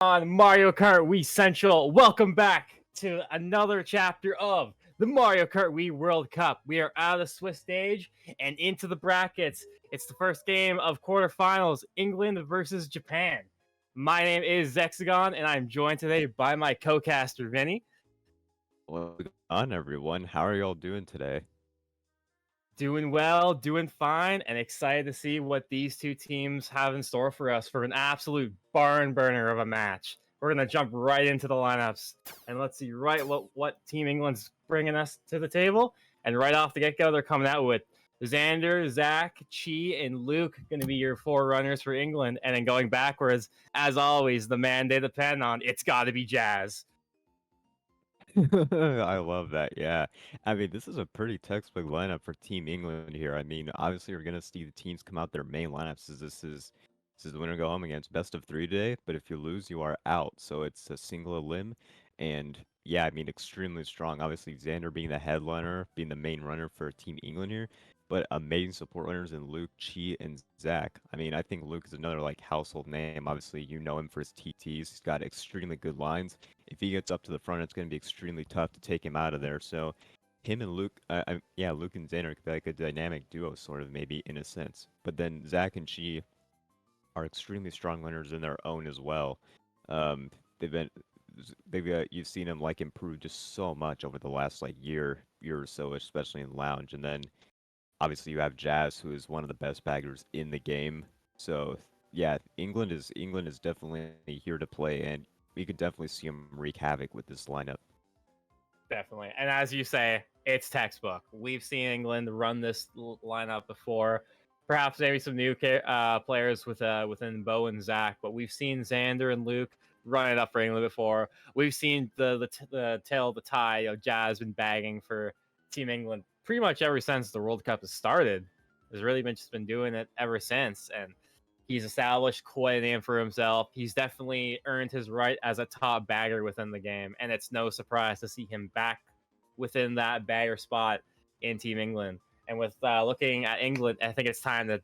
on Mario Kart Wii Central. Welcome back to another chapter of the Mario Kart Wii World Cup. We are out of the Swiss stage and into the brackets. It's the first game of quarterfinals, England versus Japan. My name is Zexegon, and I'm joined today by my co-caster, Vinny. What's going on, everyone? How are y'all doing today? Doing well, doing fine, and excited to see what these two teams have in store for us for an absolute barn burner of a match. We're gonna jump right into the lineups, and let's see what Team England's bringing us to the table. And right off the get-go, they're coming out with Xander, Zach, Chi, and Luke going to be your four runners for England. And then going backwards, as always, the man they depend on, it's got to be Jazz. I love that. Yeah. I mean, this is a pretty textbook lineup for Team England here. I mean, obviously, you're going to see the teams come out their main lineups as this is the winner go home against best of three today. But if you lose, you are out. So it's a single elim. And yeah, I mean, extremely strong. Obviously, Xander being the headliner, being the main runner for Team England here. But amazing support runners in Luke, Chi, and Zach. I mean, I think Luke is another like household name. Obviously, you know him for his TTs. He's got extremely good lines. If he gets up to the front, it's going to be extremely tough to take him out of there. So, him and Luke, yeah, Luke and Xander could be like a dynamic duo, sort of maybe in a sense. But then Zach and Chi are extremely strong runners in their own as well. They've been, you've seen them like improve just so much over the last like year or so, especially in lounge. And then obviously you have Jazz, who is one of the best baggers in the game. So yeah, England is definitely here to play, and we could definitely see them wreak havoc with this lineup. Definitely. And as you say, it's textbook. We've seen England run this lineup before. Perhaps maybe some new players within Bo and Zach, but we've seen Xander and Luke run it up for England before. We've seen the tail of the tie. Jazz been bagging for Team England pretty much ever since the World Cup has started. Has really been just been doing it ever since, and he's established quite a name for himself. He's definitely earned his right as a top bagger within the game, and it's no surprise to see him back within that bagger spot in Team England. And with looking at England, I think it's time to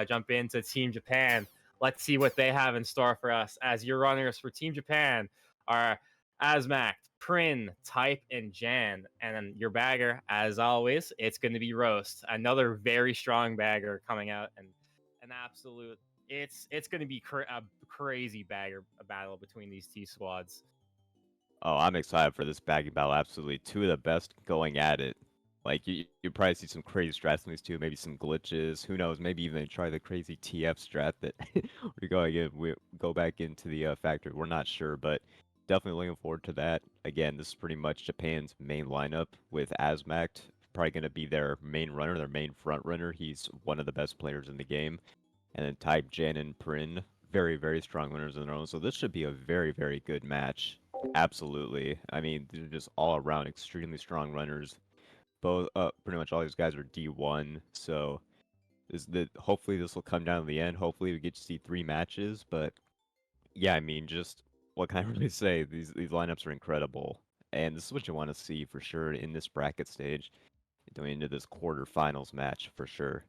jump into Team Japan. Let's see what they have in store for us. As your runners for Team Japan are Asmac, Prin, Type, and Jan. And then your bagger, as always, it's going to be Roast. Another very strong bagger coming out, and an absolute. It's going to be a crazy bagger battle between these two squads. Oh, I'm excited for this bagging battle. Absolutely, two of the best going at it. Like you probably see some crazy strats in these two, maybe some glitches. Who knows? Maybe even try the crazy TF strat that we go back into the factory. We're not sure, but definitely looking forward to that. Again, this is pretty much Japan's main lineup with Asmact probably going to be their main runner, their main front runner. He's one of the best players in the game. And then Type, Jen, and Prin, very, very strong winners in their own. So this should be a very, very good match. Absolutely. I mean, they're just all around extremely strong runners. Both, pretty much all these guys are D1. So hopefully this will come down to the end. Hopefully we get to see three matches. But yeah, I mean, just what can I really say? These lineups are incredible, and this is what you want to see for sure in this bracket stage, going into this quarterfinals match for sure.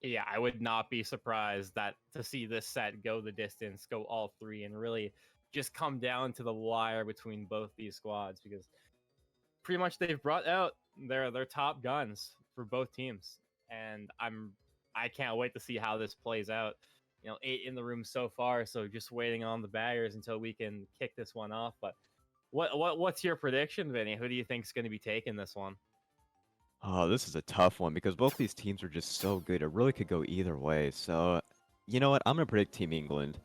Yeah, I would not be surprised that to see this set go the distance, go all three, and really just come down to the wire between both these squads because pretty much they've brought out their top guns for both teams, and I can't wait to see how this plays out. 8 in the room so far, so just waiting on the baggers until we can kick this one off. But what's your prediction, Vinny? Who do you think is going to be taking this one? Oh, this is a tough one because both these teams are just so good. It really could go either way. So, you know what? I'm gonna predict Team England.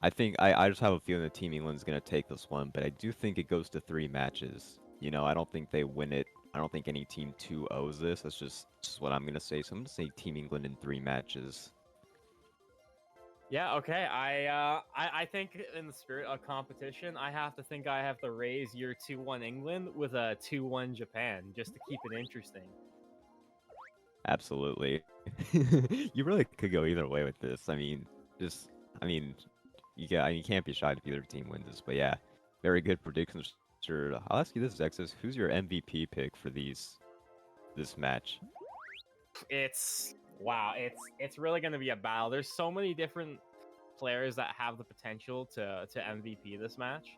I think I just have a feeling that Team England's gonna take this one, but I do think it goes to three matches. I don't think they win it. I don't think any team 2-0s this. That's just what I'm gonna say. So I'm gonna say Team England in three matches. Yeah, okay. I think in the spirit of competition, I have to think I have to raise your 2-1 England with a 2-1 Japan just to keep it interesting. Absolutely. You really could go either way with this. Just I mean, you can't be shocked if either team wins this. But yeah, very good predictions. Sure. I'll ask you this, Xexus. Who's your MVP pick for this match? It's wow, it's really going to be a battle. There's so many different players that have the potential to MVP this match.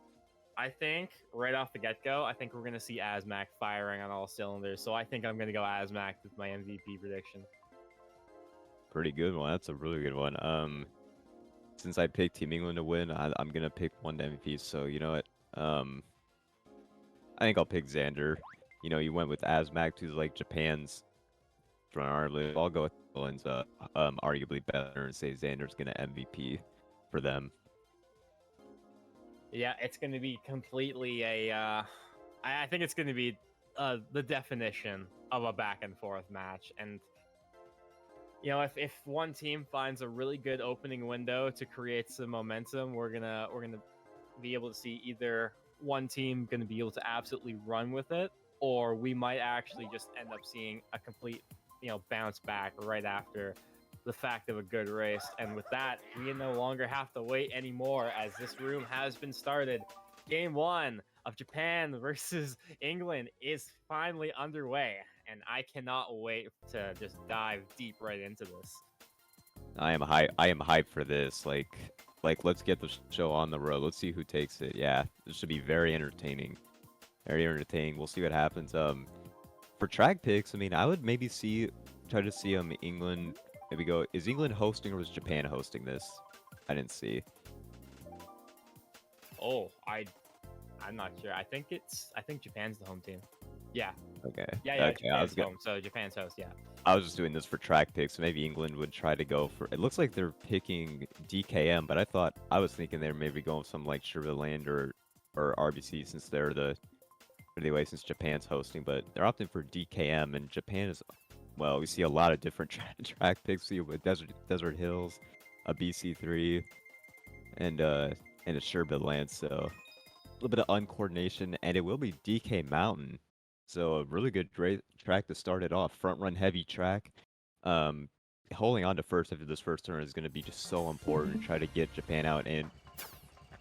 I think right off the get-go, I think we're going to see Azmac firing on all cylinders. So I think I'm going to go Azmac with my MVP prediction. Pretty good one. That's a really good one. Since I picked Team England to win, I'm gonna pick one MVP. So you know what? I think I'll pick Xander. You know, you went with Azmac, who's like Japan's front arm. I'll go with England's arguably better and say Xander's gonna MVP for them. Yeah, it's going to be completely I think it's going to be the definition of a back and forth match. And you know, if one team finds a really good opening window to create some momentum, we're gonna be able to see either one team gonna be able to absolutely run with it, or we might actually just end up seeing a complete, you know, bounce back right after the fact of a good race. And with that, we no longer have to wait anymore, as this room has been started. Game 1 of Japan versus England is finally underway, and I cannot wait to just dive deep right into this. I am hyped for this. Like let's get the show on the road. Let's see who takes it. Yeah, this should be very entertaining. Very entertaining. We'll see what happens. For track picks, I mean, I would maybe try to see England. Maybe go. Is England hosting or was Japan hosting this? I didn't see. Oh, I'm not sure. I think Japan's the home team. Yeah. Okay. Yeah. Okay. Japan's home, so Japan's host. Yeah. I was just doing this for track picks. Maybe England would try to go for. It looks like they're picking DKM, but I was thinking they're maybe going some like Sherbet Land or RBC since they're since Japan's hosting, but they're opting for DKM, and Japan is. Well, we see a lot of different track picks. We see with Desert Hills, a BC3, and a Sherbet Land. So a little bit of uncoordination, and it will be DK Mountain. So a really good track to start it off. Front run heavy track. Holding on to first after this first turn is going to be just so important. Try to get Japan out. And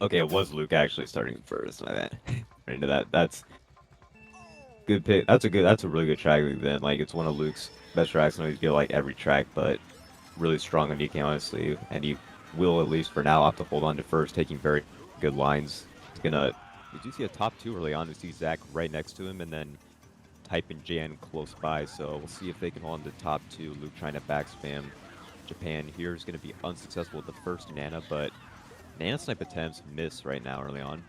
okay, it was Luke actually starting first. My bad. Right into that. That's good pick. That's a really good track then. Like it's one of Luke's best tracks. I know he's get like every track, but really strong on DK honestly. And he will at least for now have to hold on to first, taking very good lines. It's gonna. Did you see a top 2 early on? You see Zach right next to him, and then type in Jan close by. So we'll see if they can hold on to top 2. Luke trying to back spam. Japan here is going to be unsuccessful with the first Nana, but Nana snipe attempts miss right now early on.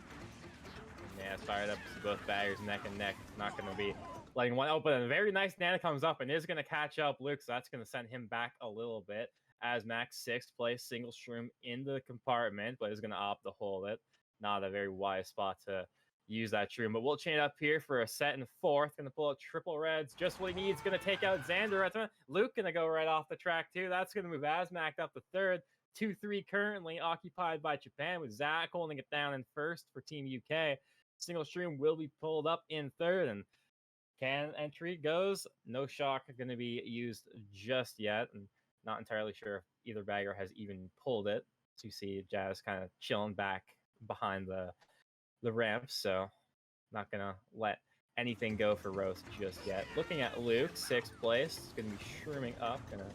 Yeah, it's fired up to both baggers neck and neck. Not going to be letting one open. And a very nice Nana comes up and is going to catch up Luke, so that's going to send him back a little bit. As Max 6th place, single shroom in the compartment, but is going to opt to hold it. Not a very wise spot to use that shroom, but we'll chain up here for a set in 4th. Going to pull out triple reds, just what he needs. Going to take out Xander. Luke going to go right off the track too. That's going to move Azmac up to 3rd. 2-3 currently occupied by Japan, with Zach holding it down in 1st for Team UK. Single stream will be pulled up in 3rd, and can entry goes. No shock going to be used just yet, and not entirely sure if either bagger has even pulled it. So you see Jazz kind of chilling back behind the ramp, so not gonna let anything go for Roast just yet. Looking at Luke, 6th place, is gonna be shrooming up. Gonna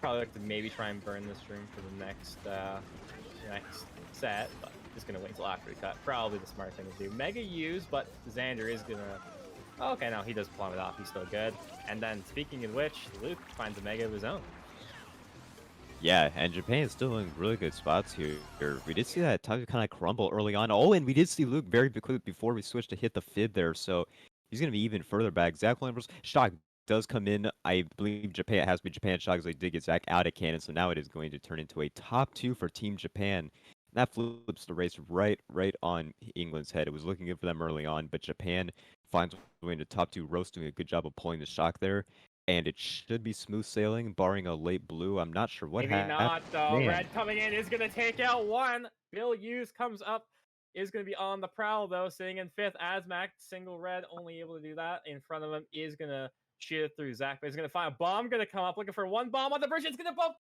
probably like to maybe try and burn this room for the next set, but just gonna wait until after the cut. Probably the smart thing to do. Mega use, but Xander is gonna. Oh, okay, no, he does plumb it off. He's still good. And then, speaking of which, Luke finds a mega of his own. Yeah, and Japan is still in really good spots here. We did see that time kind of crumble early on. Oh, and we did see Luke very quickly before we switched to hit the fib there, so he's going to be even further back. Zach Williams, Shock does come in. I believe Japan has been Japan Shock as they did get Zach out of cannon, so now it is going to turn into a top 2 for Team Japan. And that flips the race right on England's head. It was looking good for them early on, but Japan finds a way into top 2. Roast doing a good job of pulling the Shock there. And it should be smooth sailing, barring a late blue. I'm not sure what happened. Maybe not, though. Man. Red coming in is going to take out one. Bill Hughes comes up, is going to be on the prowl, though, sitting in 5th. Azmac, single red, only able to do that. In front of him is going to shoot it through Zach, but he's going to find a bomb, going to come up, looking for one bomb on the bridge. It's going to bump.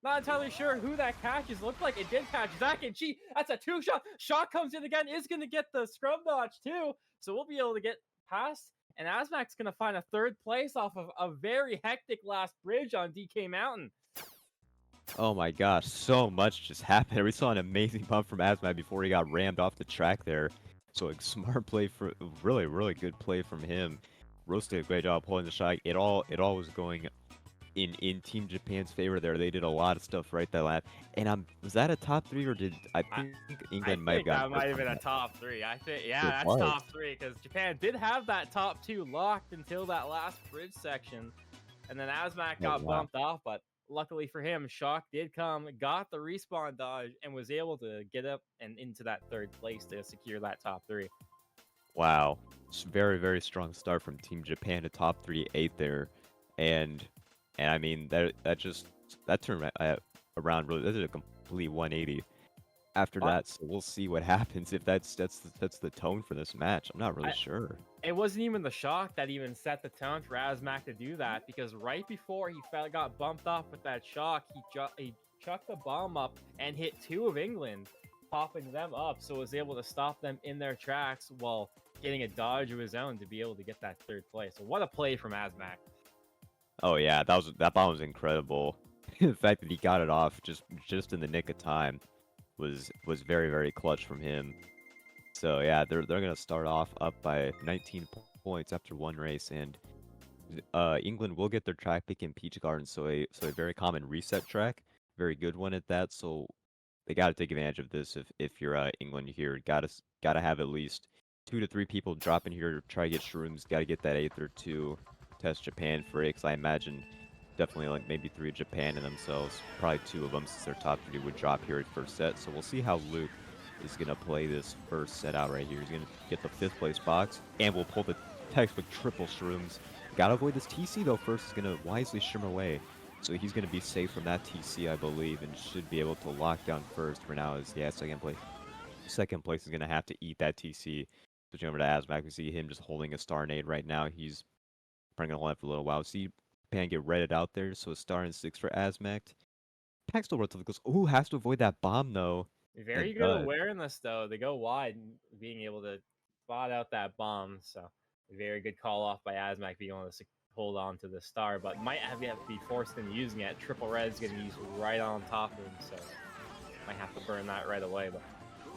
Not entirely sure who that catches. Looked like it did catch Zach and Chi. That's a 2-shot. Shot comes in again, is going to get the scrub dodge, too. So we'll be able to get past. And Azmac's going to find a 3rd place off of a very hectic last bridge on DK Mountain. Oh my gosh, so much just happened. We saw an amazing pump from Asmat before he got rammed off the track there. So like smart play for really, really good play from him. Roast did a great job pulling the shot. It all was going in Team Japan's favor there. They did a lot of stuff right that lap. And was that a top three or did I I, think I England might have think gotten that first might have on been a that? top three. I think, yeah, It that's was. top three because Japan did have that top two locked until that last bridge section, and then Asmak Oh got wow. bumped off. But luckily for him, Shock did come, got the respawn dodge, and was able to get up and into that third place to secure that top three. Wow. It's very, very strong start from Team Japan to top 3-8 there. And and I mean that turned around really. That did a complete 180 after But that. So we'll see what happens if that's the tone for this match. I'm not really I, sure. it wasn't even the shock that even set the tone for Asmak to do that, because right before he got bumped off with that shock, he chucked the bomb up and hit two of England, popping them up, so was able to stop them in their tracks while getting a dodge of his own to be able to get that third place. So what a play from Asmak. Oh yeah, that bomb was incredible. The fact that he got it off just in the nick of time was very, very clutch from him. So yeah, they're gonna start off up by 19 points after one race, and England will get their track pick in Peach Garden, so a very common reset track, very good one at that. So they got to take advantage of this if you're England here. Gotta have at least 2 to 3 people drop in here to try to get shrooms. Got to get that eighth or two. Test Japan for it, 'cause I imagine definitely like maybe 3 of Japan in themselves. Probably 2 of them since their top 3 would drop here at first set. So we'll see how Luke is gonna play this first set out right here. He's gonna get the 5th place box, and we'll pull the textbook triple shrooms. Gotta avoid this TC though first. He's gonna wisely shroom away. So he's going to be safe from that TC, I believe, and should be able to lock down first for now. Yeah, second place. Second place is going to have to eat that TC. Switching over to Asmak, we see him just holding a star nade right now. He's probably going to hold it for a little while. See Pan get redded out there, so a star and 6 for Asmak. Pack still relatively close. Ooh, has to avoid that bomb though. Very And good awareness though. They go wide and being able to spot out that bomb. So very good call off by Asmak being able to hold on to the star, but might have to be forced into using it. Triple red's getting used right on top of him, so might have to burn that right away. But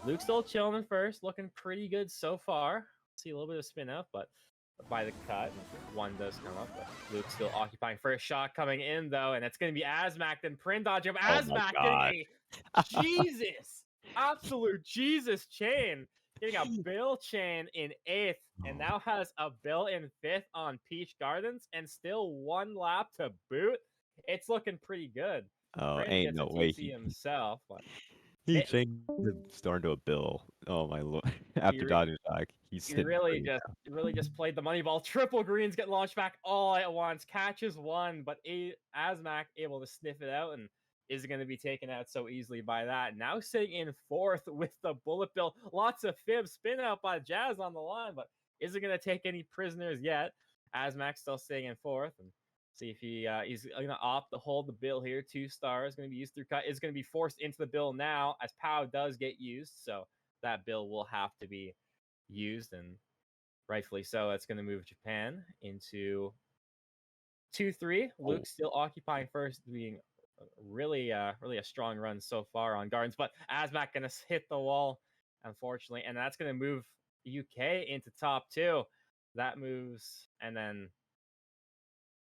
Luke's still chilling in first, looking pretty good so far. See a little bit of spin up, but by the cut, one does come up. But Luke's still occupying first. Shot coming in though, and it's going to be Asmak. Then Prin dodge up. oh my Asmak god. getting a Jesus, absolute Jesus chain. Getting a Bill chain in 8th, and now has a Bill in 5th on Peach Gardens, and still 1 lap to boot. It's looking pretty good. Oh, Prin ain't gets a no way TC himself, but he it, changed the star into a bill. Oh my lord. he, After dodging shock, he's he sitting really pretty just really just played the money ball. Triple greens get launched back all at once. Catches one, but Asmak able to sniff it out and is going to be taken out so easily by that. Now sitting in 4th with the bullet bill. Lots of fibs spin out by Jazz on the line, but isn't going to take any prisoners yet. Asmak still staying in 4th, and see if he's going to opt to hold the bill here. 2 stars going to be used through cut. Is going to be forced into the bill now as Pow does get used, so that bill will have to be used, and rightfully so. That's going to move Japan into 2-3. Luke still occupying first, being really a strong run so far on Gardens, but Asmak going to hit the wall, unfortunately, and that's going to move UK into top 2. That moves, and then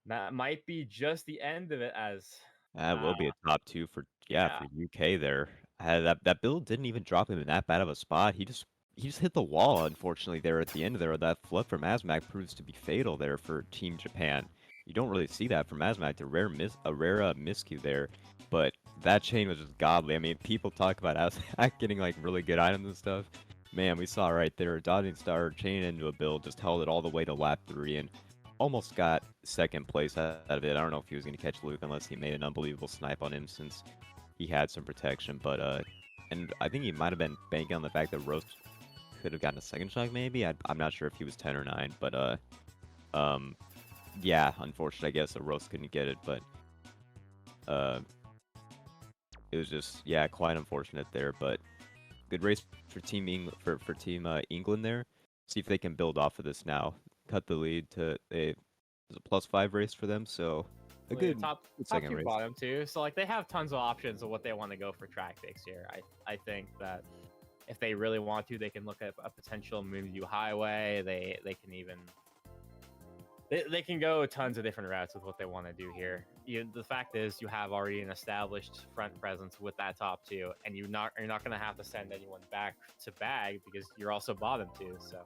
that might be just the end of it, as that will be a top 2 for yeah. for UK there. That build didn't even drop him in that bad of a spot. He just hit the wall, unfortunately, there at the end of there. That fluff from Asmak proves to be fatal there for Team Japan. You don't really see that from Asmak. A rare miscue there, but that chain was just godly. I mean, people talk about Asmak getting like really good items and stuff. Man, we saw right there, dodging star chain into a build, just held it all the way to lap 3 and almost got second place out of it. I don't know if he was going to catch Luke unless he made an unbelievable snipe on him since he had some protection. But and I think he might have been banking on the fact that Roast could have gotten a second shot maybe. I'm not sure if he was 10 or 9, but yeah, unfortunately I guess the Roast couldn't get it, but it was just quite unfortunate there. But good race for Team England there. See if they can build off of this now. Cut the lead to it's a +5 race for them, so A Like, good, top good top second two, race. bottom two. So like they have tons of options of what they want to go for track picks here. I think that if they really want to, they can look at a potential Moonview Highway. They can even they can go tons of different routes with what they want to do here. The fact is, you have already an established front presence with that top two, and you're not going to have to send anyone back to bag because you're also bottom two. So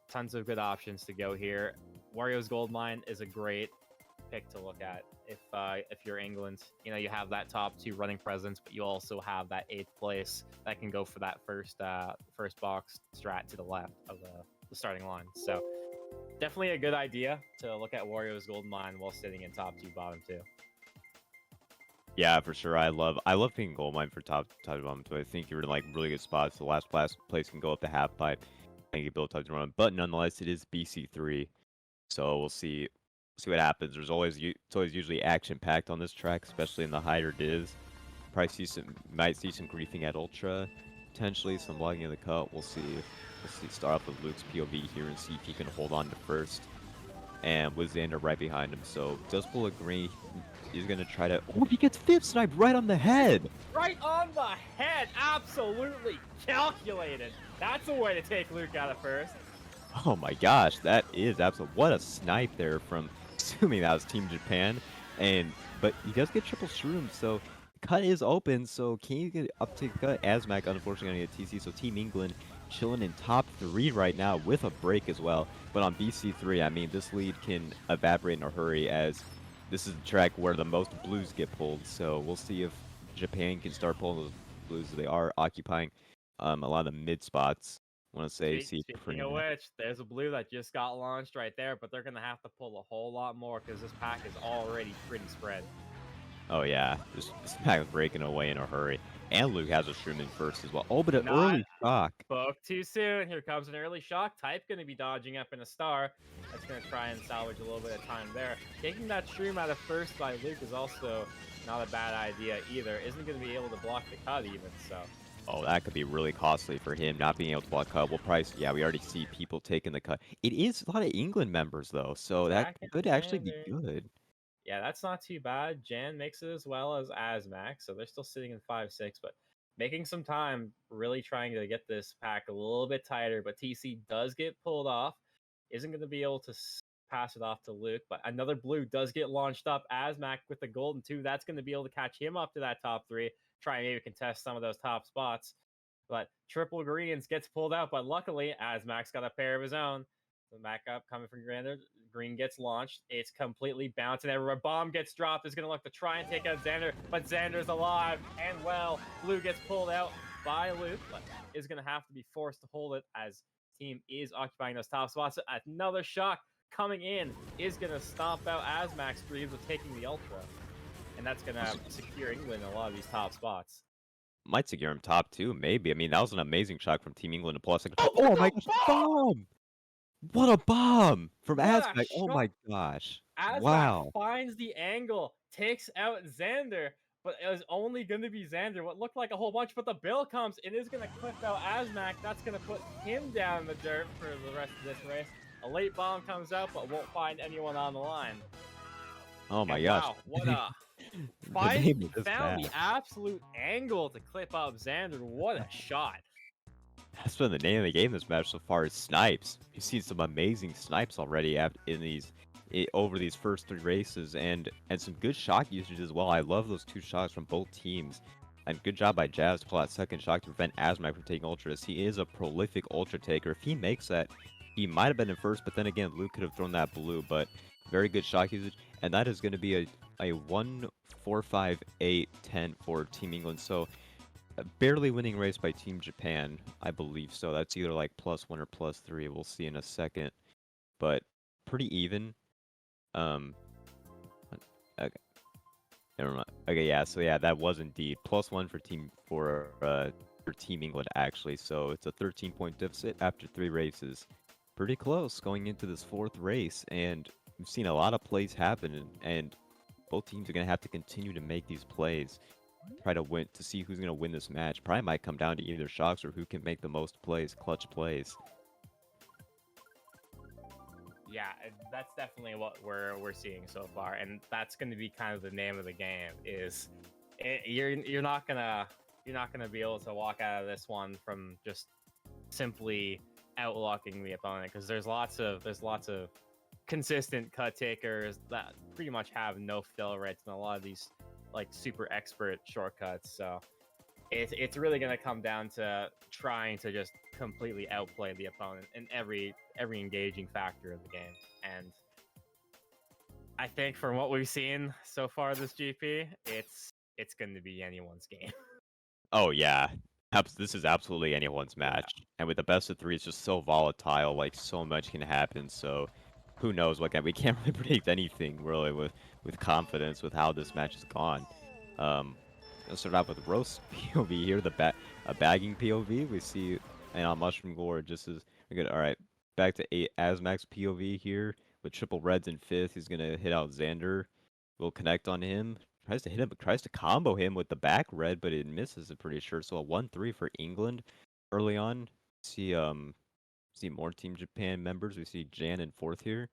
tons of good options to go here. Wario's Gold Mine is a great pick to look at if you're England. You know, you have that top two running presence, but you also have that 8th place that can go for that first box strat to the left of the starting line. So definitely a good idea to look at Wario's Gold Mine while sitting in top two, bottom two. Yeah, for sure. I love picking gold mine for top to bottom two. I think you're in like really good spots. The last place can go up the half pipe and you build top to run. But nonetheless, it is BC3, so we'll see what happens. It's always usually action packed on this track, especially in the higher divs. Probably might see some griefing at ultra, potentially some logging of the cut. We'll see. Start off with Luke's POV here and see if he can hold on to first. And with Xander right behind him, so does pull a green. He's gonna try to. Oh, he gets 5th snipe right on the head. Right on the head, absolutely calculated. That's a way to take Luke out of first. Oh my gosh, that is absolute. What a snipe there from. Assuming that was Team Japan, but he does get triple shroom, so cut is open. So can you get up to cut? Asmac unfortunately gonna get TC. So Team England chilling in top 3 right now with a break as well. But on BC3, I mean, this lead can evaporate in a hurry as this is the track where the most blues get pulled. So we'll see if Japan can start pulling those blues. They are occupying a lot of the mid spots. I want to say, Speaking of which, there's a blue that just got launched right there, but they're going to have to pull a whole lot more because this pack is already pretty spread. Oh yeah, this pack is breaking away in a hurry. And Luke has a shroom in first as well. Oh, but an early shock. Spoke too soon. Here comes an early shock. Type going to be dodging up in a star. That's going to try and salvage a little bit of time there. Taking that shroom out of first by Luke is also not a bad idea either. Isn't going to be able to block the cut even, so... Oh, that could be really costly for him, not being able to block cut. We'll probably, yeah, we already see people taking the cut. It is a lot of England members, though, so that could actually be good. Yeah, that's not too bad. Jan makes it as well as Asmac, so they're still sitting in 5-6, but making some time, really trying to get this pack a little bit tighter, but TC does get pulled off. Isn't going to be able to pass it off to Luke, but another blue does get launched up. Asmac with the golden 2, that's going to be able to catch him up to that top 3. Try and maybe contest some of those top spots. But triple greens gets pulled out, but luckily, Asmac's got a pair of his own. The backup coming from Xander. Green gets launched. It's completely bouncing everywhere. Bomb gets dropped. Is going to look to try and take out Xander, but Xander's alive. And well, Blue gets pulled out by Luke, but is going to have to be forced to hold it as team is occupying those top spots. Another shock coming in is going to stomp out Asmac's dreams of taking the Ultra. And that's going to secure England in a lot of these top spots. Might secure him top 2, maybe. I mean, that was an amazing shot from Team England to plus. Oh my gosh, bomb! What a bomb from Asmac! Oh my gosh! Asmac wow! Finds the angle, takes out Xander, but it was only going to be Xander. What looked like a whole bunch, but the bill comes. It is going to clip out Asmac. That's going to put him down in the dirt for the rest of this race. A late bomb comes out, but won't find anyone on the line. Oh my gosh! Wow, what a... found the absolute angle to clip up Xander. What a shot. That's been the name of the game this match so far is snipes. We've seen some amazing snipes already over these first 3 races and some good shock usage as well. I love those 2 shots from both teams. And good job by Jazz to pull that second shock to prevent Asmac from taking ultras. He is a prolific ultra taker. If he makes that, he might have been in first, but then again, Luke could have thrown that blue, but very good shock usage. And that is going to be a 1-4-5-8-10 for Team England. So a barely winning race by Team Japan, I believe. So that's either like +1 or +3. We'll see in a second. But pretty even. Okay. Never mind. Okay, yeah. So yeah, that was indeed +1 for Team England actually. So it's a 13-point deficit after 3 races. Pretty close going into this 4th race, and we've seen a lot of plays happen, and both teams are going to have to continue to make these plays, try to win, to see who's going to win this match. Probably might come down to either shocks or who can make the most plays, clutch plays. Yeah, that's definitely what we're seeing so far, and that's going to be kind of the name of the game. You're not gonna be able to walk out of this one from just simply outlocking the opponent, because there's lots of consistent cut takers that pretty much have no fill rates and a lot of these like super expert shortcuts. So it's really going to come down to trying to just completely outplay the opponent in every engaging factor of the game. And I think from what we've seen so far this GP, it's going to be anyone's game. Oh yeah, this is absolutely anyone's Yeah. match. And with the best of three, it's just so volatile. Like so much can happen. So who knows what we can't really predict anything really with confidence with how this match has gone. Let's start off with roast POV here. A bagging POV. We see and on Mushroom Gorge just as good. All right, back to Asmax POV here with triple reds in fifth. He's gonna hit out Xander. We'll connect on him. Tries to hit him, tries to combo him with the back red, but it misses, I'm pretty sure. So a 1-3 for England early on. See more Team Japan members. We see Jan in fourth here.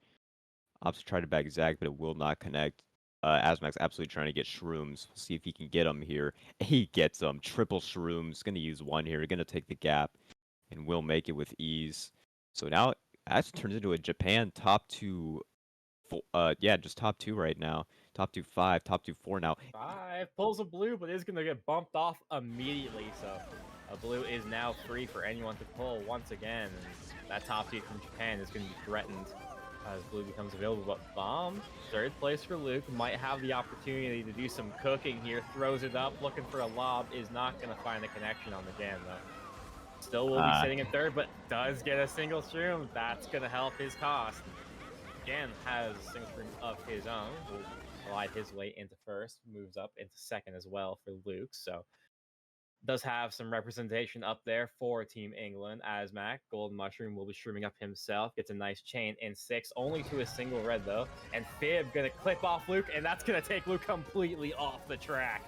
Opts try to back Zach, but it will not connect. Asmax absolutely trying to get Shrooms. See if he can get him here. He gets them. Triple Shrooms. Gonna use one here. Gonna take the gap, and will make it with ease. So now it actually turns into a Japan top two. Yeah, just top two right now. Top 2-5, top 2-4 now. 5 pulls a blue, but is going to get bumped off immediately. So a blue is now free for anyone to pull once again. And that top seed from Japan is going to be threatened as blue becomes available. But Bomb, third place for Luke, might have the opportunity to do some cooking here. Throws it up, looking for a lob, is not going to find a connection on the jam though. Still will be sitting in third, but does get a single shroom. That's going to help his cost. Jan has a single shroom of his own. Will glide his way into first, moves up into second as well for Luke. So does have some representation up there for Team England. Asmac, Golden Mushroom will be shrooming up himself. Gets a nice chain in six, only to a single red though. And Fib gonna clip off Luke, and that's gonna take Luke completely off the track.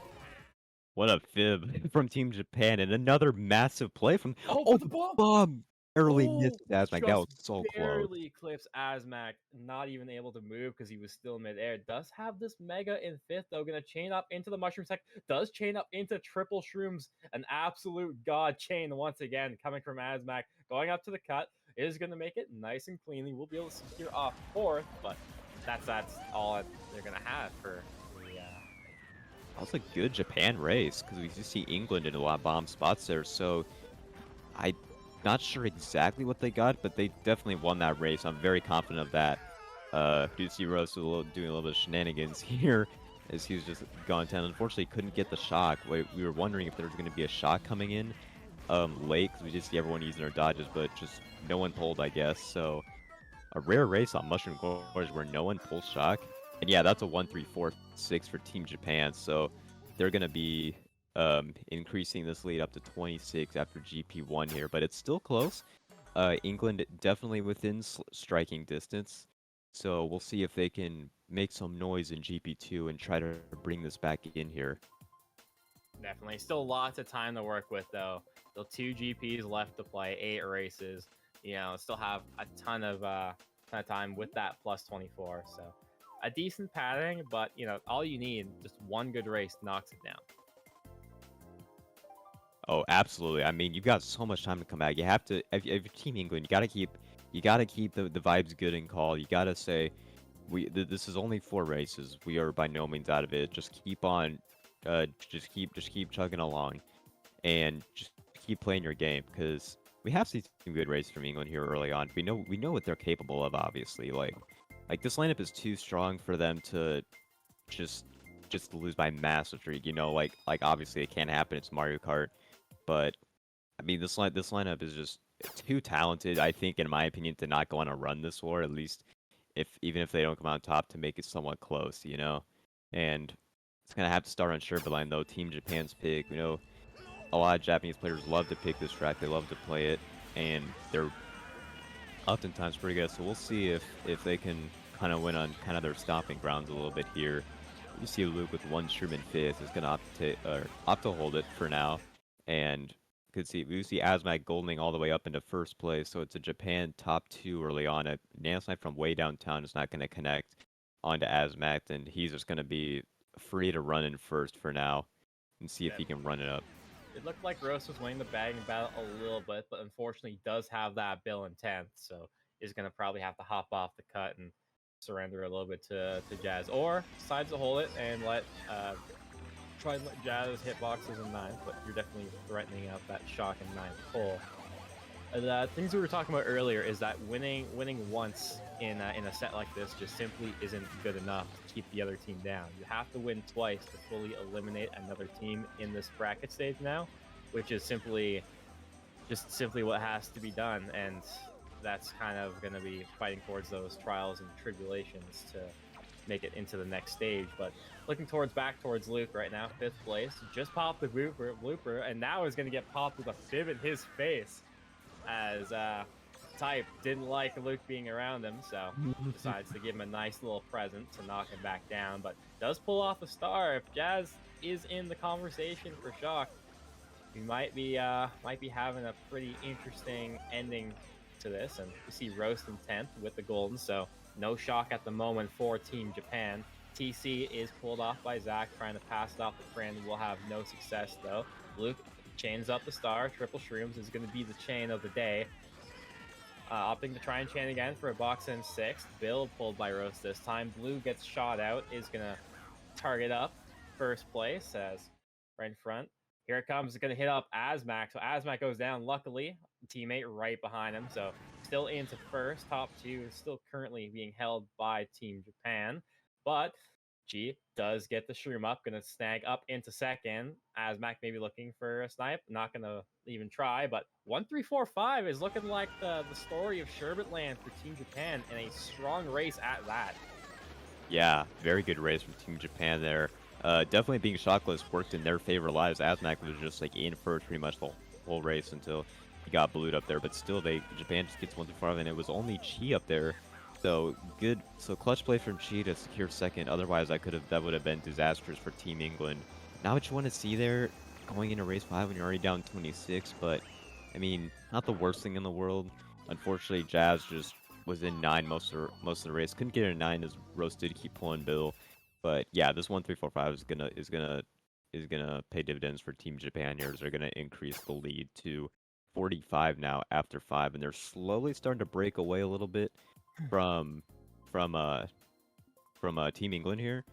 What a fib from Team Japan, and another massive play from The bomb! bomb early missed Asmac. That was Just so close. barely clips Asmac, not even able to move because he was still midair. Does have this mega in fifth though, gonna chain up into the mushroom sec. Does chain up into triple shrooms, an absolute god chain once again coming from Asmac, going up to the cut. Is gonna make it nice and cleanly. We'll be able to secure off fourth, but that's all that they're gonna have for the. That was a good Japan race because we just see England in a lot of bomb spots there. So I'm not sure exactly what they got, but they definitely won that race. I'm very confident of that. Do see Rose doing a little bit of shenanigans here as he was just gone 10. Unfortunately, couldn't get the shock. We were wondering if there was going to be a shock coming in late because we just see everyone using their dodges, but just no one pulled, I guess. So a rare race on Mushroom Gorge where no one pulls shock. And yeah, that's a 1-3-4-6 for Team Japan. So they're going to be increasing this lead up to 26 after GP1 here, but it's still close. England definitely within striking distance. So we'll see if they can make some noise in GP2 and try to bring this back in here. Definitely. Still lots of time to work with, though. Still 2 GPs left to play, 8 races. You know, still have a ton of time with that plus 24. So a decent padding, but, you know, all you need, just one good race knocks it down. Oh, absolutely. I mean, you've got so much time to come back. You have to, if you're Team England, you gotta keep the vibes good and call. You gotta say, this is only 4 races. We are by no means out of it. Just keep on, just keep chugging along, and just keep playing your game because we have seen some good races from England here early on. We know what they're capable of. Obviously, like this lineup is too strong for them to just lose by massive streak. You know, like obviously it can't happen. It's Mario Kart. But I mean, this lineup is just too talented, I think, in my opinion, to not go on a run this war. At least, even if they don't come out top, to make it somewhat close, you know. And it's gonna have to start on Sherbet Land though. Team Japan's pick. You know, a lot of Japanese players love to pick this track. They love to play it, and they're oftentimes pretty good. So we'll see if they can kind of win on kind of their stomping grounds a little bit here. You see Luke with 1 shroom in fifth is gonna opt to hold it for now. And we see Azmac goldening all the way up into first place, so it's a Japan top 2 early on. A Nanosnipe from way downtown is not going to connect onto Azmac, and he's just going to be free to run in first for now and see if he can run it up. It looked like Rose was winning the bagging battle a little bit, but unfortunately he does have that bill in 10th, so is going to probably have to hop off the cut and surrender a little bit to Jazz, or decides to hold it and try and let Jazz hit boxes in 9th, but you're definitely threatening out that shock in 9th pull. Things we were talking about earlier is that winning once in a set like this just simply isn't good enough to keep the other team down. You have to win twice to fully eliminate another team in this bracket stage now, which is simply what has to be done, and that's kind of going to be fighting towards those trials and tribulations to make it into the next stage. But looking back towards Luke right now, 5th place, just popped the blooper, and now is going to get popped with a fib in his face, as Type didn't like Luke being around him, so decides to give him a nice little present to knock him back down, but does pull off a star. If Jazz is in the conversation for shock, we might be having a pretty interesting ending to this. And we see Roast in 10th with the golden, so no shock at the moment for Team Japan. TC is pulled off by Zach, trying to pass it off to Fran. Will have no success though. Luke chains up the star. Triple Shrooms is going to be the chain of the day. Opting to try and chain again for a box in 6th. Bill pulled by Roast this time. Blue gets shot out, is going to target up first place as right in front. Here it comes, it's going to hit up Azmac. So Azmac goes down, luckily. Teammate right behind him. So still into first. Top 2 is still currently being held by Team Japan. But G does get the shroom up, going to snag up into second. Azmac maybe looking for a snipe, not going to even try, but 1-3-4-5 is looking like the story of Sherbet Land for Team Japan, and a strong race at that. Yeah, very good race from Team Japan there. Definitely being shockless worked in their favor lives. Azmac was just like in first pretty much the whole race until he got blued up there, but still Japan just gets 1-3-5, and it was only Chi up there. So good. So clutch play from Chi to secure second. Otherwise, that would have been disastrous for Team England. Not what you want to see there going into race 5 when you're already down 26. But I mean, not the worst thing in the world. Unfortunately, Jazz just was in 9 most of the race. Couldn't get a 9 as Roast did keep pulling Bill. But yeah, this 1-3-4-5 is gonna pay dividends for Team Japan here. As they're gonna increase the lead to 45 now after 5, and they're slowly starting to break away a little bit from Team England here.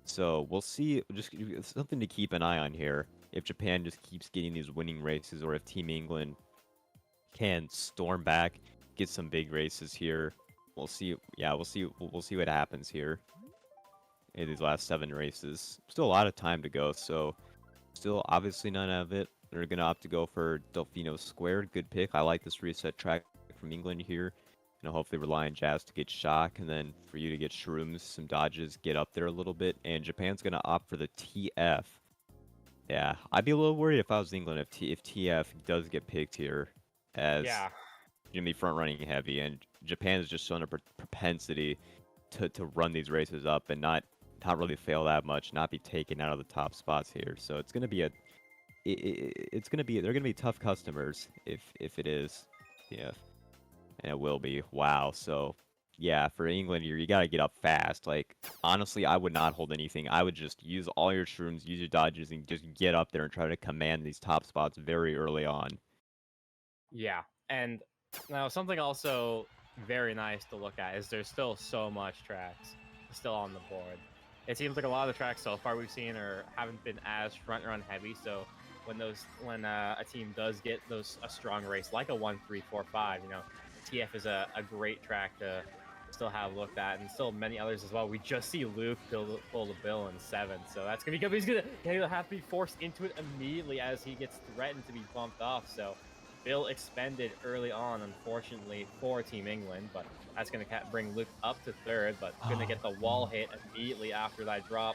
So we'll see. Just something to keep an eye on here. If Japan just keeps getting these winning races, or if Team England can storm back, get some big races here. We'll see. Yeah, we'll see what happens here in these last 7 races. Still a lot of time to go, so still obviously none of it. They're gonna opt to go for Delfino Square. Good pick. I like this reset track from England here. Hopefully rely on Jazz to get shock, and then for you to get shrooms, some dodges, get up there a little bit. And Japan's gonna opt for the TF. Yeah, I'd be a little worried if I was England if TF does get picked here, as gonna be front running heavy, and Japan has just shown a propensity to run these races up and not really fail that much, not be taken out of the top spots here. So it's gonna be they're gonna be tough customers if it is TF. And it will be. Wow. So, yeah, for England, you got to get up fast. Like, honestly, I would not hold anything. I would just use all your shrooms, use your dodges, and just get up there and try to command these top spots very early on. Yeah. And now something also very nice to look at is there's still so much tracks still on the board. It seems like a lot of the tracks so far we've seen haven't been as front run heavy. So when a team does get a strong race like a 1-3-4-5, TF is a great track to still have looked at, and still many others as well. We just see Luke pull the bill in 7th, so that's gonna be good. He's gonna have to be forced into it immediately as he gets threatened to be bumped off. So Bill expended early on, unfortunately, for Team England, but that's gonna bring Luke up to 3rd, but gonna get the wall hit immediately after that drop.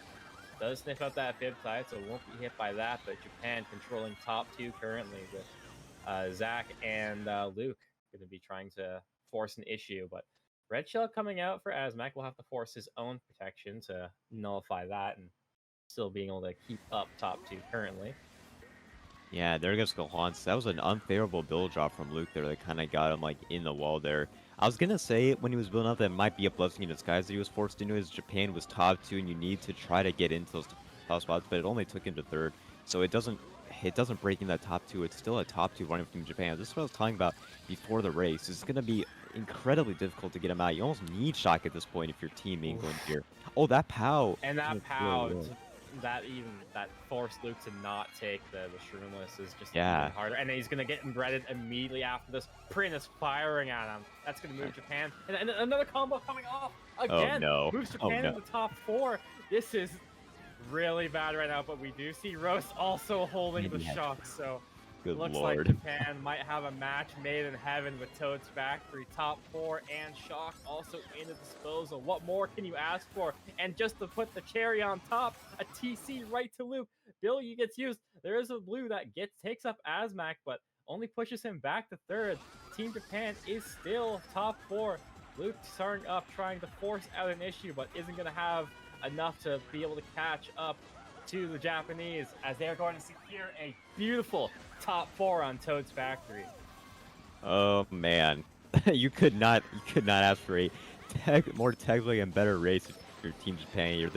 Does sniff out that fib side, so won't be hit by that. But Japan controlling top 2 currently with Zach and Luke. Going to be trying to force an issue, but Red Shell coming out for Azmac will have to force his own protection to nullify that, and still being able to keep up top 2 currently. Yeah, there goes Gohan. That was an unfavorable build drop from Luke there that kind of got him like in the wall there. I was gonna say when he was building up that might be a blessing in disguise that he was forced into, as Japan was top two and you need to try to get into those top spots, but it only took him to third, so it doesn't break in that top two. It's still a top two running from Japan. This is what I was talking about before the race. It's gonna be incredibly difficult to get him out. You almost need shock at this point if you're Team England Oof. here. Oh, that POW! And that Really pow, well. that forced Luke to not take the shroomless is just even Yeah. harder. And then he's gonna get embedded immediately after this. Prin is firing at him. That's gonna move Japan. And another combo coming off Oh again. no. Moves Oh Japan no. in the top four. This is really bad right now, but we do see Roast also holding the Yeah. shock. So Good looks lord. like Japan might have a match made in heaven with Toad's Factory, top four, and Shock also in the disposal. What more can you ask for? And just to put the cherry on top, a TC right to Luke. Billy gets used. There is a blue that takes up Azmac, but only pushes him back to third. Team Japan is still top four. Luke starting up, trying to force out an issue, but isn't going to have enough to be able to catch up to the Japanese, as they are going to secure a beautiful top four on Toad's Factory. Oh man, you could not ask for a more technically and better race if your Team Japan here.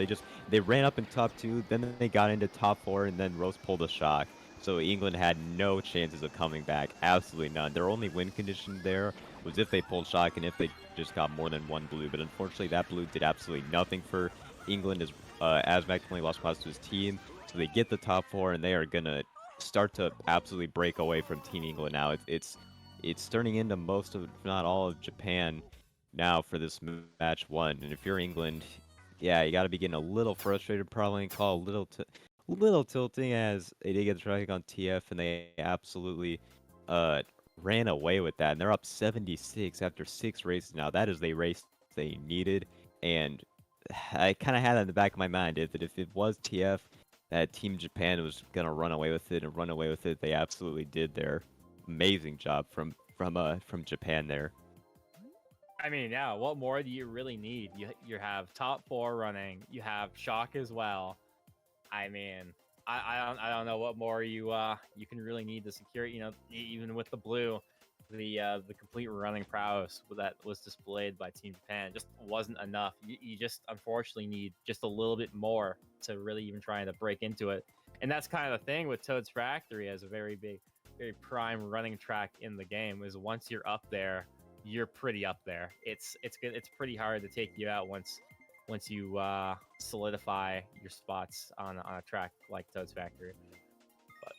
They ran up in top two, then they got into top four, and then Rose pulled a shock. So England had no chances of coming back, absolutely none. Their only win condition there was if they pulled shock and if they just got more than one blue. But unfortunately, that blue did absolutely nothing for England, as Azmac only lost spots to his team. So they get the top four, and they are gonna start to absolutely break away from Team England now. It's turning into most of, if not all of Japan now for this match one. And if you're England, yeah, you got to be getting a little frustrated, probably, and call a little tilting, as they did get the traffic on TF and they absolutely uh ran away with that. And they're up 76 after 6 races now. That is the race they needed. And I kind of had that in the back of my mind that if it was TF, that Team Japan was gonna run away with it and run away with it. They absolutely did there. Amazing job from Japan there. I mean, yeah, what more do you really need? You have top four running, you have Shock as well. I mean, I don't know what more you can really need to secure. You know, even with the blue, the complete running prowess that was displayed by Team Japan just wasn't enough. You just unfortunately need just a little bit more to really even trying to break into it. And that's kind of the thing with Toad's Factory as a very big, very prime running track in the game. Is once you're up there, you're pretty up there. It's good. It's pretty hard to take you out once you solidify your spots on a track like Toad's Factory. But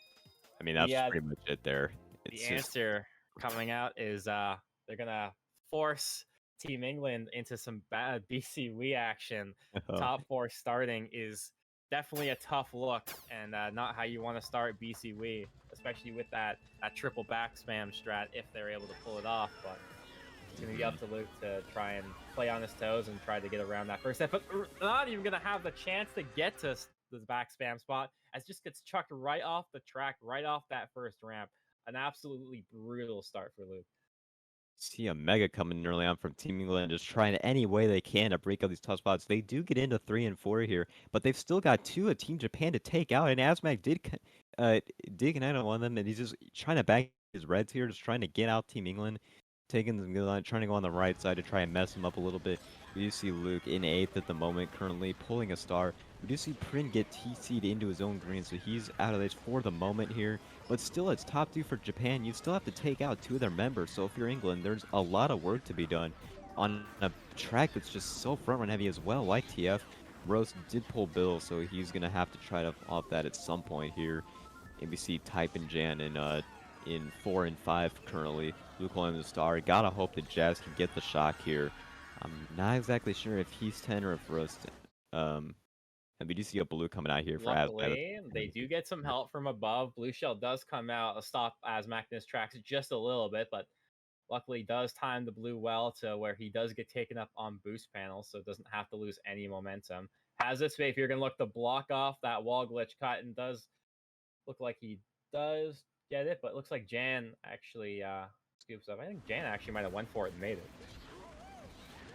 I mean, that's yeah, pretty much it there. the It's just answer coming out is they're gonna force Team England into some bad BC action. Top four starting is definitely a tough look, and not how you want to start BC, especially with that triple back spam strat if they're able to pull it off. But it's gonna be up to Luke to try and play on his toes and try to get around that first step. But not even gonna have the chance to get to the back spam spot, as just gets chucked right off the track, right off that first ramp. An absolutely brutal start for Luke. see a mega coming early on from Team England, just trying any way they can to break up these tough spots. They do get into 3 and 4 here, but they've still got two of Team Japan to take out. And Asmac did connect on one of them, and he's just trying to bag his reds here, just trying to get out Team England, taking them, trying to go on the right side to try and mess them up a little bit. We do see Luke in 8th at the moment, currently pulling a star. We do see Prin get TC'd into his own green, so he's out of this for the moment here. But still, it's top 2 for Japan. You still have to take out 2 of their members. So if you're England, there's a lot of work to be done on a track that's just so front run heavy as well, like TF. Rose did pull Bill, so he's gonna have to try to off that at some point here. And we see Type and Jan in 4 and 5 currently. Luke holding the star. Gotta hope that Jazz can get the shock here. I'm not exactly sure if he's 10 or if Rose. And we do see a blue coming out here for Azmac. Luckily, they do get some help from above. Blue Shell does come out to stop Azmac in his tracks just a little bit, but luckily does time the blue well to where he does get taken up on boost panels, so doesn't have to lose any momentum. Has this if you're gonna look to block off that wall glitch cut, and does look like he does get it, but it looks like Jan actually scoops up. I think Jan actually might have went for it and made it.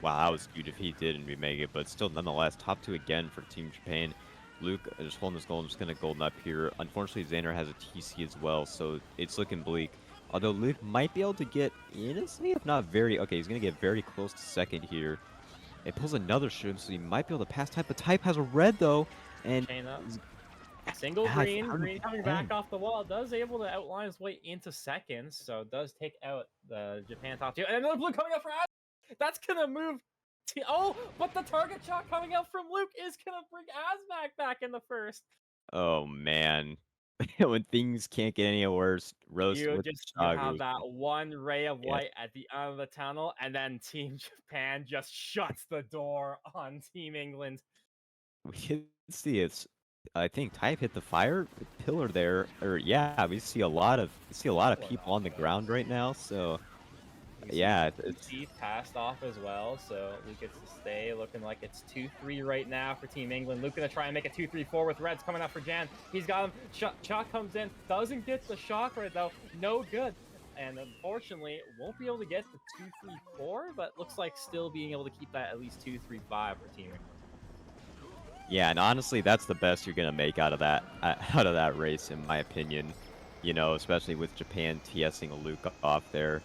Wow, that was huge if he did and remake it, but still, nonetheless, top 2 again for Team Japan. Luke just holding this golden, just gonna golden up here. Unfortunately, Xander has a TC as well, so it's looking bleak. Although Luke might be able to get innocently, if not very, okay, he's gonna get very close to second here. It pulls another shroom, so he might be able to pass Type, but Type has a red though, and Chain up. Single I green. found Green coming Japan. back off the wall. Does able to outline his way into seconds, so does take out the Japan top two. And another blue coming up for Az. That's gonna move. Oh, but the target shot coming out from Luke is gonna bring Azmac back in the first. Oh man, when things can't get any worse, Roast with the You shot have goes. that one ray of Yeah, light at the end of the tunnel, and then Team Japan just shuts the door on Team England. we can see it's. I think Type hit the fire pillar there, or yeah, we see a lot of Poor people on the Knockouts. ground right now. So We see yeah, it's Steve passed off as well, so Luke gets to stay. Looking like it's 2-3 right now for Team England. Luke gonna try and make it 2-3-4 with Reds coming up for Jan. He's got him. Shot comes in, doesn't get the shock right though. No good. And unfortunately, won't be able to get the 2-3-4, but looks like still being able to keep that at least 2-3-5 for Team England. yeah, and honestly, that's the best you're gonna make out of that race, in my opinion. You know, especially with Japan TSing Luke off there,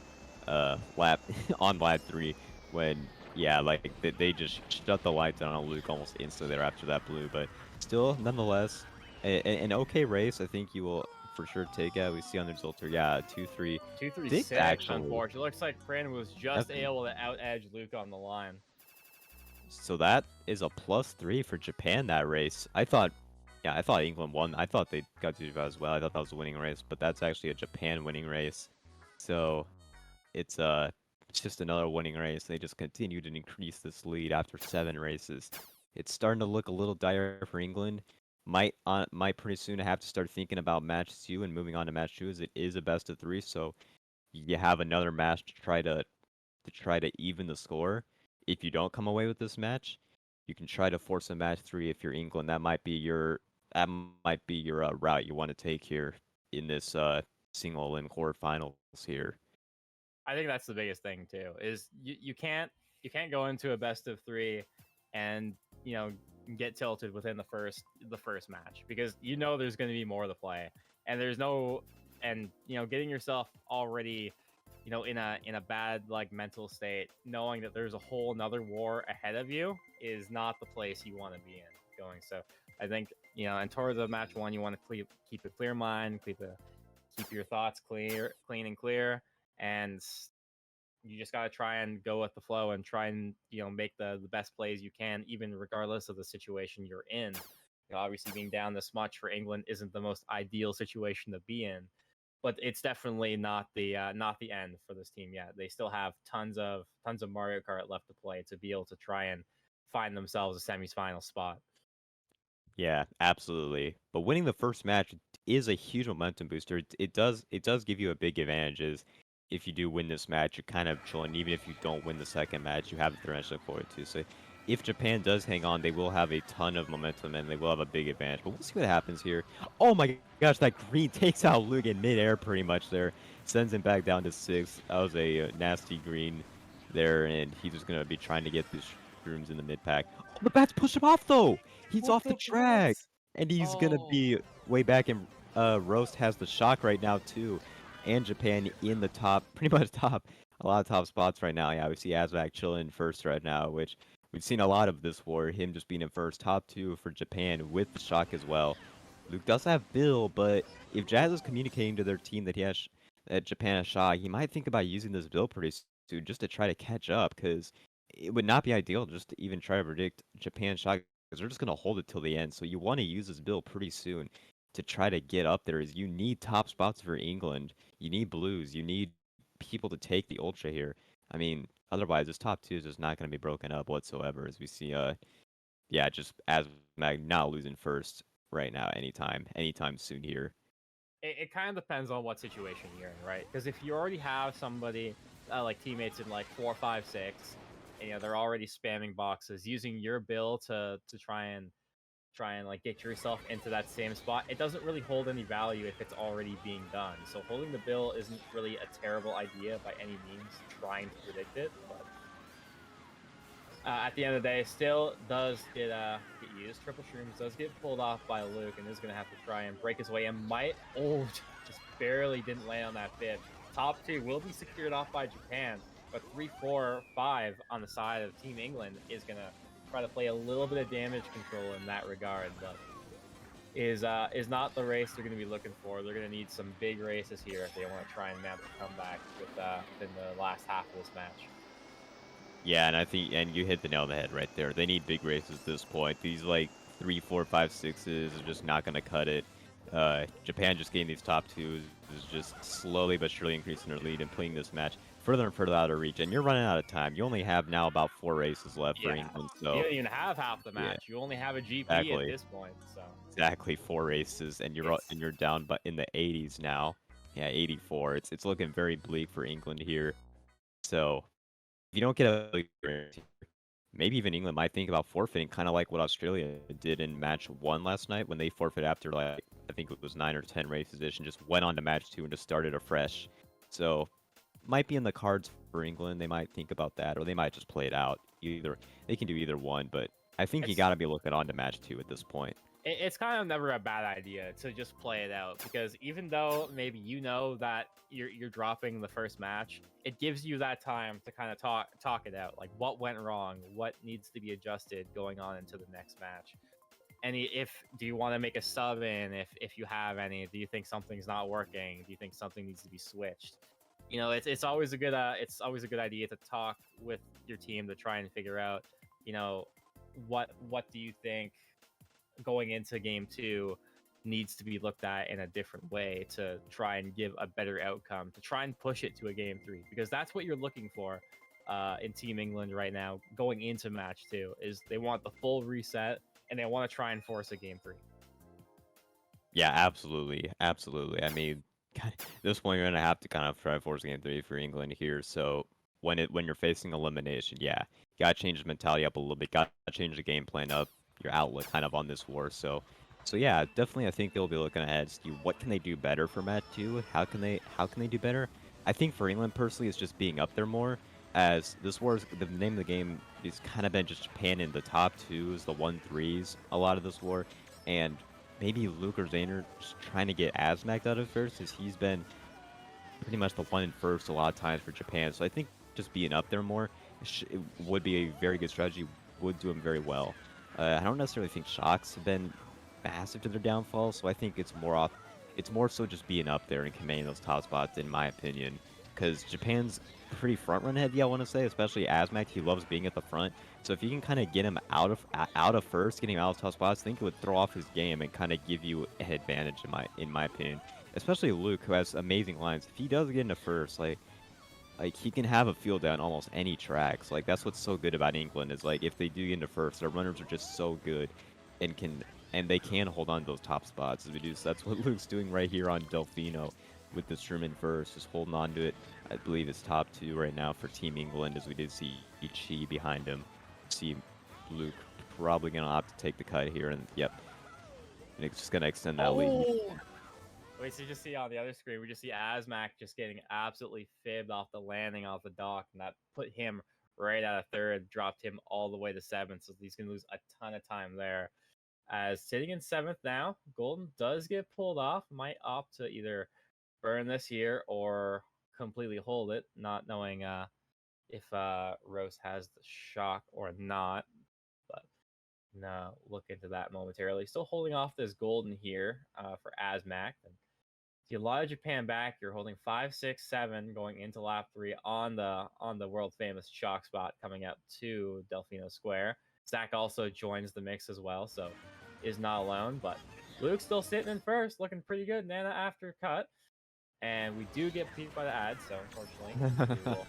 lap on lap 3, when yeah, like they just shut the lights down on Luke almost instantly there after that blue. But still, nonetheless, an okay race. I think you will for sure take out. We see on the result here, yeah, 2-3. 2-3-6, Six actually. unfortunately. Looks like Brandon was just Definitely. able to out-edge Luke on the line. So that is a +3 for Japan that race. I thought, yeah, I thought England won. I thought they got to as well. I thought that was a winning race, but that's actually a Japan winning race. So it's just another winning race. They just continue to increase this lead after 7 races. It's starting to look a little dire for England. Might pretty soon have to start thinking about match 2 and moving on to match 2, as it is a best of 3. So you have another match to try to even the score. If you don't come away with this match, you can try to force a match 3 if you're England. That might be your route you want to take here in this single and quarterfinals here. I think that's the biggest thing too. Is you can't go into a best of 3 and get tilted within the first match, because there's going to be more to play, and there's no and getting yourself already in a bad like mental state, knowing that there's a whole another war ahead of you is not the place you want to be in going. So I think and towards the match 1, you want to keep a clear mind, keep your thoughts clean and clear, and you just got to try and go with the flow and try and make the best plays you can, even regardless of the situation you're in. Obviously being down this much for England isn't the most ideal situation to be in, but it's definitely not the end for this team yet. They still have tons of Mario Kart left to play to be able to try and find themselves a semifinal spot. Yeah, absolutely. But winning the first match is a huge momentum booster. It does give you a big advantage. Is if you do win this match, you're kind of chilling. Even if you don't win the second match, you have the threat to look forward to. So if Japan does hang on, they will have a ton of momentum and they will have a big advantage. But we'll see what happens here. Oh my gosh, that green takes out Luke in midair pretty much there. Sends him back down to 6. That was a nasty green there, and he's just going to be trying to get these shrooms in the mid pack. Oh, the bats push him off though. He's What off the the track, bats? and he's gonna Oh, be way back. And Roast has the shock right now too, and Japan in the top, pretty much top, a lot of top spots right now. Yeah, we see Azvac chilling in first right now, which we've seen a lot of this war. Him just being in first, top 2 for Japan with the shock as well. Luke does have Bill, but if Jazz is communicating to their team that that Japan has shock, he might think about using this Bill pretty soon just to try to catch up, because it would not be ideal just to even try to predict Japan's shot, because they're just going to hold it till the end. So you want to use this build pretty soon to try to get up there. Is you need top spots for England. You need blues. You need people to take the ultra here. I mean, otherwise this top 2 is just not going to be broken up whatsoever. As we see, yeah, just as Mag not losing first right now, anytime soon here. it kind of depends on what situation you're in, right? Because if you already have somebody like teammates in like 4, 5, 6, and they're already spamming boxes, using your bill to try and like get yourself into that same spot, it doesn't really hold any value if it's already being done. So holding the bill isn't really a terrible idea by any means, trying to predict it, but at the end of the day, still does get used. Triple Shrooms does get pulled off by Luke and is going to have to try and break his way and might. Oh, just barely didn't land on that fit. Top 2 will be secured off by Japan, but 3, 4, 5 on the side of Team England is going to try to play a little bit of damage control in that regard, but is not the race they're going to be looking for. They're going to need some big races here if they want to try and mount a comeback within the last half of this match. Yeah, and I think, and you hit the nail on the head right there. They need big races at this point. These like 3, 4, 5, 6s are just not going to cut it. Japan just getting these top 2s is just slowly but surely increasing their lead and putting this match further and further out of reach. And you're running out of time. You only have now about 4 races left for England. So you don't even have half the match. You only have a GP at this point. So exactly 4 races, and you're down, but in the 80s now. Yeah, 84. It's looking very bleak for England here. So if you don't get a maybe even England might think about forfeiting, kind of like what Australia did in match 1 last night when they forfeited after, like, I think it was 9 or 10 races and just went on to match 2 and just started afresh. So might be in the cards for England. They might think about that, or they might just play it out. They can do either one, but I think you got to be looking on to match 2 at this point. It's kind of never a bad idea to just play it out, because even though maybe you know that you're dropping the first match, it gives you that time to kind of talk it out, like what went wrong, what needs to be adjusted going on into the next match. Do you want to make a sub in if you have any? Do you think something's not working? Do you think something needs to be switched? You know, it's always a good idea to talk with your team to try and figure out, you know, what do you think going into game 2 needs to be looked at in a different way to try and give a better outcome, to try and push it to a game 3, because that's what you're looking for in Team England right now going into match 2, is they want the full reset and they want to try and force a game 3. Yeah, absolutely. I mean, at this point, you're going to have to kind of try to force game 3 for England here. So when you're facing elimination, yeah, you got to change the mentality up a little bit, got to change the game plan up, your outlook kind of on this war. So yeah, definitely I think they'll be looking ahead to see what can they do better for match 2? How can they do better? I think for England personally, it's just being up there more, as this war is, the name of the game is kind of been just Japan in the top 2s, the 1-3s, a lot of this war, and maybe Luke or Zaner just trying to get Azmac out of first, as he's been pretty much the one in first a lot of times for Japan. So I think just being up there more it would be a very good strategy, would do him very well. I don't necessarily think shocks have been massive to their downfall, so I think it's more so just being up there and commanding those top spots, in my opinion, because Japan's pretty front run heavy, I want to say, especially Azmac. He loves being at the front, so if you can kind of get him out of first, getting him out of top spots, I think it would throw off his game and kind of give you an advantage, in my opinion. Especially Luke, who has amazing lines. If he does get into first, like he can have a field down almost any tracks. Like, that's what's so good about England, is like if they do get into first, their runners are just so good and they can hold on to those top spots as we do. So that's what Luke's doing right here on Delfino with the Sherman first, just holding on to it. I believe it's top 2 right now for Team England, as we did see Ichi behind him. See Luke probably going to opt to take the cut here, and yep, and it's just going to extend that lead. Wait, so you just see on the other screen, we just see Azmac just getting absolutely fibbed off the landing off the dock, and that put him right out of 3rd, dropped him all the way to 7th, so he's going to lose a ton of time there. As sitting in 7th now, Golden does get pulled off, might opt to either burn this here or completely hold it, not knowing if Rose has the shock or not, but no, look into that momentarily. Still holding off this Golden here for Azmac. And see a lot of Japan back. You're holding 5, 6, 7 going into lap 3 on the world famous shock spot coming up to Delfino Square. Zach also joins the mix as well, so is not alone. But Luke's still sitting in first, looking pretty good. Nana after cut, and we do get peeked by the ad, so unfortunately we will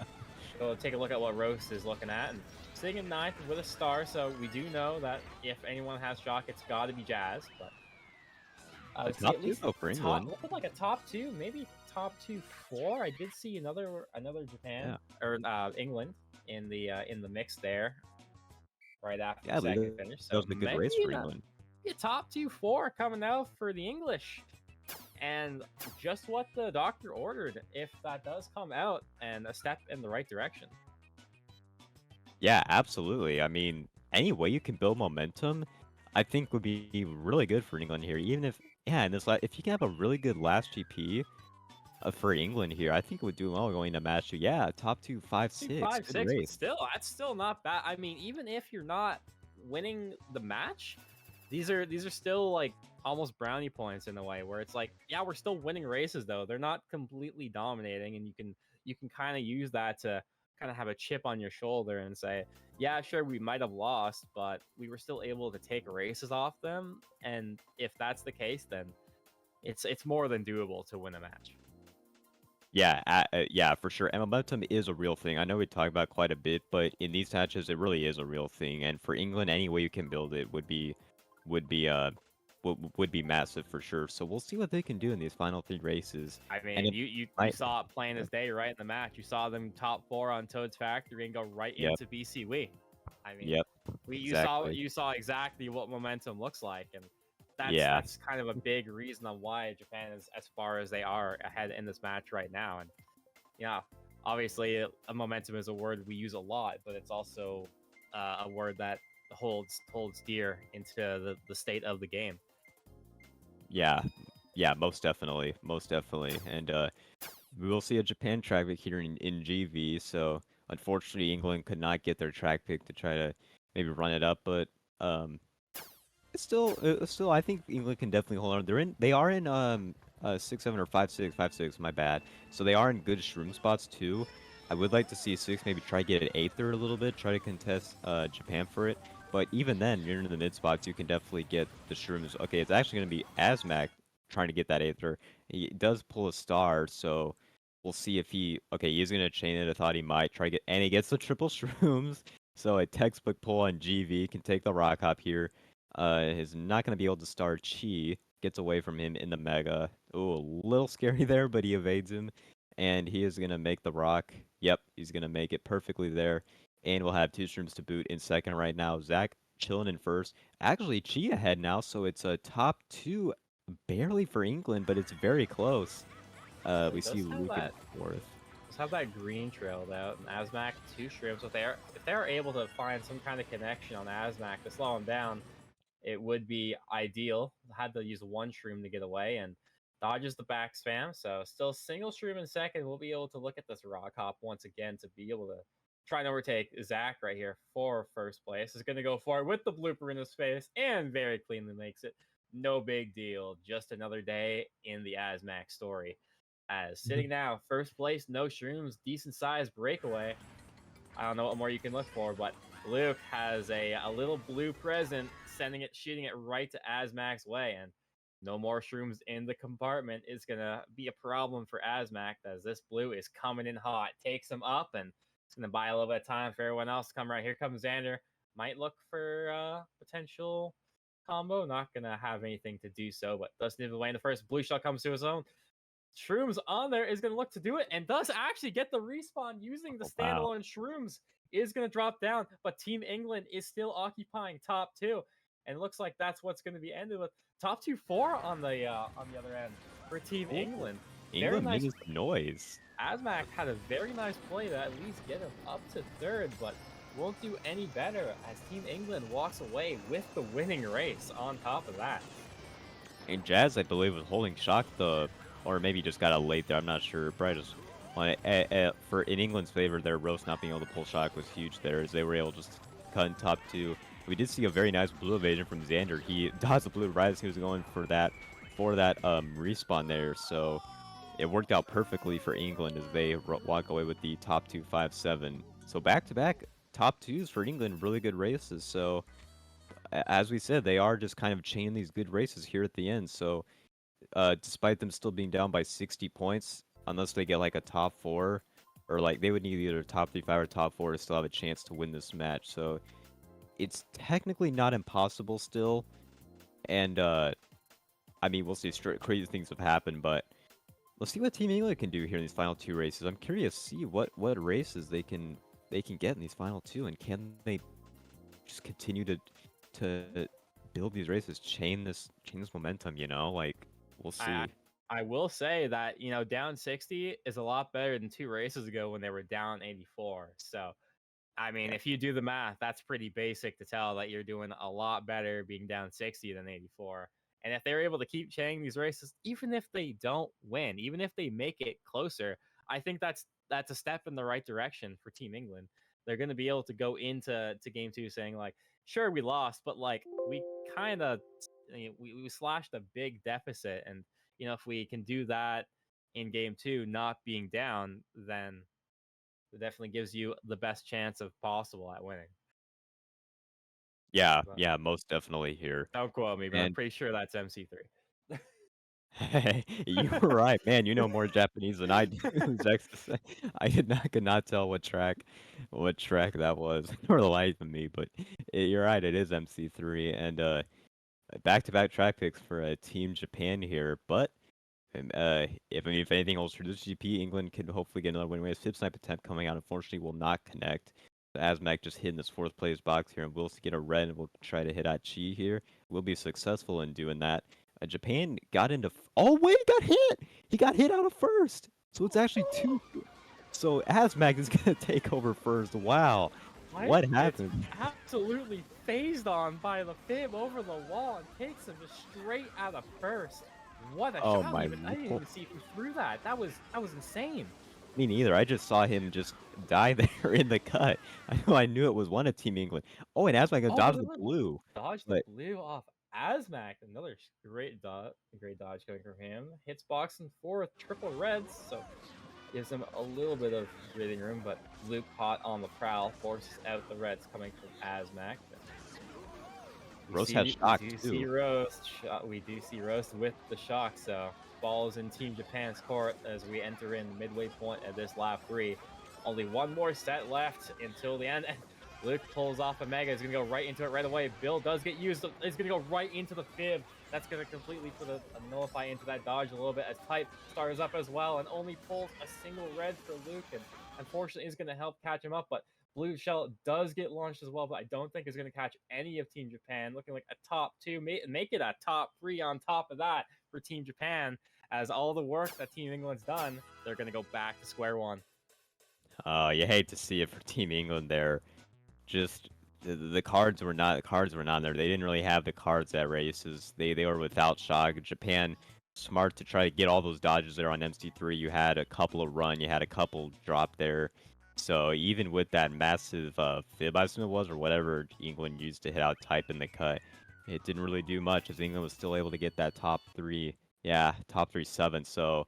go take a look at what Rose is looking at. And sitting in 9th with a star, so we do know that if anyone has shock, it's got to be Jazz. But it's top 2 though for England. Looking like a top 2, maybe top 2, 4. I did see another Japan or England in the mix there, right after the second finish. So that was a good race for England. A top 2, 4 coming out for the English, and just what the doctor ordered, if that does come out, and a step in the right direction. Yeah, absolutely. I mean, any way you can build momentum, I think would be really good for England here. Even if, yeah, and if you can have a really good last GP for England here, I think it would do well going to match two. Yeah, top two, five, Two, six, five, good six, but race. still, that's still not bad. I mean, even if you're not winning the match, these are still like almost brownie points in a way where it's like, yeah, we're still winning races though. They're not completely dominating, and you can kind of use that to kind of have a chip on your shoulder and say, yeah, sure, we might have lost, but we were still able to take races off them. And if that's the case, then it's more than doable to win a match. Yeah, yeah, for sure. And momentum is a real thing. I know we talk about quite a bit, but in these matches, it really is a real thing. And for England, any way you can build it would be would be massive for sure. So we'll see what they can do in these final three races. I And mean, it you might, saw it plain yeah, as day right in the match. You saw them top four on Toad's Factory and go right yep, into BC Wii. I mean, yep, we exactly. you saw exactly what momentum looks like, and Yeah, that's kind of a big reason on why Japan is as far as they are ahead in this match right now. And yeah, obviously, a momentum is a word we use a lot, but it's also a word that holds dear into the state of the game. yeah, yeah, most definitely, most definitely. And we will see a Japan track pick here in GV. So unfortunately, England could not get their track pick to try to maybe run it up, but um, still, I think England can definitely hold on. They are in 6-7 or 5-6, my bad. So they are in good shroom spots too. I would like to see six maybe try to get an eighth or a little bit, try to contest Japan for it. But even then, you're in the mid spots, you can definitely get the shrooms. Okay, it's actually going to be Asmac trying to get that eighth. He does pull a star, so we'll see if he. Okay, he's going to chain it. I thought he might try to get, and he gets the triple shrooms. So a textbook pull on GV can take the rock hop here. Is not going to be able to start Chi. Gets away from him in the Mega. Ooh, a little scary there, but he evades him. And he is going to make the rock. Yep, he's going to make it perfectly there. And we'll have two streams to boot in second right now. Zach chilling in first. Actually, Chi ahead now, so it's a top two barely for England, but it's very close. But We it see does have Luke in that fourth. Just have that green trail though, and Asmac two shrooms. If they're able to find some kind of connection on Asmac to slow him down, it would be ideal. Had to use one shroom to get away and dodges the back spam. So still single shroom in second. We'll be able to look at this rock hop once again to be able to try and overtake Zach right here for first place. Is going to go for it with the blooper in his face and very cleanly makes it. No big deal. Just another day in the Asmac story. As sitting now, first place, no shrooms, decent sized breakaway. I don't know what more you can look for, but Luke has a little blue present, shooting it right to Asmac's way, and no more shrooms in the compartment is gonna be a problem for Asmac, as this blue is coming in hot. Takes him up, and it's gonna buy a little bit of time for everyone else to come right. Here comes Xander. Might look for potential combo. Not gonna have anything to do so, but does need the way in the first. Blue shell comes to his own. Shrooms on there is going to look to do it and does actually get the respawn using the Oh, wow. standalone Shrooms. Is going to drop down, but Team England is still occupying top two, and it looks like that's what's going to be ended with top 2-4 on the other end for Team Ooh. England. Very England nice. making some noise. Asmac had a very nice play to at least get him up to third, but won't do any better as Team England walks away with the winning race on top of that. And Jazz, I believe, was holding shock or maybe just got out late there. I'm not sure. Probably just for in England's favor, their roast not being able to pull shock was huge there, as they were able to just cut in top two. We did see a very nice blue evasion from Xander. He dodged the blue right as he was going for that respawn there. So it worked out perfectly for England as they walk away with the top 2-5-7. So back to back top twos for England, really good races. So as we said, they are just kind of chaining these good races here at the end. So despite them still being down by 60 points, unless they get like a top four, or like they would need either top 3-5 or top four to still have a chance to win this match. So it's technically not impossible still. And I mean, we'll see. Crazy things have happened, but let's see what Team England can do here in these final two races. I'm curious to see what races they can get in these final two, and can they just continue to build these races, chain this momentum. You know, like we'll I see. I will say that down 60 is a lot better than two races ago when they were down 84. So I mean, Yeah. if you do the math, that's pretty basic to tell that you're doing a lot better being down 60 than 84. And if they're able to keep chaining these races, even if they don't win, even if they make it closer, I think that's a step in the right direction for Team England. They're going to be able to go into game two saying like, sure, we lost, but like we kind of we slashed a big deficit, and if we can do that in game two, not being down, then it definitely gives you the best chance of possible at winning. Yeah, But yeah, most definitely here. don't quote me, but I'm And pretty sure that's MC3. you were right, man. You know more Japanese than I do. Zexegon. Could not tell what track that was for the life of me. But you're right, it is MC3, and back-to-back track picks for Team Japan here. But if anything holds true, this GP, England could hopefully get another win. We have Fib Snipe attempt coming out. Unfortunately, will not connect. Asmac just hitting this fourth place box here, and we'll get a red, and we'll try to hit at Chi here. We'll be successful in doing that. Japan got into. Oh wait, he got hit. He got hit out of first. So it's actually two. So Asmac is gonna take over first. Wow, what It's happened? absolutely phased on by the fib over the wall and takes him just straight out of first. What a Oh shot! my I didn't even see who threw that. That was insane. Me neither. I just saw him just die there in the cut. I knew it was one of Team England. Oh, and Asmag gonna Oh, dodge but the it was blue. dodge the But blue off Asmac. Another great dodge coming from him. Hits box and fourth, triple reds. So gives him a little bit of breathing room, but Luke hot on the prowl forces out the reds coming from Asmac. Rose has shock We do see too. Roast. We do see Roast with the shock. So balls in Team Japan's court as we enter in the midway point of this lap 3. Only one more set left until the end. Luke pulls off a mega. He's gonna go right into it right away. Bill does get used. He's gonna go right into the fib. That's gonna completely nullify into that dodge a little bit as Type stars up as well and only pulls a single red for Luke. And unfortunately, is gonna help catch him up, but Blue Shell does get launched as well, but I don't think it's going to catch any of Team Japan. Looking like a top 2, make it a top 3 on top of that for Team Japan. As all the work that Team England's done, they're going to go back to square one. You hate to see it for Team England there. Just the cards were not there. They didn't really have the cards at races. They were without shock. Japan smart to try to get all those dodges there on MC3. You had a couple of run, you had a couple drop there. So even with that massive fib, I assume it was, or whatever England used to hit out Type in the cut, it didn't really do much as England was still able to get that top 3, yeah, top 3-7. So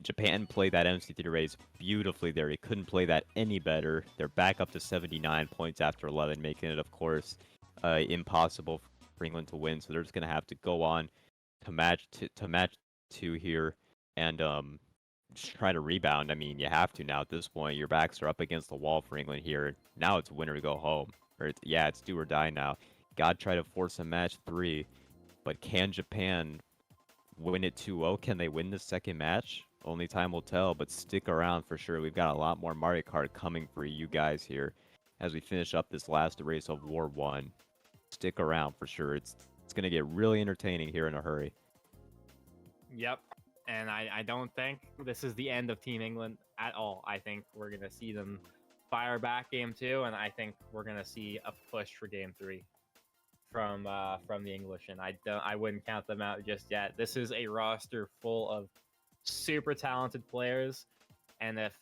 Japan played that MC3 race beautifully there. He couldn't play that any better. They're back up to 79 points after 11, making it, of course, impossible for England to win. So they're just going to have to go on to match 2 here and just try to rebound. I mean, you have to now at this point. Your backs are up against the wall for England here. Now it's winner to go home. Or it's do or die now. Got to try to force a match 3. But can Japan win it 2-0? Can they win the second match? Only time will tell, but stick around for sure. We've got a lot more Mario Kart coming for you guys here as we finish up this last race of War 1. Stick around for sure. It's going to get really entertaining here in a hurry. Yep. And I don't think this is the end of Team England at all. I think we're going to see them fire back game 2, and I think we're going to see a push for game 3 from the English, and I wouldn't count them out just yet. This is a roster full of super talented players, and if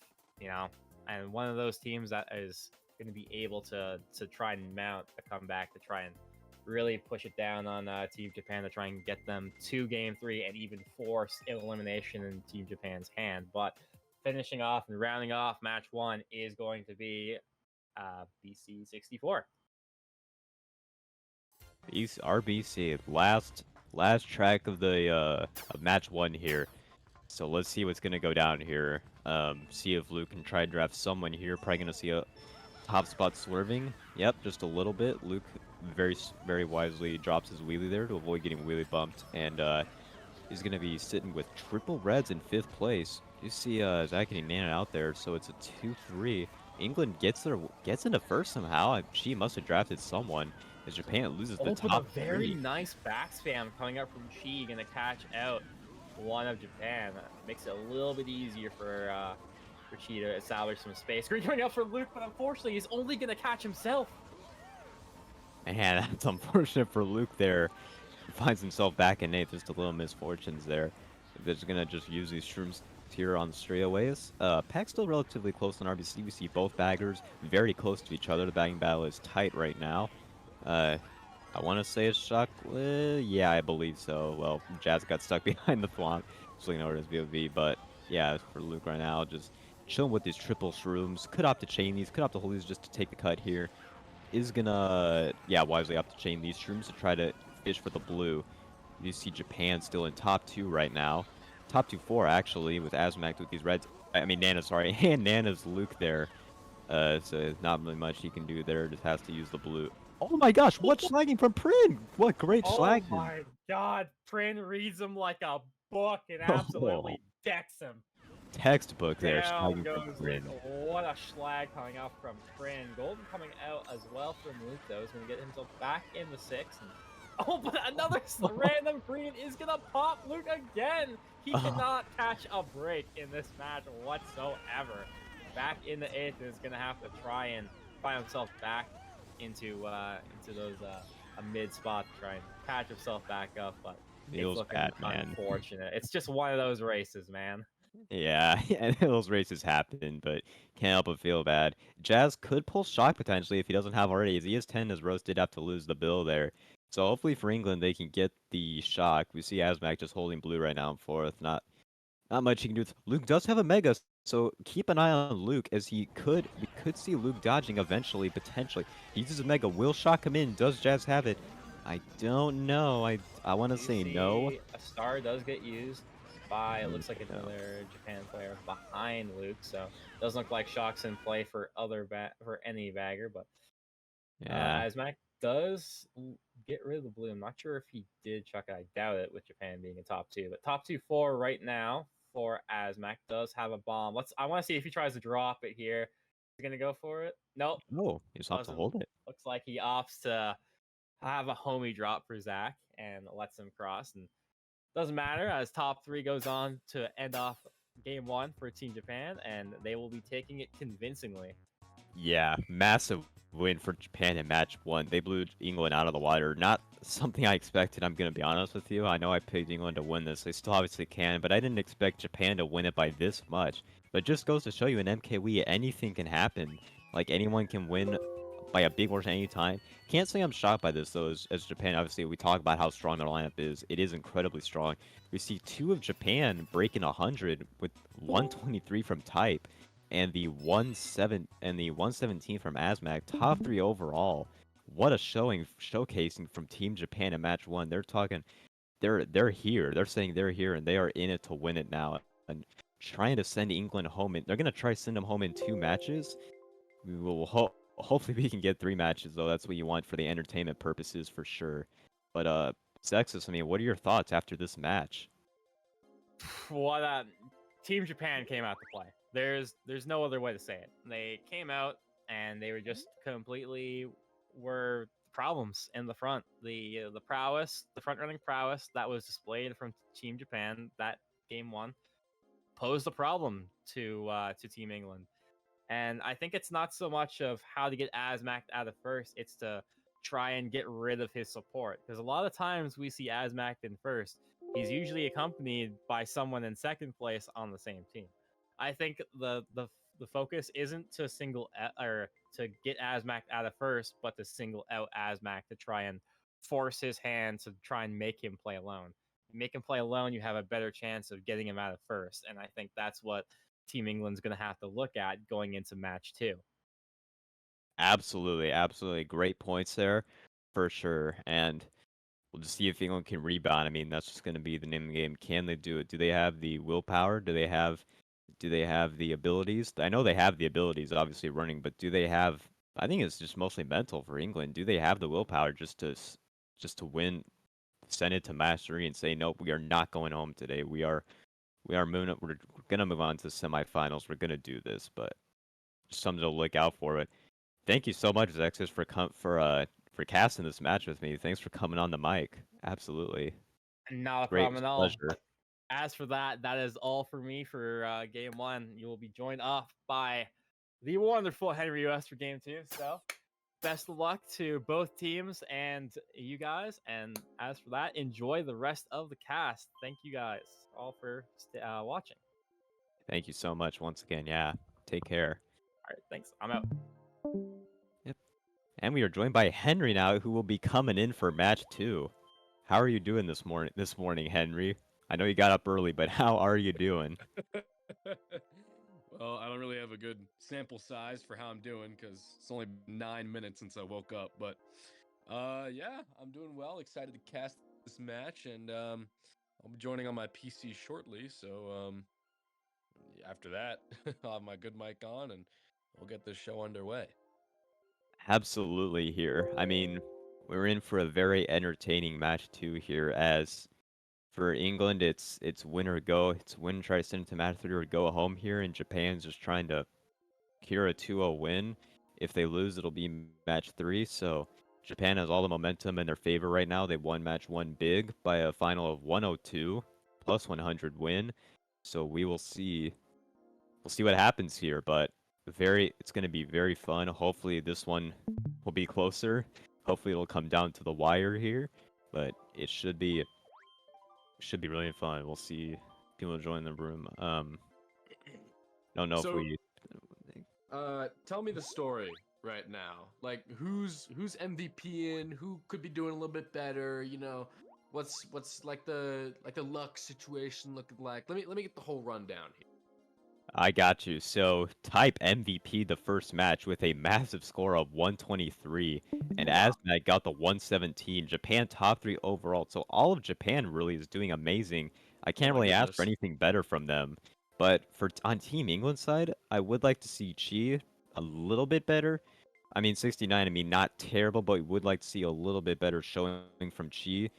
and one of those teams that is going to be able to try and mount a comeback to try and really push it down on Team Japan to try and get them to game 3 and even force elimination in Team Japan's hand. But finishing off and rounding off match 1 is going to be BC 64. RBC, last track of the of match 1 here. So let's see what's gonna go down here. See if Luke can try and draft someone here. Probably gonna see a top spot swerving. Yep, just a little bit. Luke very wisely drops his wheelie there to avoid getting wheelie bumped, and he's gonna be sitting with triple reds in 5th place. You see Zach getting Nana out there, so it's a 2-3. England gets into first somehow. She must have drafted someone. As Japan loses the top a very 3. nice back spam coming up from Chi, gonna catch out one of Japan. Makes it a little bit easier for for Chi to establish some space. Green coming up for Luke, but unfortunately, he's only going to catch himself. Man, that's unfortunate for Luke there. He finds himself back in 8th, just a little misfortunes there. They're just going to just use these shrooms here on straightaways. Pack's still relatively close on RBC. We see both baggers very close to each other. The bagging battle is tight right now. I want to say it's Shock. Yeah, I believe so. Well, Jazz got stuck behind the flonk, so you know it is VOV. But yeah, for Luke right now, just chilling with these triple shrooms. Could opt to chain these. Could opt to hold these just to take the cut here. Is gonna, yeah, wisely opt to chain these shrooms to try to fish for the blue. You see Japan still in top 2 right now. Top 2-4 actually, with Azmac with these reds. I mean Nana, sorry, and Nana's Luke there. So not really much he can do there. Just has to use the blue. Oh my gosh, what slagging from Prin! What great slagging! Oh my god, Prin reads him like a book and absolutely decks him. Textbook there, Down slagging from goes Prin. it. What a schlag coming out from Prin. Golden coming out as well from Luke, though. He's going to get himself back in the 6. And, oh, but another random green is going to pop Luke again. He cannot catch a break in this match whatsoever. Back in the 8th is going to have to try and find himself back into those a mid spot to try and catch himself back up, but Feels it's bad, looking man. unfortunate. It's just one of those races, man. Yeah, and those races happen, but can't help but feel bad. Jazz could pull Shock potentially if he doesn't have already. As ES10 as Rose did have to lose the bill there. So hopefully for England they can get the Shock. We see Azmac just holding blue right now in 4th. Not much he can do. Luke does have a Mega, so keep an eye on Luke as we could see Luke dodging eventually, potentially. He uses a Mega. Will Shock come in? Does Jazz have it? I don't know. I want to say no. A star does get used by, it looks like another Japan player behind Luke, so doesn't look like Shock's in play for any bagger, but Yeah. Azmac does get rid of the blue. I'm not sure if he did chuck it. I doubt it with Japan being in top 2, but top 2-4 right now for Azmac does have a bomb. I want to see if he tries to drop it here. Is he gonna go for it? Nope. No, he just opts to hold it. Looks like he opts to have a homie drop for Zach and lets him cross, and doesn't matter as top 3 goes on to end off game 1 for Team Japan, and they will be taking it convincingly. Yeah, massive win for Japan in match 1. They blew England out of the water. Not something I expected, I'm going to be honest with you. I know I picked England to win this. They still obviously can, but I didn't expect Japan to win it by this much. But it just goes to show you in MKWC, anything can happen. Like, anyone can win by a big margin any time. Can't say I'm shocked by this, though, as Japan, obviously, we talk about how strong their lineup is. It is incredibly strong. We see 2 of Japan breaking 100 with 123 from Type. And the 117 from Azmac, top 3 overall. What a showcasing from Team Japan in match 1. They're talking, they're here. They're saying they're here, and they are in it to win it now. And trying to send England home. They're gonna try to send them home in 2 matches. We will hopefully we can get 3 matches though. That's what you want for the entertainment purposes for sure. But Zexus, I mean, what are your thoughts after this match? What Team Japan came out to play. There's no other way to say it. They came out and they were just completely were problems in the front. The prowess, the front running prowess that was displayed from Team Japan that game 1 posed a problem to Team England. And I think it's not so much of how to get Azmac out of first, it's to try and get rid of his support. Because a lot of times we see Azmac in first, he's usually accompanied by someone in second place on the same team. I think the focus isn't to single or to get Azmac out of first, but to single out Azmac to try and force his hand to try and make him play alone. Make him play alone, you have a better chance of getting him out of first. And I think that's what Team England's going to have to look at going into match 2. Absolutely, absolutely. Great points there, for sure. And we'll just see if England can rebound. I mean, that's just going to be the name of the game. Can they do it? Do they have the willpower? Do they have the abilities? I know they have the abilities, obviously running, but do they have? I think it's just mostly mental for England. Do they have the willpower just to win, send it to match 3 and say, nope, we are not going home today. We are moving. We're gonna move on to semifinals. We're gonna do this, but just something to look out for. But thank you so much, Zexus, for casting this match with me. Thanks for coming on the mic. Absolutely. Not a Great problem at all. pleasure. as for that, that is all for me for game one. You will be joined off by the wonderful Henry US for game two. So, best of luck to both teams and you guys. And as for that, enjoy the rest of the cast. Thank you guys all for watching. Thank you so much once again. Yeah, take care. All right, thanks. I'm out. Yep. And we are joined by Henry now, who will be coming in for match 2. How are you doing this morning, Henry? I know you got up early, but how are you doing? Well, I don't really have a good sample size for how I'm doing because it's only 9 minutes since I woke up. But yeah, I'm doing well. Excited to cast this match, and I'll be joining on my PC shortly. So after that, I'll have my good mic on, and we'll get this show underway. Absolutely here. I mean, we're in for a very entertaining match 2 here, as for England, it's win or go. It's win, try to send it to match 3 or go home here, and Japan's just trying to secure a 2-0 win. If they lose, it'll be match 3. So Japan has all the momentum in their favor right now. They won match 1 big by a final of 102 plus 100 win. So we will see. We'll see what happens here, but it's going to be very fun. Hopefully this one will be closer. Hopefully it'll come down to the wire here, but it should be really fun. We'll see people join the room. Don't know if we. Tell me the story right now. Like, who's MVP in? Who could be doing a little bit better? You know, what's like the luck situation looking like? Let me get the whole rundown here. I got you. So type MVP the first match with a massive score of 123, and Asmat got the 117. Japan top 3 overall. So all of Japan really is doing amazing. I can't really ask for anything better from them. But on Team England side, I would like to see Chi a little bit better. I mean, 69, I mean, not terrible, but we would like to see a little bit better showing from Chi.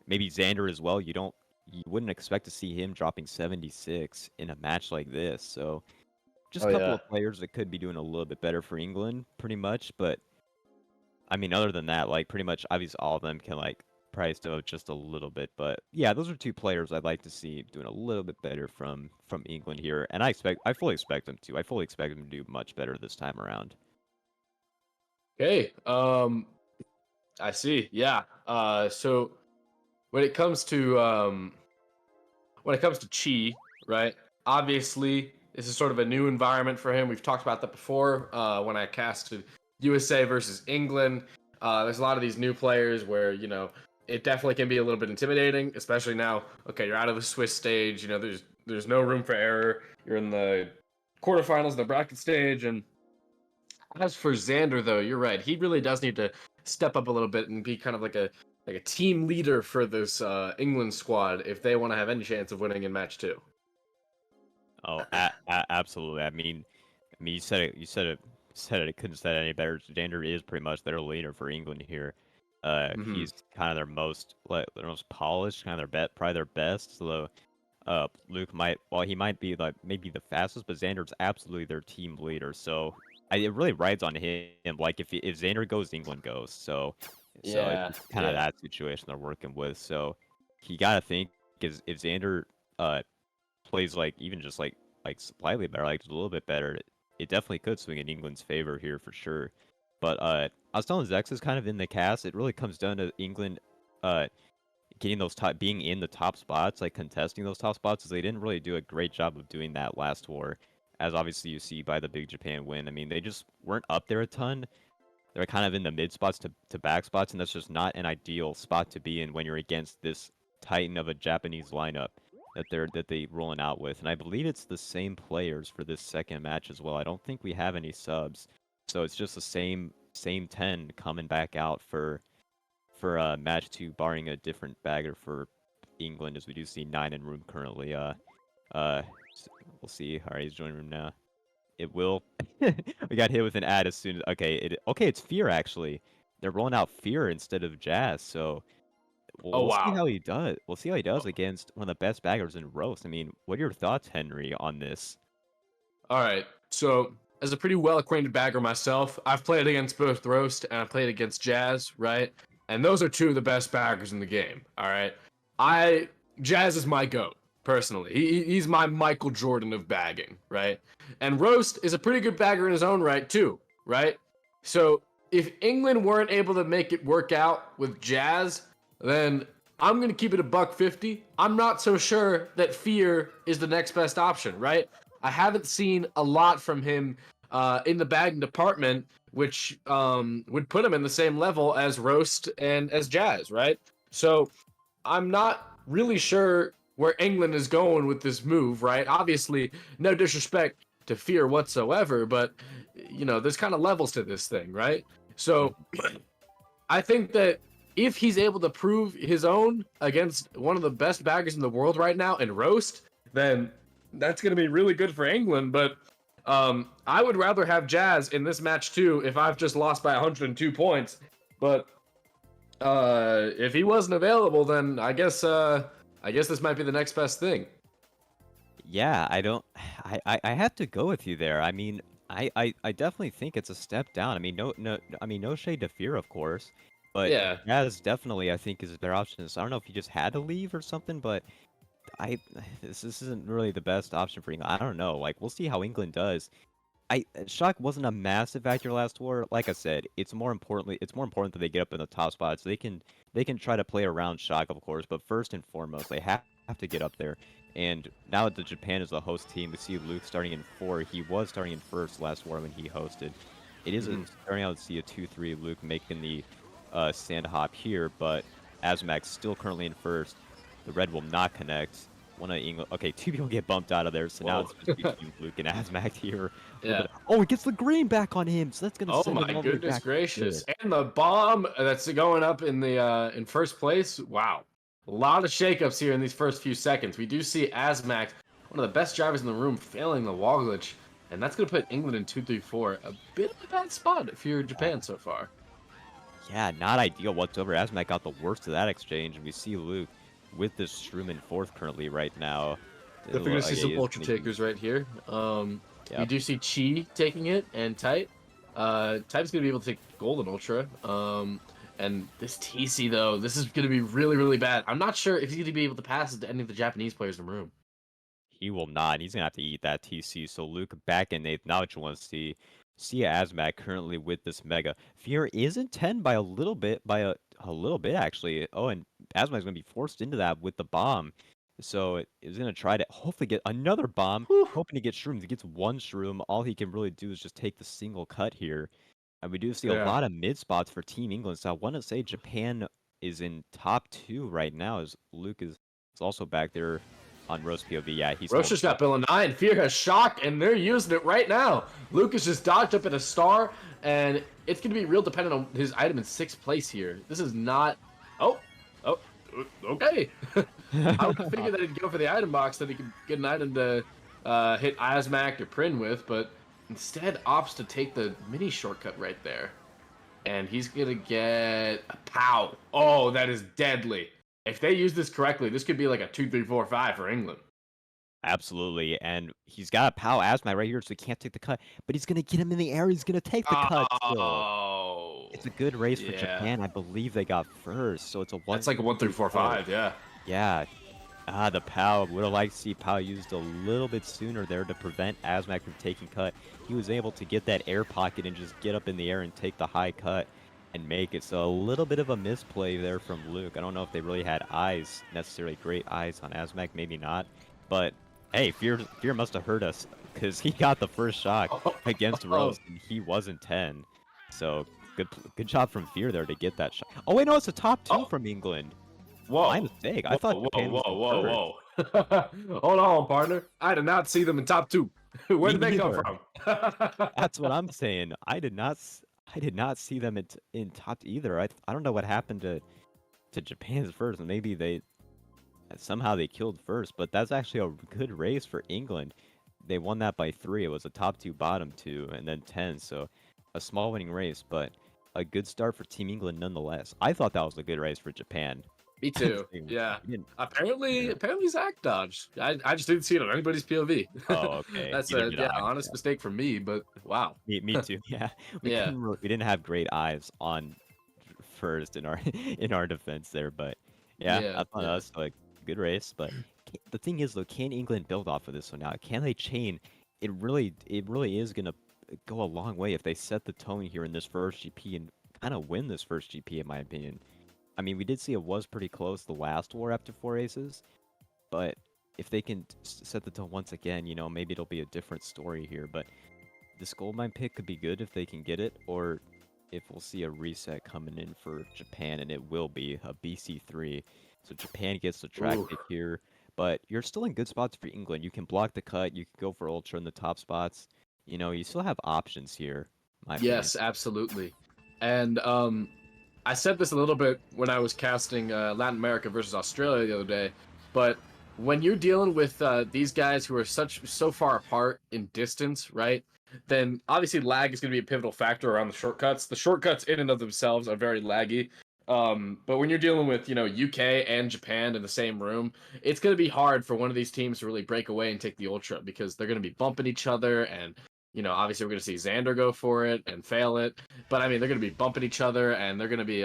Maybe Xander as well. You wouldn't expect to see him dropping 76 in a match like this. So just a couple of players that could be doing a little bit better for England, pretty much. But I mean, other than that, like pretty much, obviously, all of them can like price to just a little bit. But yeah, those are 2 players I'd like to see doing a little bit better from England here, and I fully expect them to. I fully expect them to do much better this time around. Okay. I see. Yeah. So when it comes to Chi, right? Obviously, this is sort of a new environment for him. We've talked about that before when I casted USA versus England. There's a lot of these new players where, you know, it definitely can be a little bit intimidating, especially now. Okay, you're out of the Swiss stage. You know, there's no room for error. You're in the quarterfinals, the bracket stage, and as for Xander, though, you're right. He really does need to step up a little bit and be kind of like a team leader for this England squad if they want to have any chance of winning in match 2. Oh, absolutely. I mean, you said it. You said it. I couldn't say it any better. Xander is pretty much their leader for England here. He's kind of their most polished, kind of probably their best. So, Luke he might be like maybe the fastest, but Xander's absolutely their team leader. So it really rides on him. Like if Xander goes, England goes. So it's kind of that situation they're working with. So you gotta think is if Xander plays like even just like slightly better, like just a little bit better, it definitely could swing in England's favor here for sure. But I was telling Zex is kind of in the cast. It really comes down to England getting being in the top spots, like contesting those top spots, as they didn't really do a great job of doing that last tour, as obviously you see by the big Japan win. I mean, they just weren't up there a ton. They're kind of in the mid spots to back spots, and that's just not an ideal spot to be in when you're against this titan of a Japanese lineup that they rolling out with. And I believe it's the same players for this second match as well. I don't think we have any subs, so it's just the same 10 coming back out for match 2, barring a different bagger for England, as we do see 9 in room currently. We'll see. All right, he's joining room now. It will. We got hit with an ad as soon as. Okay, it's Fear actually. They're rolling out Fear instead of Jazz, so we'll see how he does. We'll see how he does against one of the best baggers in Roast. I mean, what are your thoughts, Henry, on this? All right, so as a pretty well-acquainted bagger myself, I've played against both Roast and I've played against Jazz, right? And those are 2 of the best baggers in the game. All right, Jazz is my goat. personally. He's my Michael Jordan of bagging, right? And Roast is a pretty good bagger in his own right too, right? So if England weren't able to make it work out with Jazz, then I'm gonna keep it a $1.50. I'm not so sure that Fear is the next best option, right? I haven't seen a lot from him in the bagging department, which would put him in the same level as Roast and as Jazz, right? So I'm not really sure where England is going with this move, right? Obviously, no disrespect to Fear whatsoever, but there's kind of levels to this thing, right? So I think that if he's able to prove his own against one of the best baggers in the world right now in Roast, then that's going to be really good for England. But I would rather have Jazz in this match too if I've just lost by 102 points. But if he wasn't available, then I guess this might be the next best thing. Yeah, I have to go with you there. I mean, I definitely think it's a step down. I mean, no shade to Fear, of course, but Yeah. Jazz definitely I think is their option. So I don't know if you just had to leave or something, but this isn't really the best option for England. I don't know. Like, we'll see how England does. Shock wasn't a massive factor last war. Like I said, it's more important that they get up in the top spots. They can try to play around Shock, of course, but first and foremost, they have to get up there. And now that Japan is the host team, we see Luke starting in 4. He was starting in first last war when he hosted. It is starting out to see a 2-3 Luke making the sand hop here, but Azmac still currently in first. The red will not connect. One of England. Okay, 2 people get bumped out of there, so now it's just between Luke and Azmac here. Yeah. Oh, he gets the green back on him, so that's gonna send him all the way Goodness back gracious! there. And the bomb that's going up in the in first place. Wow, a lot of shakeups here in these first few seconds. We do see Azmac, one of the best drivers in the room, failing the wall glitch, and that's gonna put England in 2-3-4. A bit of a bad spot if you're Japan so far. Yeah, not ideal whatsoever. Azmac got the worst of that exchange, and we see Luke with this Shroom in 4th currently right now. Definitely gonna see some ultra takers right here. We do see Chi taking it and Tight. Tight's gonna be able to take Golden Ultra. And this TC though, this is gonna be really, really bad. I'm not sure if he's gonna be able to pass it to any of the Japanese players in the room. He will not. He's gonna have to eat that TC. So Luke back in 8th. Now what you want to see Azmac currently with this Mega. Fear is in 10 by a little bit, actually. Oh, and Azmac's gonna be forced into that with the bomb. So he's gonna try to hopefully get another bomb, hoping to get Shroom. If he gets one Shroom, all he can really do is just take the single cut here. And we do see a lot of mid spots for Team England. So I want to say Japan is in top 2 right now, as Luke is also back there on Roast POV. Yeah, he's Roast just got Bill and 9. Fear has Shock, and they're using it right now. Lucas just dodged up at a star, and it's going to be real dependent on his item in 6th place here. This is not... Oh, okay. I would figure that he'd go for the item box, that he could get an item to hit Azmac or Prin with, but instead opts to take the mini shortcut right there. And he's going to get a POW. Oh, that is deadly. If they use this correctly, this could be like a 2-3-4-5 for England. Absolutely, and he's got a POW Azmac right here, so he can't take the cut. But he's going to get him in the air. He's going to take the cut still. Oh. It's a good race for Japan. I believe they got first, so it's a 1. It's like a 1-3-4-5, yeah. Yeah. The POW. Would have liked to see POW used a little bit sooner there to prevent Azmac from taking cut. He was able to get that air pocket and just get up in the air and take the high cut and make it. So a little bit of a misplay there from Luke. I don't know if they really had necessarily great eyes on Azmac, maybe not. But hey, Fear must have hurt us, because he got the first shot against Rose and he wasn't 10. So good job from Fear there to get that shot. Oh wait, no, it's a top 2 from England. Whoa. My mistake. I thought Japan was whoa. Hold on, partner. I did not see them in top 2. Where did they come from? That's what I'm saying. I did not see them in top either. I don't know what happened to Japan's first. Maybe they killed first, but that's actually a good race for England. They won that by 3. It was a top 2, bottom 2, and then 10. So a small winning race, but a good start for Team England nonetheless. I thought that was a good race for Japan. Me too. Yeah. Apparently Zach dodged. I just didn't see it on anybody's POV. Oh, okay. That's honest mistake from me, but wow. Me too. Yeah. We didn't have great eyes on first in our defense there, but yeah, that's on us. Like, good race, but the thing is though, can England build off of this? So now, can they chain? It really is gonna go a long way if they set the tone here in this first GP and kind of win this first GP, in my opinion. I mean, we did see it was pretty close the last war after 4 aces, but if they can set the tone once again, maybe it'll be a different story here. But this goldmine pick could be good if they can get it, or if we'll see a reset coming in for Japan, and it will be a BC3. So Japan gets the track pick here, but you're still in good spots for England. You can block the cut, you can go for ultra in the top spots. You still have options here. Yes, absolutely. And I said this a little bit when I was casting Latin America versus Australia the other day, but when you're dealing with these guys who are so far apart in distance, right? Then obviously lag is going to be a pivotal factor around the shortcuts. The shortcuts in and of themselves are very laggy. But when you're dealing with, UK and Japan in the same room, it's going to be hard for one of these teams to really break away and take the ultra because they're going to be bumping each other. And, obviously we're going to see Xander go for it and fail it. But I mean, they're going to be bumping each other and they're going to be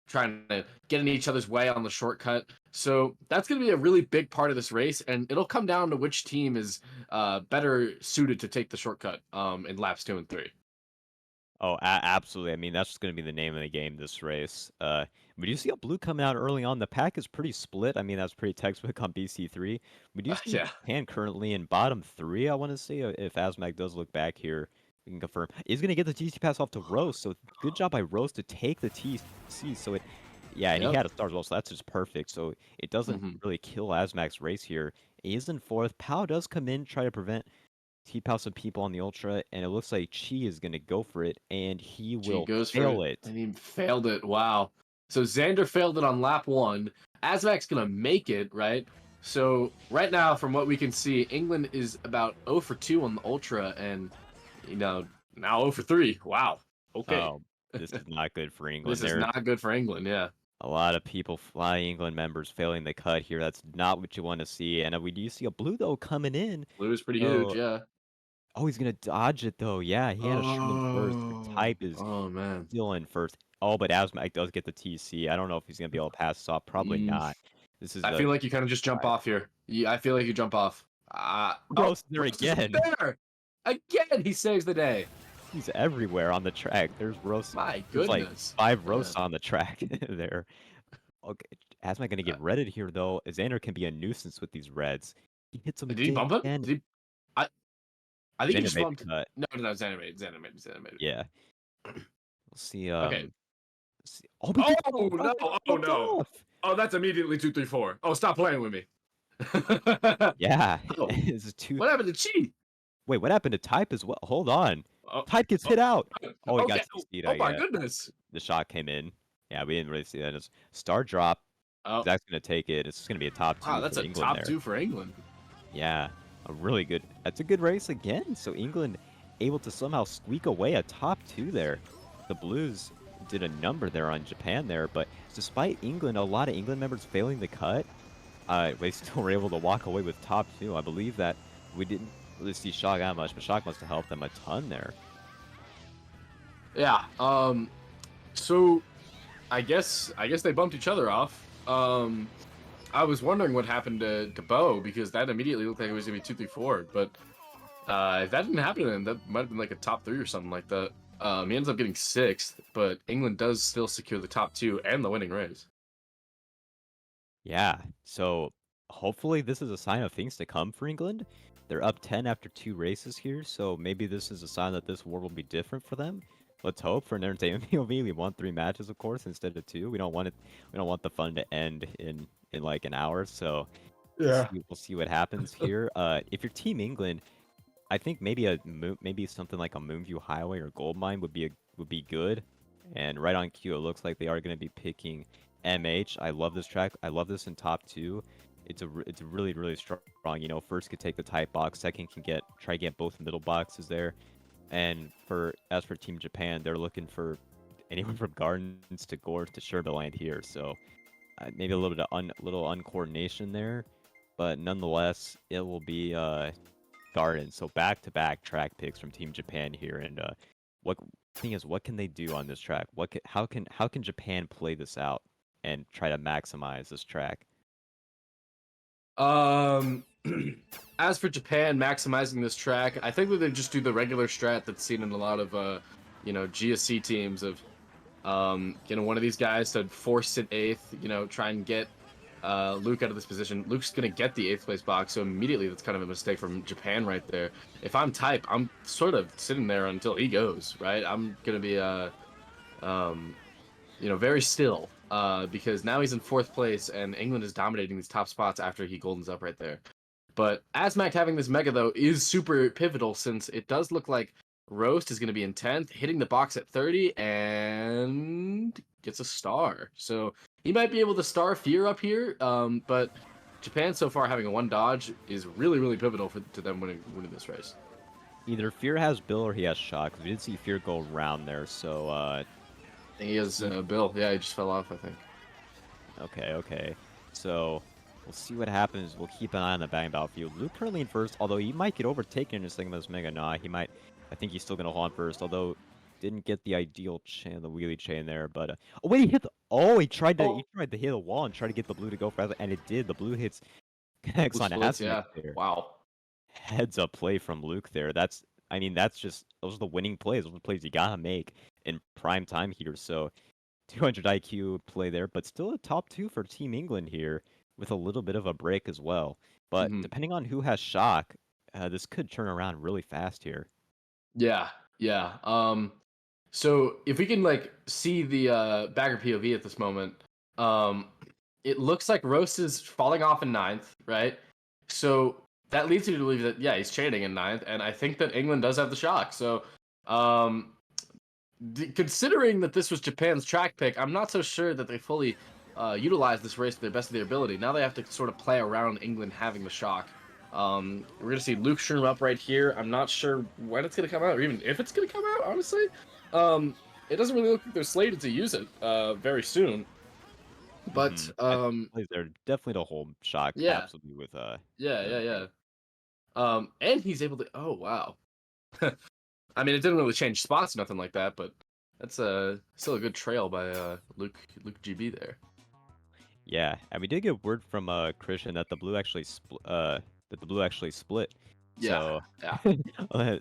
trying to get in each other's way on the shortcut. So that's going to be a really big part of this race. And it'll come down to which team is better suited to take the shortcut in laps 2 and 3. Oh, absolutely. I mean, that's just going to be the name of the game this race. But you see a blue coming out early on. The pack is pretty split. I mean, that's pretty textbook on BC3. We do see Japan currently in bottom 3, I want to say. If Asmac does look back here, we can confirm. He's going to get the TC pass off to Rose. So good job by Rose to take the TC. So yeah, and he had a star as well. So that's just perfect. So it doesn't really kill Asmac's race here. He is in 4th. Pao does come in, try to prevent Keep out some people on the ultra, and it looks like Chi is going to go for it, and he will fail it. And he failed it. Wow. So Xander failed it on lap 1. Asmac's going to make it, right? So right now, from what we can see, England is about 0 for 2 on the ultra, and, now 0 for 3. Wow. Okay. Oh, this is not good for England. This is not good for England, yeah. A lot of people, Fly England members, failing the cut here. That's not what you want to see. And we do see a blue, though, coming in. Blue is pretty huge, yeah. Oh, he's going to dodge it, though. Yeah, he had a shoot in first. The type is still in first. Oh, but Asmac does get the TC. I don't know if he's going to be able to pass this off. Probably not. I feel like you kind of just jump off here. I feel like you jump off. Rose there again. There! Again, he saves the day. He's everywhere on the track. There's roast. My goodness. Like 5 roasts on the track there. Okay, Asmac gonna get redded here though. Xander can be a nuisance with these reds. He hits him. Did he bump it? I think he just bumped. Cut. No, Xander made it. Yeah. We'll see. Okay. See. Oh no! Oh, that's immediately 2, 3, 4. Oh, stop playing with me. Yeah. This is what happened to Chi? Wait, what happened to Type as well? Hold on. Type gets hit out. Oh, he got CC'd. Oh my goodness. The shot came in. Yeah, we didn't really see that. It's star drop. Zach's going to take it. It's just going to be a top 2 Wow, that's for a England top there. 2 for England. Yeah, a really good. That's a good race again. So England able to somehow squeak away a top 2 there. The Blues did a number there on Japan there, but despite England, a lot of England members failing the cut, they still were able to walk away with top 2. I believe that we didn't really see Shock that much, but Shock must have helped them a ton there. Yeah. So I guess they bumped each other off. I was wondering what happened to Bo because that immediately looked like it was gonna be 2, 3, 4. But if that didn't happen to him, that might have been like a top 3 or something like that. He ends up getting 6th, but England does still secure the top 2 and the winning race. Yeah. So hopefully this is a sign of things to come for England. They're up 10 after 2 races here, so maybe this is a sign that this war will be different for them. Let's hope for an entertainment POV. We want 3 matches, of course, instead of 2. We don't want it. We don't want the fun to end in like an hour. So yeah, we'll see what happens here. If you're Team England, I think maybe something like a Moonview Highway or Goldmine would be good. And right on cue, it looks like they are going to be picking MH. I love this track. I love this in top 2. It's a really strong. First could take the type box. Second can try to get both middle boxes there. And as for Team Japan, they're looking for anyone from Gardens to Gorge to Sherbet Land here. So maybe a little bit of little uncoordination there, but nonetheless, it will be Gardens. So back-to-back track picks from Team Japan here. And what can they do on this track? How can Japan play this out and try to maximize this track? Um, as for Japan maximizing this track, I think that they just do the regular strat that's seen in a lot of, GSC teams of, one of these guys to force it 8th, try and get Luke out of this position. Luke's going to get the 8th place box, so immediately that's kind of a mistake from Japan right there. If I'm Type, I'm sort of sitting there until he goes, right? I'm going to be, very still because now he's in 4th place and England is dominating these top spots after he goldens up right there. But Asmac having this mega, though, is super pivotal since it does look like Roast is going to be in 10th, hitting the box at 30, and gets a star. So he might be able to star Fear up here, but Japan so far having a 1 dodge is really, really pivotal to them winning this race. Either Fear has Bill or he has Shock, because we did see Fear go around there, so... I think he has Bill. Yeah, he just fell off, I think. Okay. So... we'll see what happens. We'll keep an eye on the batting battlefield. Luke currently in first, although he might get overtaken in a second by this mega. Nah, he might. I think he's still going to hold on first, although didn't get the ideal chain, the wheelie chain there. But oh wait, he hit the. Oh, he tried to hit a wall and try to get the blue to go fast, and it did. The blue hits connects on Asmac there. Wow. Heads up play from Luke there. That's just those are the winning plays. Those are the plays you gotta make in prime time here. So 200 IQ play there, but still a top 2 for Team England here, with a little bit of a break as well. But depending on who has Shock, this could turn around really fast here. Yeah. So if we can see the bagger POV at this moment, it looks like Roast is falling off in 9th, right? So that leads you to believe that he's chaining in 9th, and I think that England does have the Shock. So considering that this was Japan's track pick, I'm not so sure that they fully utilize this race to the best of their ability. Now they have to sort of play around England having the Shock. We're going to see Luke Shroom up right here. I'm not sure when it's going to come out, or even if it's going to come out, honestly. It doesn't really look like they're slated to use it very soon. But they're definitely to hold Shock. Yeah. Absolutely with Yeah. And he's able to. Oh wow. I mean, it didn't really change spots, nothing like that, but that's still a good trail by Luke GB there. Yeah, and we did get word from Christian that the blue actually split. Yeah.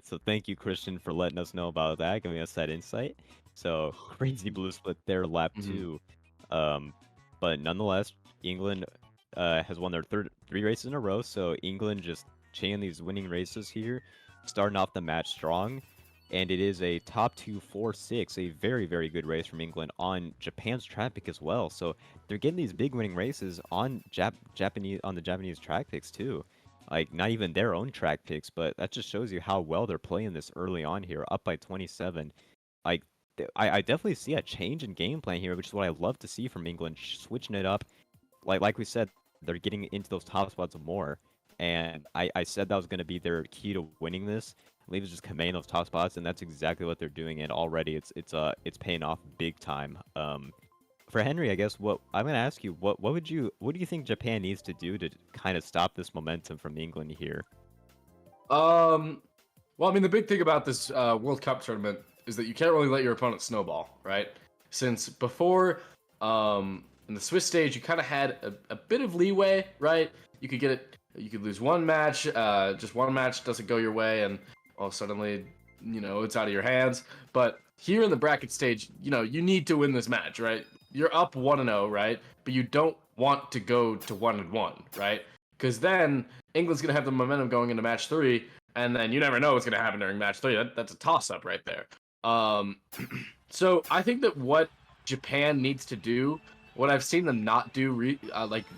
So thank you, Christian, for letting us know about that, giving us that insight. So crazy blue split there, lap 2. But nonetheless, England has won their 3 races in a row. So England just chaining these winning races here, starting off the match strong. And it is a top 2 4-6, a very, very good race from England on Japan's track pick as well. So they're getting these big winning races on the Japanese track picks too. Like not even their own track picks, but that just shows you how well they're playing this early on here, up by 27. Like I definitely see a change in game plan here, which is what I love to see from England, switching it up. Like we said, they're getting into those top spots more. And I said that was going to be their key to winning this. I believe it's just command those top spots, and that's exactly what they're doing. And already it's paying off big time. For Henry, I guess what I'm going to ask you, what do you think Japan needs to do to kind of stop this momentum from England here? Well, I mean, the big thing about this World Cup tournament is that you can't really let your opponent snowball, right? Since before, in the Swiss stage, you kind of had a bit of leeway, right? You could get it. You could lose one match, just one match doesn't go your way, and suddenly, it's out of your hands. But here in the bracket stage, you need to win this match, right? You're up 1-0, right? But you don't want to go to 1-1, right? Because then England's going to have the momentum going into match 3, and then you never know what's going to happen during match 3. That's a toss-up right there. So I think that what Japan needs to do, what I've seen them not do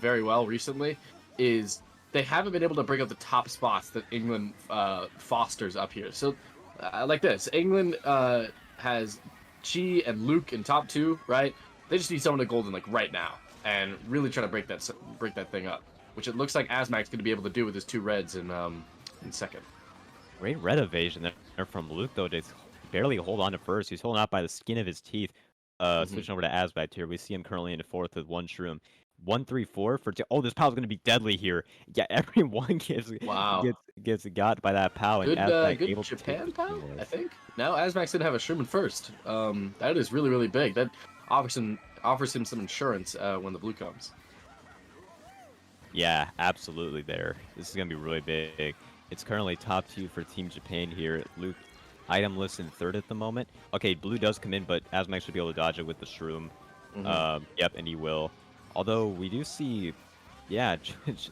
very well recently, is they haven't been able to bring up the top spots that England fosters up here. So, like this, England has Chi and Luke in top 2, right? They just need someone to golden right now and really try to break that thing up, which it looks like Asmac's going to be able to do with his 2 reds in second. Great red evasion there from Luke, though, to barely hold on to first. He's holding out by the skin of his teeth. Switching over to Asmac here, we see him currently in 4th with 1 shroom. 1-3-4 for oh, this POW's gonna be deadly here. Yeah, everyone gets got by that POW. Good, and good Japan POW, I think. Now Asmac's gonna have a shroom in first. That is really, really big. That offers him some insurance when the blue comes. Yeah, absolutely there. This is going to be really big. It's currently top 2 for Team Japan here. Luke, itemless in third at the moment. Okay, blue does come in, but Asmac should be able to dodge it with the shroom. Yep, and he will. Although we do see, yeah,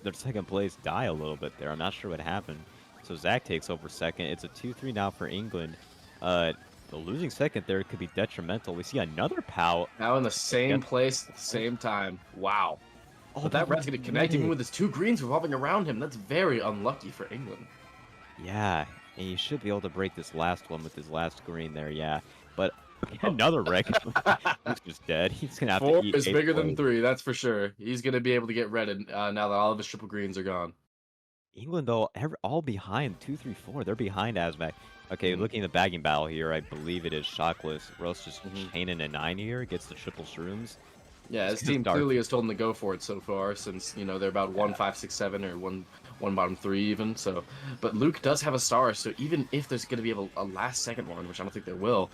their second place die a little bit there. I'm not sure what happened. So Zach takes over second. It's a 2-3 now for England. The losing second there could be detrimental. We see another POW. Now in the same place at the same time. Wow. Oh, But that red's going to connect even red. with his 2 greens revolving around him. That's very unlucky for England. Yeah, and he should be able to break this last one with his last green there, yeah. But another wreck. He's just dead. He's going to have 4 to eat is 8 bigger than points. 3, that's for sure. He's going to be able to get redded now that all of his triple greens are gone. England, though, all behind 2-3-4. They're behind Asmac. Okay, looking at the bagging battle here, I believe it is Shockless. Rose just chaining a 9 here, gets the triple shrooms. Yeah, his team clearly has told him to go for it so far, since they're about 1, 5, 6, 7, or one bottom 3 even. So, but Luke does have a star, so even if there's going to be a last second one, which I don't think there will,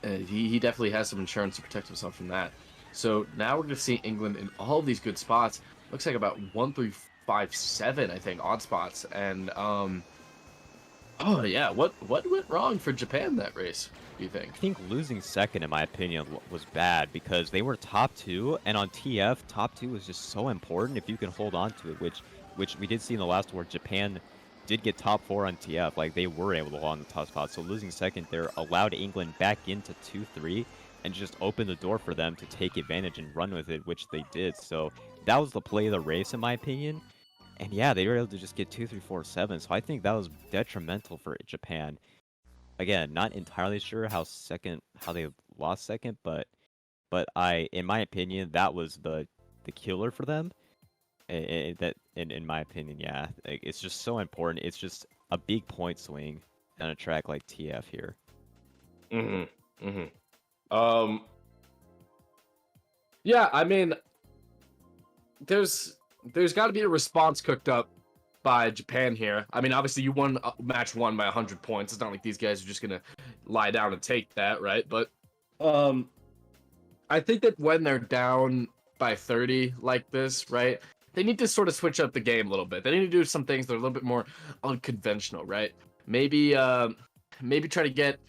he definitely has some insurance to protect himself from that. So now we're going to see England in all of these good spots. Looks like about 1, 3, 5, 7, I think, odd spots, and oh yeah, what went wrong for Japan that race? Do you think? I think losing second, in my opinion, was bad because they were top 2, and on TF, top 2 was just so important if you can hold on to it, which we did see in the last war. Japan did get top 4 on TF, like they were able to hold on the top spot. So losing second there allowed England back into 2-3 and just opened the door for them to take advantage and run with it, which they did. So that was the play of the race, in my opinion. And yeah, they were able to just get 2, 3, 4, 7. So I think that was detrimental for Japan. Again, not entirely sure how they lost second, but in my opinion, that was the killer for them. In my opinion, yeah, like, it's just so important. It's just a big point swing on a track like TF here. Yeah, I mean, there's got to be a response cooked up by Japan here. I mean, obviously you won match 1 by 100 points. It's not like these guys are just gonna lie down and take that, right? But I think that when they're down by 30 like this, right, they need to sort of switch up the game a little bit. They need to do some things that are a little bit more unconventional, right? Maybe try to get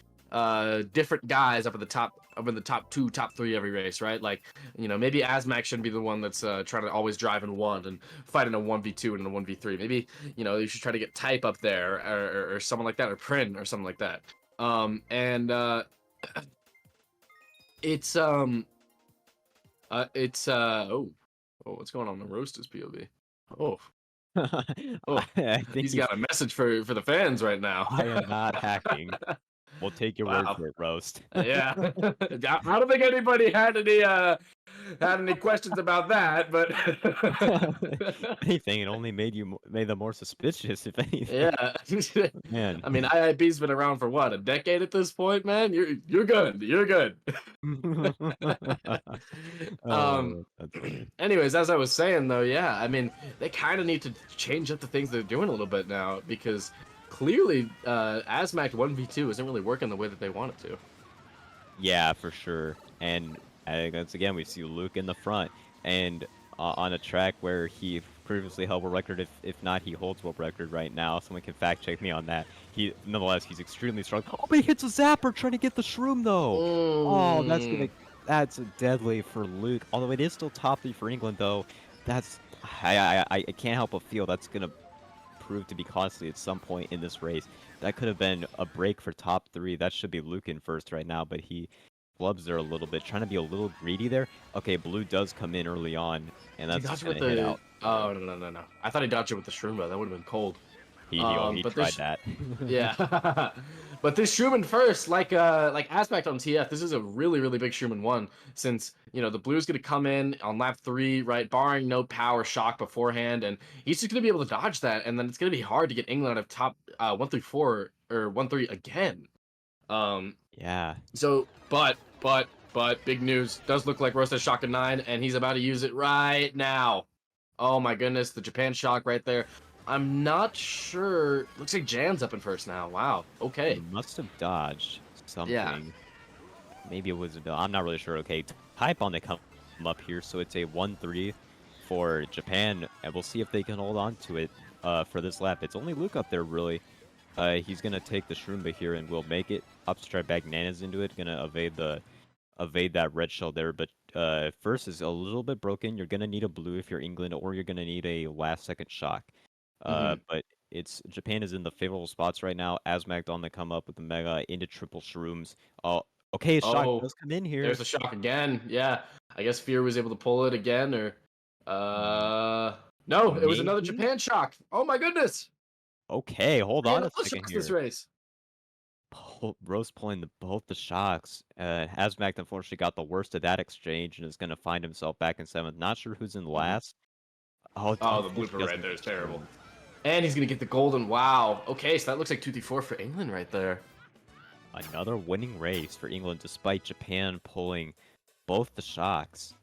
different guys up in the top 2, top 3 every race, right? Like, maybe Asmac shouldn't be the one that's trying to always drive in 1 and fight in a 1v2 and a 1v3. Maybe, you should try to get Type up there or someone like that, or Prin or something like that. What's going on in the Roasters POV? Oh, I think he's got a message for the fans right now. I am not hacking. We'll take your word Wow. for it, Roast. Yeah, I don't think anybody had any questions about that, but Anything, it only made them more suspicious, if anything. yeah. Man. I mean, IIP's been around for what, a decade at this point, man. You're good. You're good. That's funny. Anyways, as I was saying though, yeah, I mean, they kind of need to change up the things they're doing a little bit now, because clearly Asmac 1v2 isn't really working the way that they want it to. Yeah, for sure. And once again, we see Luke in the front, and on a track where he previously held world record. If not, he holds world record right now. Someone can fact check me on that. Nonetheless, he's extremely strong. Oh, but he hits a zapper trying to get the shroom though. Oh, that's deadly for Luke. Although it is still top 3 for England though. I can't help but feel that's gonna prove to be costly at some point in this race. That could have been a break for top 3. That should be Luke in first right now, but he flubs there a little bit, trying to be a little greedy there. Okay, blue does come in early on, and that's just gonna hit out. Oh, no. I thought he dodged it with the shroom, though. That would have been cold. He tried that. Yeah. But this Schumann first, like Aspect on TF, this is a really, really big Schumann 1, since, the blue's going to come in on lap 3, right, barring no power shock beforehand, and he's just going to be able to dodge that, and then it's going to be hard to get England out of top 1 through 4, or 1 3 again. Yeah. So, but, big news, does look like Rose has shock at 9, and he's about to use it right now. Oh my goodness, the Japan shock right there. I'm not sure. Looks like Jan's up in first now. Wow. Okay. He must have dodged something. Yeah. Maybe it was. I'm not really sure. Okay. Type on the come up here, so it's a 1-3 for Japan, and we'll see if they can hold on to it for this lap. It's only Luke up there, really. He's gonna take the Shroomba here and will make it. Up to try back Nanas into it. Gonna evade that red shell there, but first is a little bit broken. You're gonna need a blue if you're England, or you're gonna need a last second shock. But Japan is in the favorable spots right now. Asmac on the come up with the Mega into triple Shrooms. Okay, shock does come in here. There's a shock again. Yeah, I guess Fear was able to pull it again, or no, it was another Japan shock. Oh my goodness. Okay, hold on a second here. This race. Rose pulling both the shocks. Asmac unfortunately got the worst of that exchange and is going to find himself back in 7th. Not sure who's in last. Oh, the blooper right there is terrible. And he's going to get the golden. Wow. Okay, so that looks like 2-4 for England right there. Another winning race for England despite Japan pulling both the shocks.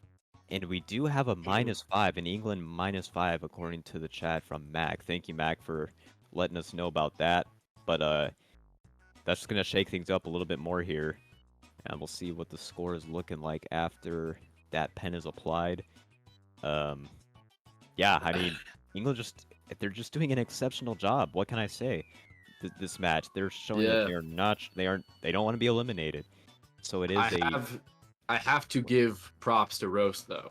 And we do have a -5, in England -5 according to the chat from Mac. Thank you, Mac, for letting us know about that. But that's just going to shake things up a little bit more here. And we'll see what the score is looking like after that pen is applied. Yeah, I mean, England they're just doing an exceptional job. What can I say? This match, they're showing that they don't want to be eliminated. So it is I have to give props to Roast though.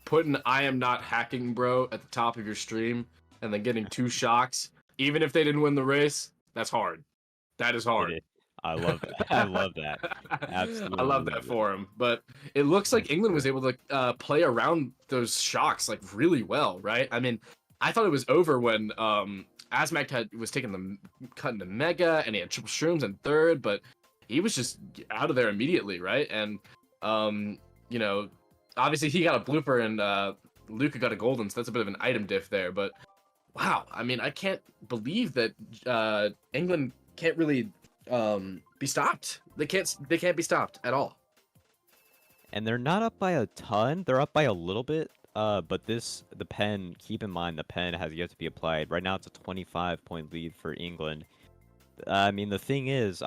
Putting "I am not hacking, bro" at the top of your stream and then getting 2 shocks, even if they didn't win the race, that's hard. That is hard. I love that. I love that. Absolutely. I love that for him. But it looks like England was able to play around those shocks like really well, right? I mean, I thought it was over when Asmac was cutting the Mega and he had triple Shrooms in 3rd, but he was just out of there immediately, right? And you know, obviously he got a blooper and Luca got a golden, so that's a bit of an item diff there. But wow, I mean, I can't believe that England can't really be stopped. They can't be stopped at all. And they're not up by a ton. They're up by a little bit. But the pen, keep in mind, the pen has yet to be applied. Right now, it's a 25-point lead for England. I mean, the thing is,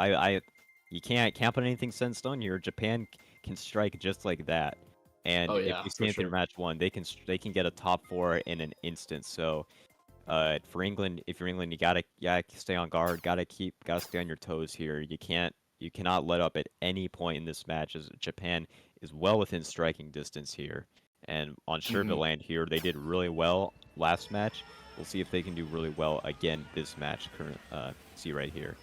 you can't put anything set in stone here. Japan can strike just like that. And if you see through match 1, they can get a top 4 in an instant. So, for England, if you're England, you gotta stay on guard. Gotta stay on your toes here. You cannot let up at any point in this match, as Japan is well within striking distance here. And on Sherbet Land here, they did really well last match. We'll see if they can do really well again this match. See right here.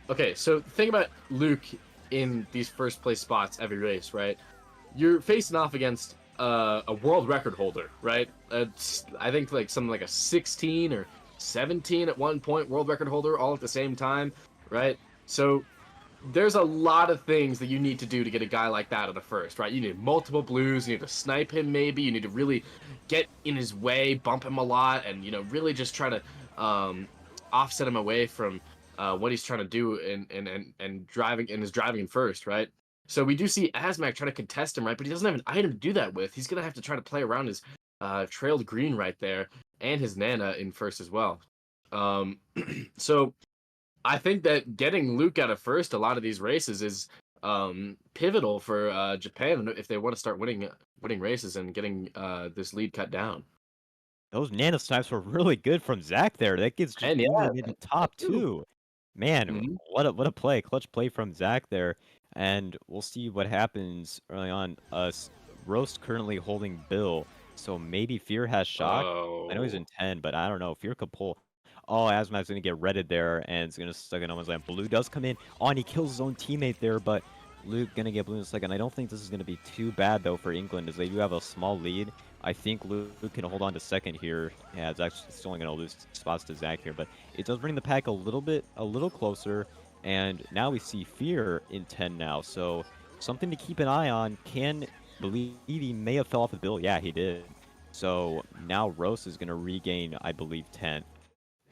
Okay, so think about Luke in these first place spots every race, right? You're facing off against a world record holder, right? I think like something like a 16 or 17 at one point world record holder all at the same time, right? So there's a lot of things that you need to do to get a guy like that at the first, right? You need multiple blues, you need to snipe him maybe, you need to really get in his way, bump him a lot, and, you know, really just try to offset him away from what he's trying to do and driving in first, right? So we do see Asmac try to contest him, right? But he doesn't have an item to do that with. He's going to have to try to play around his trailed green right there and his Nana in first as well. So I think that getting Luke out of first a lot of these races is pivotal for Japan if they want to start winning races and getting this lead cut down. Those Nana snipes were really good from Zach there. That gets Japan in the top 2. Man, what a play. Clutch play from Zach there. And we'll see what happens early on. Roast currently holding Bill, so maybe Fear has shock. I know he's in 10, but I don't know. Fear could pull. Oh, Asmac's going to get redded there, and it's going to stuck in no one's land. Blue does come in. Oh, and he kills his own teammate there, but Luke going to get blue in a second. I don't think this is going to be too bad, though, for England, as they do have a small lead. I think Luke can hold on to second here. Yeah, it's actually still only going to lose spots to Zach here, but it does bring the pack a little closer. And now we see Fear in 10 now, so something to keep an eye on. Can believe he may have fell off the bill. Yeah, he did. So now Rose is going to regain, I believe, 10.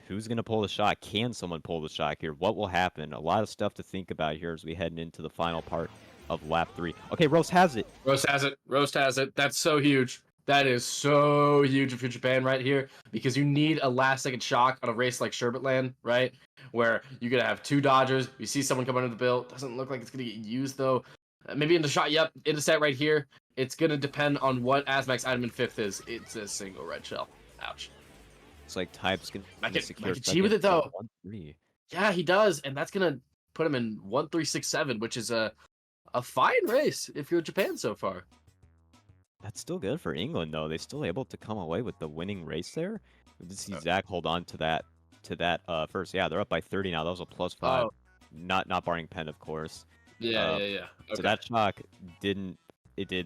Who's going to pull the shot? Can someone pull the shot here? What will happen? A lot of stuff to think about here as we head into the final part of lap 3. Okay, Rose has it. Rose has it. That's so huge. That is so huge for Japan right here, because you need a last-second shock on a race like Sherbet Land, right? Where you're going to have 2 dodgers. You see someone come under the bill. Doesn't look like it's going to get used, though. Maybe into shot. Yep, into set right here. It's gonna depend on what Asmac's item in 5th is. It's a single red shell. Ouch. It's like Type's gonna secure G with it though. 1-3. Yeah, he does, and that's gonna put him in 1-3-6-7, which is a fine race if you're Japan so far. That's still good for England though. They're still able to come away with the winning race there. We did see Zach hold on to that first. Yeah, they're up by 30 now. That was a +5. Oh. Not barring Penn, of course. Yeah. Okay. So that shock did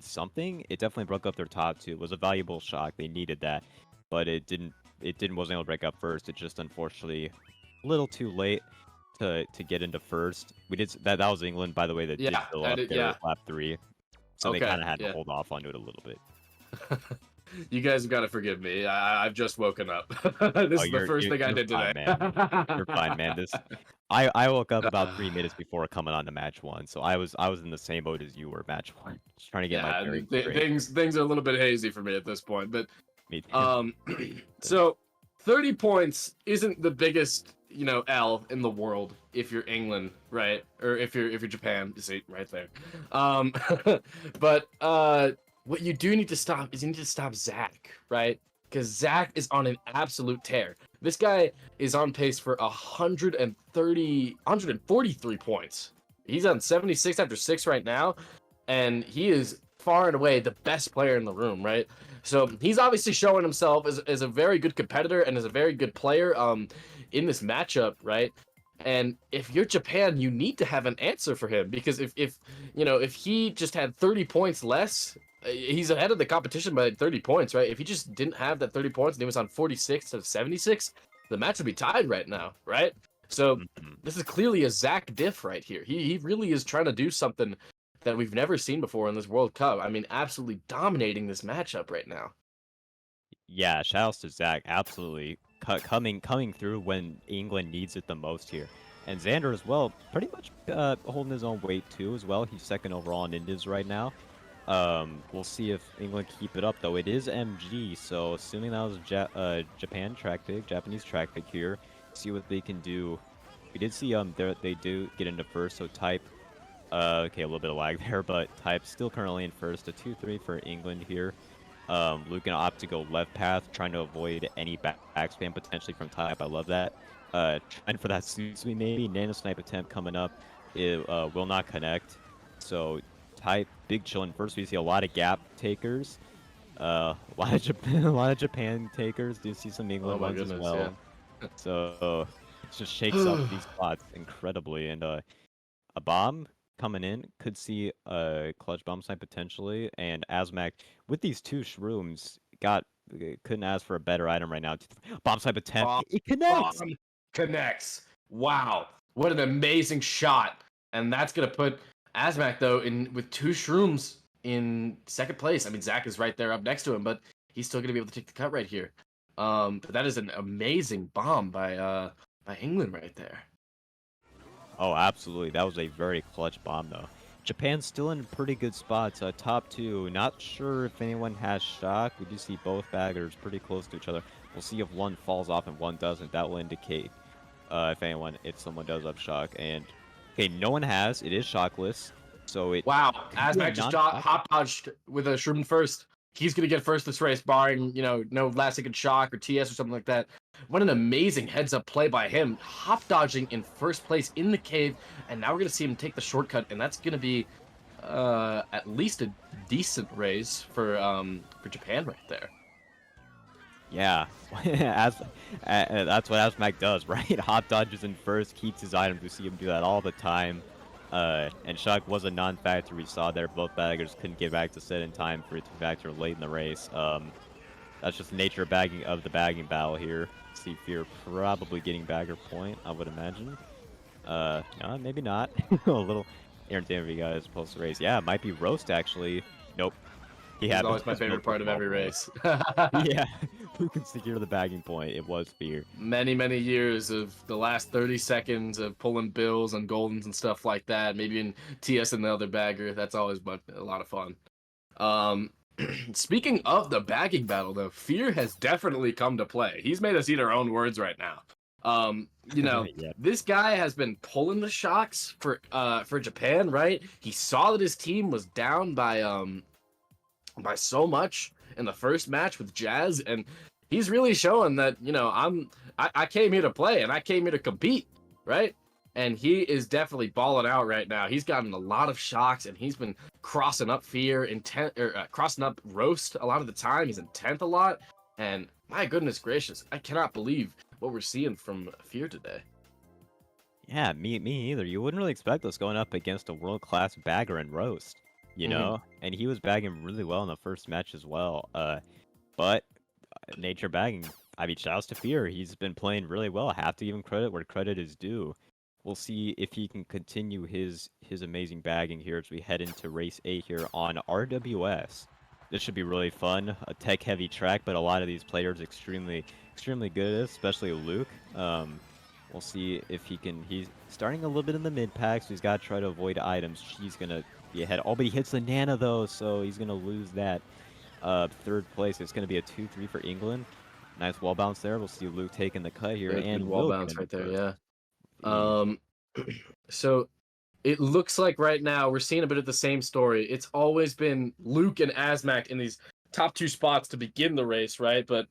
something. It definitely broke up their top 2. It was a valuable shock. They needed that, but wasn't able to break up first. It just unfortunately a little too late to get into first. We did that was England, by the way, that did fill up their lap 3. So they kind of had to hold off onto it a little bit. You guys have got to forgive me. I've just woken up. This is the first thing I did fine, today. Man. You're fine, man. I woke up about 3 minutes before coming on to match 1, so I was in the same boat as you were, match 1, just trying to get my bearings straight. Things are a little bit hazy for me at this point, but Me too. so 30 points isn't the biggest, L in the world if you're England, right? Or if you're Japan, you see right there. But what you do need to stop is you need to stop Zach, right? Because Zach is on an absolute tear. This guy is on pace for 143 points. He's on 76 after 6 right now, and he is far and away the best player in the room, right? So he's obviously showing himself as a very good competitor and as a very good player in this matchup, right? And if you're Japan, you need to have an answer for him, because if he just had 30 points less, he's ahead of the competition by 30 points, right? If he just didn't have that 30 points and he was on 46 of 76, the match would be tied right now, right? So this is clearly a Zach diff right here. He really is trying to do something that we've never seen before in this World Cup. I mean, absolutely dominating this matchup right now. Yeah, shoutouts to Zach. Absolutely coming through when England needs it the most here. And Xander as well, pretty much holding his own weight too as well. He's 2nd overall in Indies right now. We'll see if England keep it up though. It is MG, so assuming that was Japanese track pick here, see what they can do. We did see they do get into first, so Type okay, a little bit of lag there, but Type still currently in first. A 2-3 for England here. Luke gonna opt to go left path, trying to avoid any back spam potentially from Type. I love that. Trying for that Susui maybe. Nano snipe attempt coming up. It will not connect. So Type big chill in first. We see a lot of gap takers. A lot of Japan takers. Do see some England ones as well. Yeah. So it just shakes up these spots incredibly. And a bomb coming in could see a clutch bomb snipe potentially. And Asmac with these 2 shrooms couldn't ask for a better item right now. Bomb snipe attempt. It connects. Bomb connects. Wow, what an amazing shot! And that's gonna put Asmac though with 2 shrooms in 2nd place. I mean, Zach is right there up next to him, but he's still gonna be able to take the cut right here. But that is an amazing bomb by England right there. Oh, absolutely. That was a very clutch bomb, though. Japan's still in pretty good spots. Top 2. Not sure if anyone has shock. We do see both baggers pretty close to each other. We'll see if one falls off and one doesn't. That will indicate if someone does have shock. And okay, no one has. It is shockless. So it. Wow, Asmac just hop dodged with a shroom first. He's gonna get first this race, barring no last second shock or TS or something like that. What an amazing heads up play by him, hop dodging in first place in the cave, and now we're gonna see him take the shortcut, and that's gonna be at least a decent race for Japan right there. Yeah, that's what Asmac does, right? Hop dodges in first, keeps his items. We see him do that all the time. And shock was a non-factor. We saw there both baggers couldn't get back to set in time for it to factor late in the race. That's just the nature of the bagging battle here. See Fear probably getting bagger point, I would imagine. No, maybe not. A little entertainment for you guys post race. Yeah, it might be roast actually. Nope. It's always my favorite part of every race. Yeah, who can secure the bagging point? It was Fear. Many years of the last 30 seconds of pulling bills and goldens and stuff like that. Maybe in TS and the other bagger. That's always a lot of fun. Speaking of the bagging battle, though, Fear has definitely come to play. He's made us eat our own words right now. Yeah. This guy has been pulling the shocks for Japan, right? He saw that his team was down by so much in the first match with Jazz, and he's really showing that I came here to play and I came here to compete, right? And he is definitely balling out right now. He's gotten a lot of shocks, and he's been crossing up Fear crossing up Roast a lot of the time. He's in 10th a lot, and my goodness gracious, I cannot believe what we're seeing from Fear today. Yeah, me either. You wouldn't really expect us going up against a world-class bagger and Roast, you know? And he was bagging really well in the first match as well. But nature bagging, I mean, shouts to Fear. He's been playing really well. I have to give him credit where credit is due. We'll see if he can continue his amazing bagging here as we head into race 8 here on RWS. This should be really fun. A tech-heavy track, but a lot of these players extremely good, especially Luke. We'll see if he can. He's starting a little bit in the mid-pack, so he's got to try to avoid items. She's going to be ahead. Oh, but he hits the Nana, though, so he's going to lose that third place. It's going to be a 2-3 for England. Nice wall bounce there. We'll see Luke taking the cut here. Good And wall Will bounce getting right the there, first. yeah. So it looks like right now we're seeing a bit of the same story. It's always been Luke and Azmac in these top 2 spots to begin the race, right? But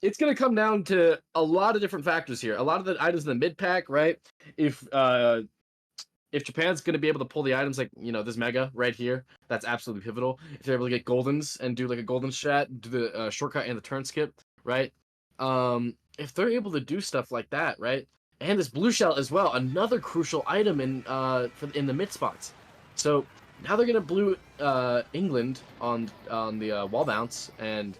it's going to come down to a lot of different factors here. A lot of the items in the mid pack, right? If Japan's going to be able to pull the items like, this Mega right here, that's absolutely pivotal. If they're able to get Goldens and do like a Golden strat, do the shortcut and the turn skip, right? If they're able to do stuff like that, right? And this blue shell as well, another crucial item in the mid spots. So now they're going to blue England on the wall bounce, and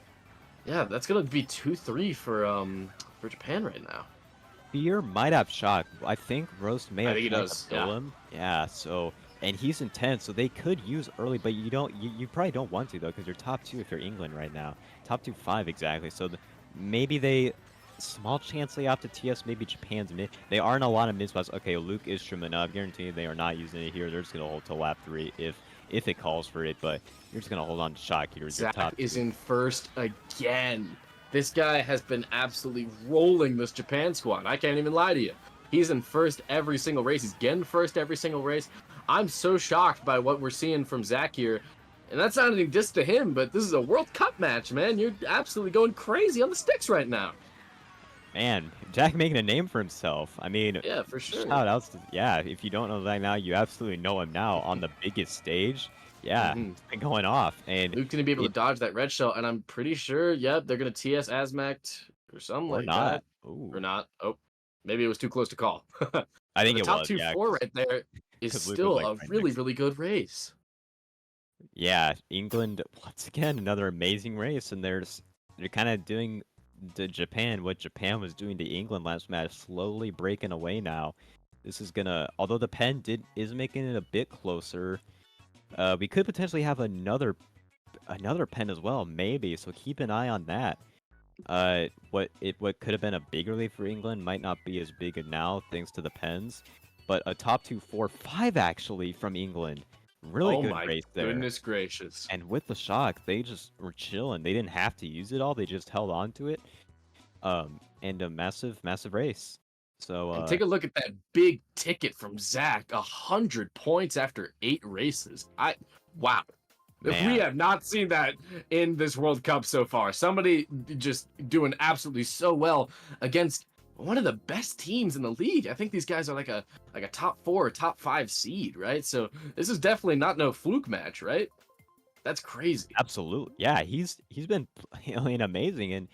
yeah, that's going to be 2-3 for Japan right now. Fear might have shock. I think Roast may have think he tried does, to kill him. Yeah, so and he's intense, so they could use early, but you probably don't want to though, because you're top 2 if you're England right now. Top 2-5 exactly. So maybe they small chance they opt to TS. Maybe Japan's mid. They are in a lot of mid spots. Okay, Luke is trimming up. Guarantee they are not using it here. They're just gonna hold till lap 3 if it calls for it, but you're just gonna hold on to shock here. Zach is in first again. This guy has been absolutely rolling this Japan squad. I can't even lie to you. He's in first every single race. He's getting first every single race. I'm so shocked by what we're seeing from Zach here. And that's not anything just to him, but this is a World Cup match, man. You're absolutely going crazy on the sticks right now. Man, Jack making a name for himself. I mean, yeah, for sure. Shout outs to, if you don't know that now, you absolutely know him now on the biggest stage. Yeah, it's been going off. And Luke's going to be able to dodge that red shell, and I'm pretty sure, they're going to TS Azmac or something like that. Ooh. Or not. Oh, maybe it was too close to call. I think the it top was, 2-4 right there is still a really good race. Yeah, England, once again, another amazing race, and they're kind of doing to Japan what Japan was doing to England last match, slowly breaking away now. This is gonna, although the pen is making it a bit closer, we could potentially have another pen as well, maybe. So keep an eye on that. What could have been a bigger lead for England might not be as big now thanks to the pens, but a top 2-4-5 actually from England. Really good race there. Goodness gracious. And with the shock, they just were chilling. They didn't have to use it all. They just held on to it. And a massive race. So and take a look at that big ticket from Zach. 100 points after 8 races. Wow. Man. We have not seen that in this World Cup so far. Somebody just doing absolutely so well against one of the best teams in the league. I think these guys are like a top 4 or top 5 seed, right? So this is definitely not no fluke match, right? That's crazy. Absolutely. Yeah, he's been playing amazing, and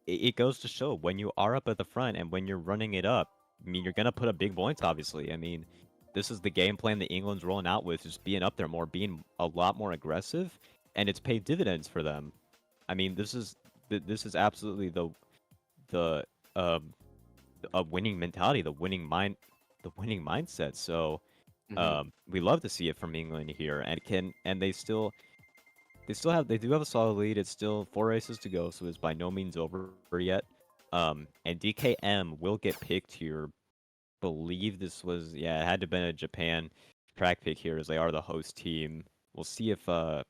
it goes to show when you are up at the front and when you're running it up, I mean, you're going to put up big points, obviously. I mean, this is the game plan that England's rolling out with, just being up there more, being a lot more aggressive, and it's paid dividends for them. I mean, this is absolutely the winning mentality, the winning mindset. So we love to see it from England here, and they do have a solid lead. It's still 4 races to go, so it's by no means over yet. And DKM will get picked here. Believe this was, it had to have been a Japan track pick here, as they are the host team. We'll see what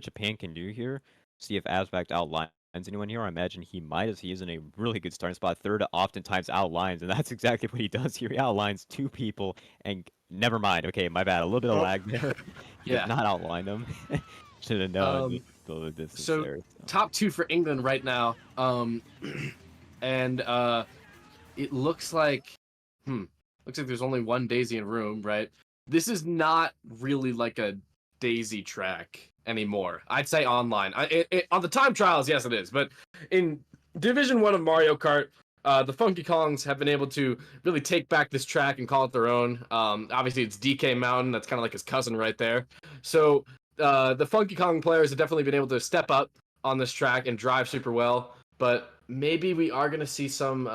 Japan can do here. See if Azmac outlines anyone here, I imagine he might, as he is in a really good starting spot. Third oftentimes outlines, and that's exactly what he does here. He outlines two people, and never mind. Okay, my bad. A little bit of Oh, lag there. He does yeah. not outline them. Should have known the distance So there. top 2 for England right now. And it looks like there's only one Daisy in room, right? This is not really like a Daisy track anymore. I'd say online. On the time trials, yes, it is. But in Division 1 of Mario Kart, the Funky Kongs have been able to really take back this track and call it their own. Obviously, it's DK Mountain. That's kind of like his cousin right there. So the Funky Kong players have definitely been able to step up on this track and drive super well. But maybe we are going to see some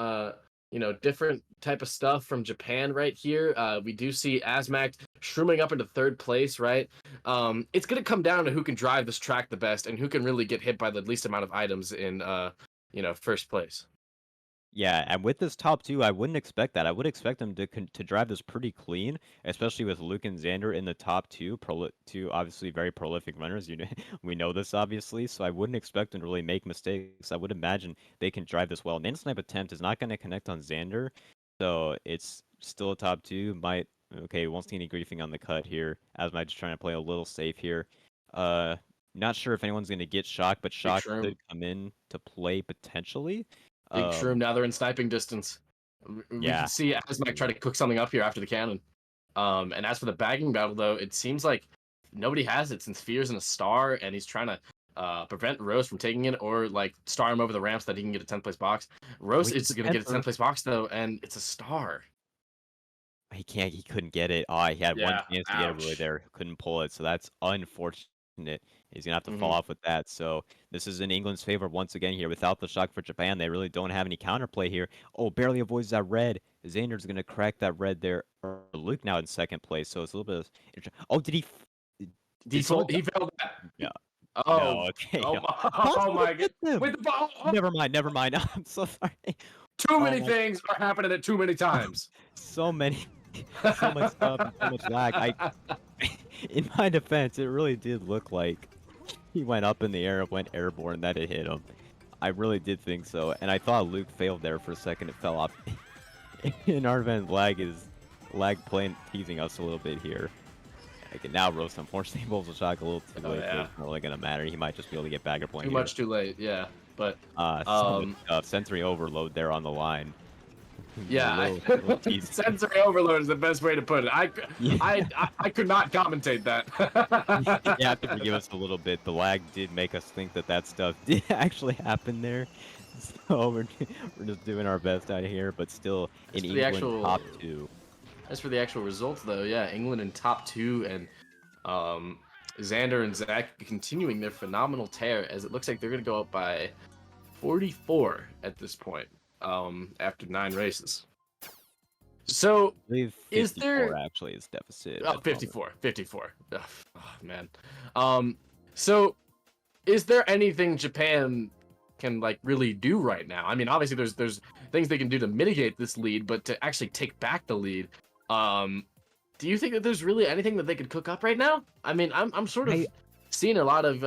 different type of stuff from Japan right here. We do see Asmac shrooming up into third place, right? It's going to come down to who can drive this track the best and who can really get hit by the least amount of items in, first place. Yeah, and with this top 2, I wouldn't expect that. I would expect them to drive this pretty clean, especially with Luke and Xander in the top 2, two obviously very prolific runners. We know this obviously, so I wouldn't expect them to really make mistakes. I would imagine they can drive this well. An in-snipe attempt is not going to connect on Xander, so it's still a top 2. Okay, won't see any griefing on the cut here. Asmai just trying to play a little safe here. Not sure if anyone's going to get Shock, but Shock could come in to play potentially. Big Shroom, now they're in sniping distance. We can see Asmac try to cook something up here after the cannon. And as for the bagging battle, though, it seems like nobody has it since Fear's in a star, and he's trying to prevent Rose from taking it or like star him over the ramp so that he can get a 10th place box. Rose is going to get a 10th place box, though, and it's a star. He couldn't get it. He had one chance to get it really ouch. there. Couldn't pull it, so that's unfortunate. He's gonna have to fall off with that. So this is in England's favor once again here. Without the shock for Japan, they really don't have any counterplay here. Oh, barely avoids that red. Xander's gonna crack that red there. Luke now in second place, so it's a little bit of... Oh, did he... He failed that. Yeah. Oh, no, okay. Oh my god. With the ball. Never mind. I'm so sorry. Too many things are happening at too many times. So many. So much stuff and so much lag. In my defense, it really did look like he went up in the air, went airborne, that it hit him. I really did think so, and I thought Luke failed there for a second. It fell off. In our event, lag playing teasing us a little bit here. Okay, now Roast unfortunately pulls a shock a little too late. It's not really gonna matter. He might just be able to get bagger point. Too much too late, yeah. But sensory overload there on the line. Yeah, sensory overload is the best way to put it. I could not commentate that. You have to forgive us a little bit. The lag did make us think that stuff did actually happen there. So we're just doing our best out here, but still in England top 2. As for the actual results, though, yeah, England in top 2, and Xander and Zach continuing their phenomenal tear, as it looks like they're going to go up by 44 at this point. After 9 races. So is there actually is deficit? 54. Oh, man. So is there anything Japan can like really do right now? I mean, obviously there's things they can do to mitigate this lead, but to actually take back the lead, do you think that there's really anything that they could cook up right now? I mean, I'm sort of seeing a lot of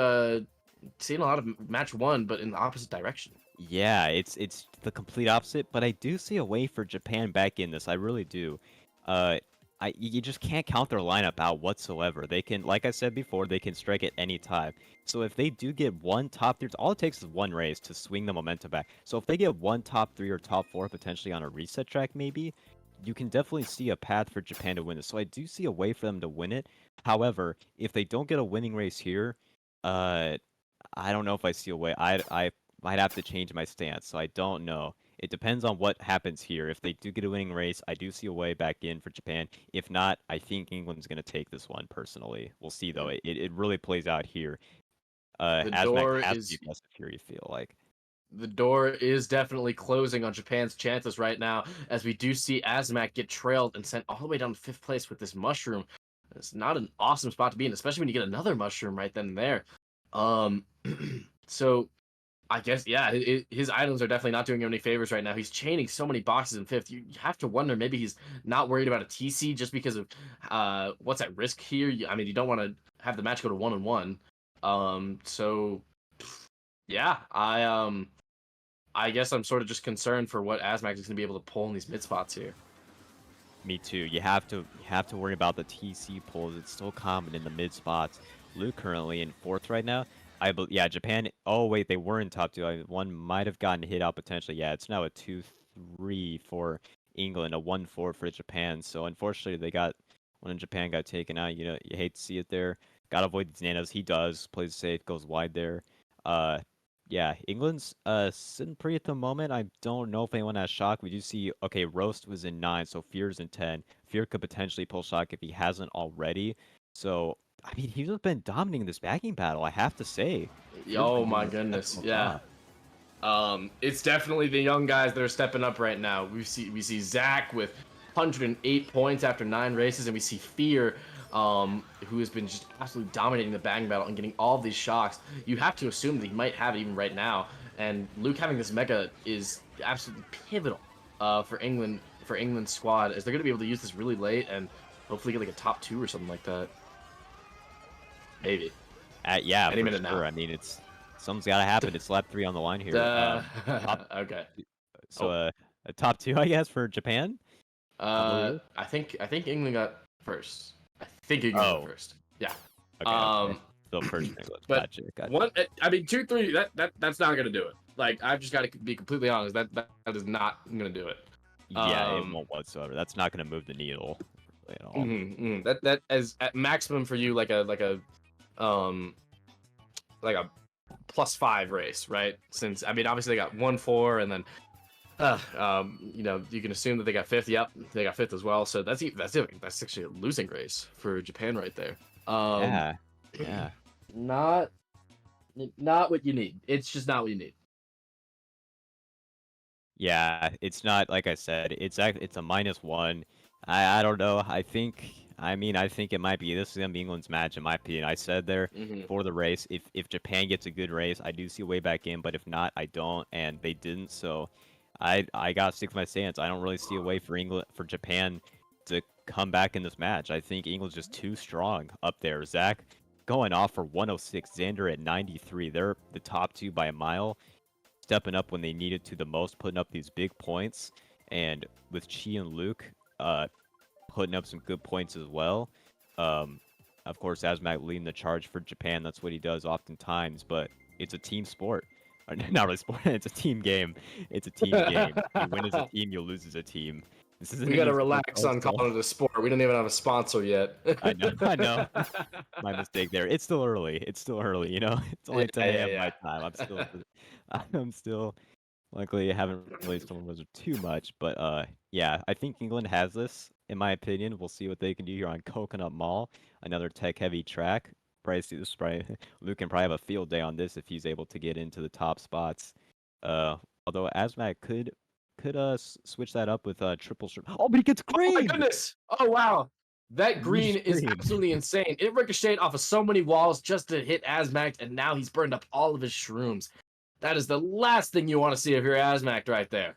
match 1, but in the opposite direction. Yeah, it's the complete opposite, but I do see a way for Japan back in this. I really do. You just can't count their lineup out whatsoever. They can, like I said before, they can strike at any time. So if they do get one top 3, all it takes is one race to swing the momentum back. So if they get one top 3 or top 4 potentially on a reset track, maybe you can definitely see a path for Japan to win this. So I do see a way for them to win it. However, if they don't get a winning race here, I don't know if I see a way. I might have to change my stance, so I don't know. It depends on what happens here. If they do get a winning race, I do see a way back in for Japan. If not, I think England's going to take this one personally. We'll see, though. It really plays out here. The door has to be best here, you feel like. The door is definitely closing on Japan's chances right now, as we do see Asmac get trailed and sent all the way down to 5th place with this mushroom. It's not an awesome spot to be in, especially when you get another mushroom right then and there. So I guess, yeah, his items are definitely not doing him any favors right now. He's chaining so many boxes in 5th. You have to wonder, maybe he's not worried about a TC just because of what's at risk here. I mean, you don't want to have the match go to 1-1. So Yeah, I guess I'm sort of just concerned for what Asmac is going to be able to pull in these mid spots here. Me too. You have to worry about the TC pulls. It's still common in the mid spots. Luke currently in fourth right now. Yeah, Japan. Oh wait, they were in top two. One might have gotten hit out potentially. Yeah, it's now a 2-3 for England, a 1-4 for Japan. So unfortunately, they got one in Japan got taken out. You know, you hate to see it there. Gotta avoid these nanos. He does plays safe, goes wide there. Uh, yeah, England's sitting pretty at the moment. I don't know if anyone has shock. We do see okay, Roast was in 9, so Fear's in 10. Fear could potentially pull shock if he hasn't already. So I mean, he's been dominating this bagging battle, I have to say. Fear's Oh been my doing goodness, exceptional yeah. job. It's definitely the young guys that are stepping up right now. We see Zach with 108 points after 9 races, and we see Fear, who has been just absolutely dominating the bagging battle and getting all of these shocks. You have to assume that he might have it even right now. And Luke having this mega is absolutely pivotal for England's squad, as they're going to be able to use this really late and hopefully get like a top 2 or something like that. Maybe. Yeah, Any for minute sure. now. I mean, something's got to happen. It's lap 3 on the line here. Okay. So a top 2, I guess, for Japan. I think England got first. I think England got first. Yeah. Okay. So first English. But Gotcha. one, I mean, 2-3. That's not gonna do it. Like, I've just got to be completely honest. That is not gonna do it. Yeah, it won't whatsoever. That's not going to move the needle at all. That is at maximum for you like a +5 race, right? Since I mean, obviously they got 1-4, and then you know, you can assume that they got 5th. Yep, they got 5th as well. So that's actually a losing race for Japan right there. Yeah. Not what you need. It's just not what you need. Yeah, it's not like I said. It's a -1. I don't know. I think it might be this is gonna be England's match in my opinion. I said there for the race. If Japan gets a good race, I do see a way back in. But if not, I don't. And they didn't. So I gotta stick to my stance. I don't really see a way for Japan to come back in this match. I think England's just too strong up there. Zach going off for 106, Xander at 93. They're the top 2 by a mile, stepping up when they needed to the most, putting up these big points. And with Chi and Luke putting up some good points as well. Of course, Asmac leading the charge for Japan. That's what he does oftentimes, but it's a team sport. Not really sport. It's a team game. It's a team game. You win as a team, you lose as a team. We gotta relax on calling it a sport. We don't even have a sponsor yet. I know. My mistake there. It's still early. You know. It's only 10 a.m. my time. I'm still luckily I haven't really stolen Wizard too much, but yeah, I think England has this, in my opinion. We'll see what they can do here on Coconut Mall, another tech-heavy track. Luke can probably have a field day on this if he's able to get into the top spots. Although Asmac could switch that up with triple strip. Oh, but he gets green! Oh my goodness! Oh wow! That green is absolutely insane. It ricocheted off of so many walls just to hit Asmac, and now he's burned up all of his shrooms. That is the last thing you want to see if you're Asmac right there.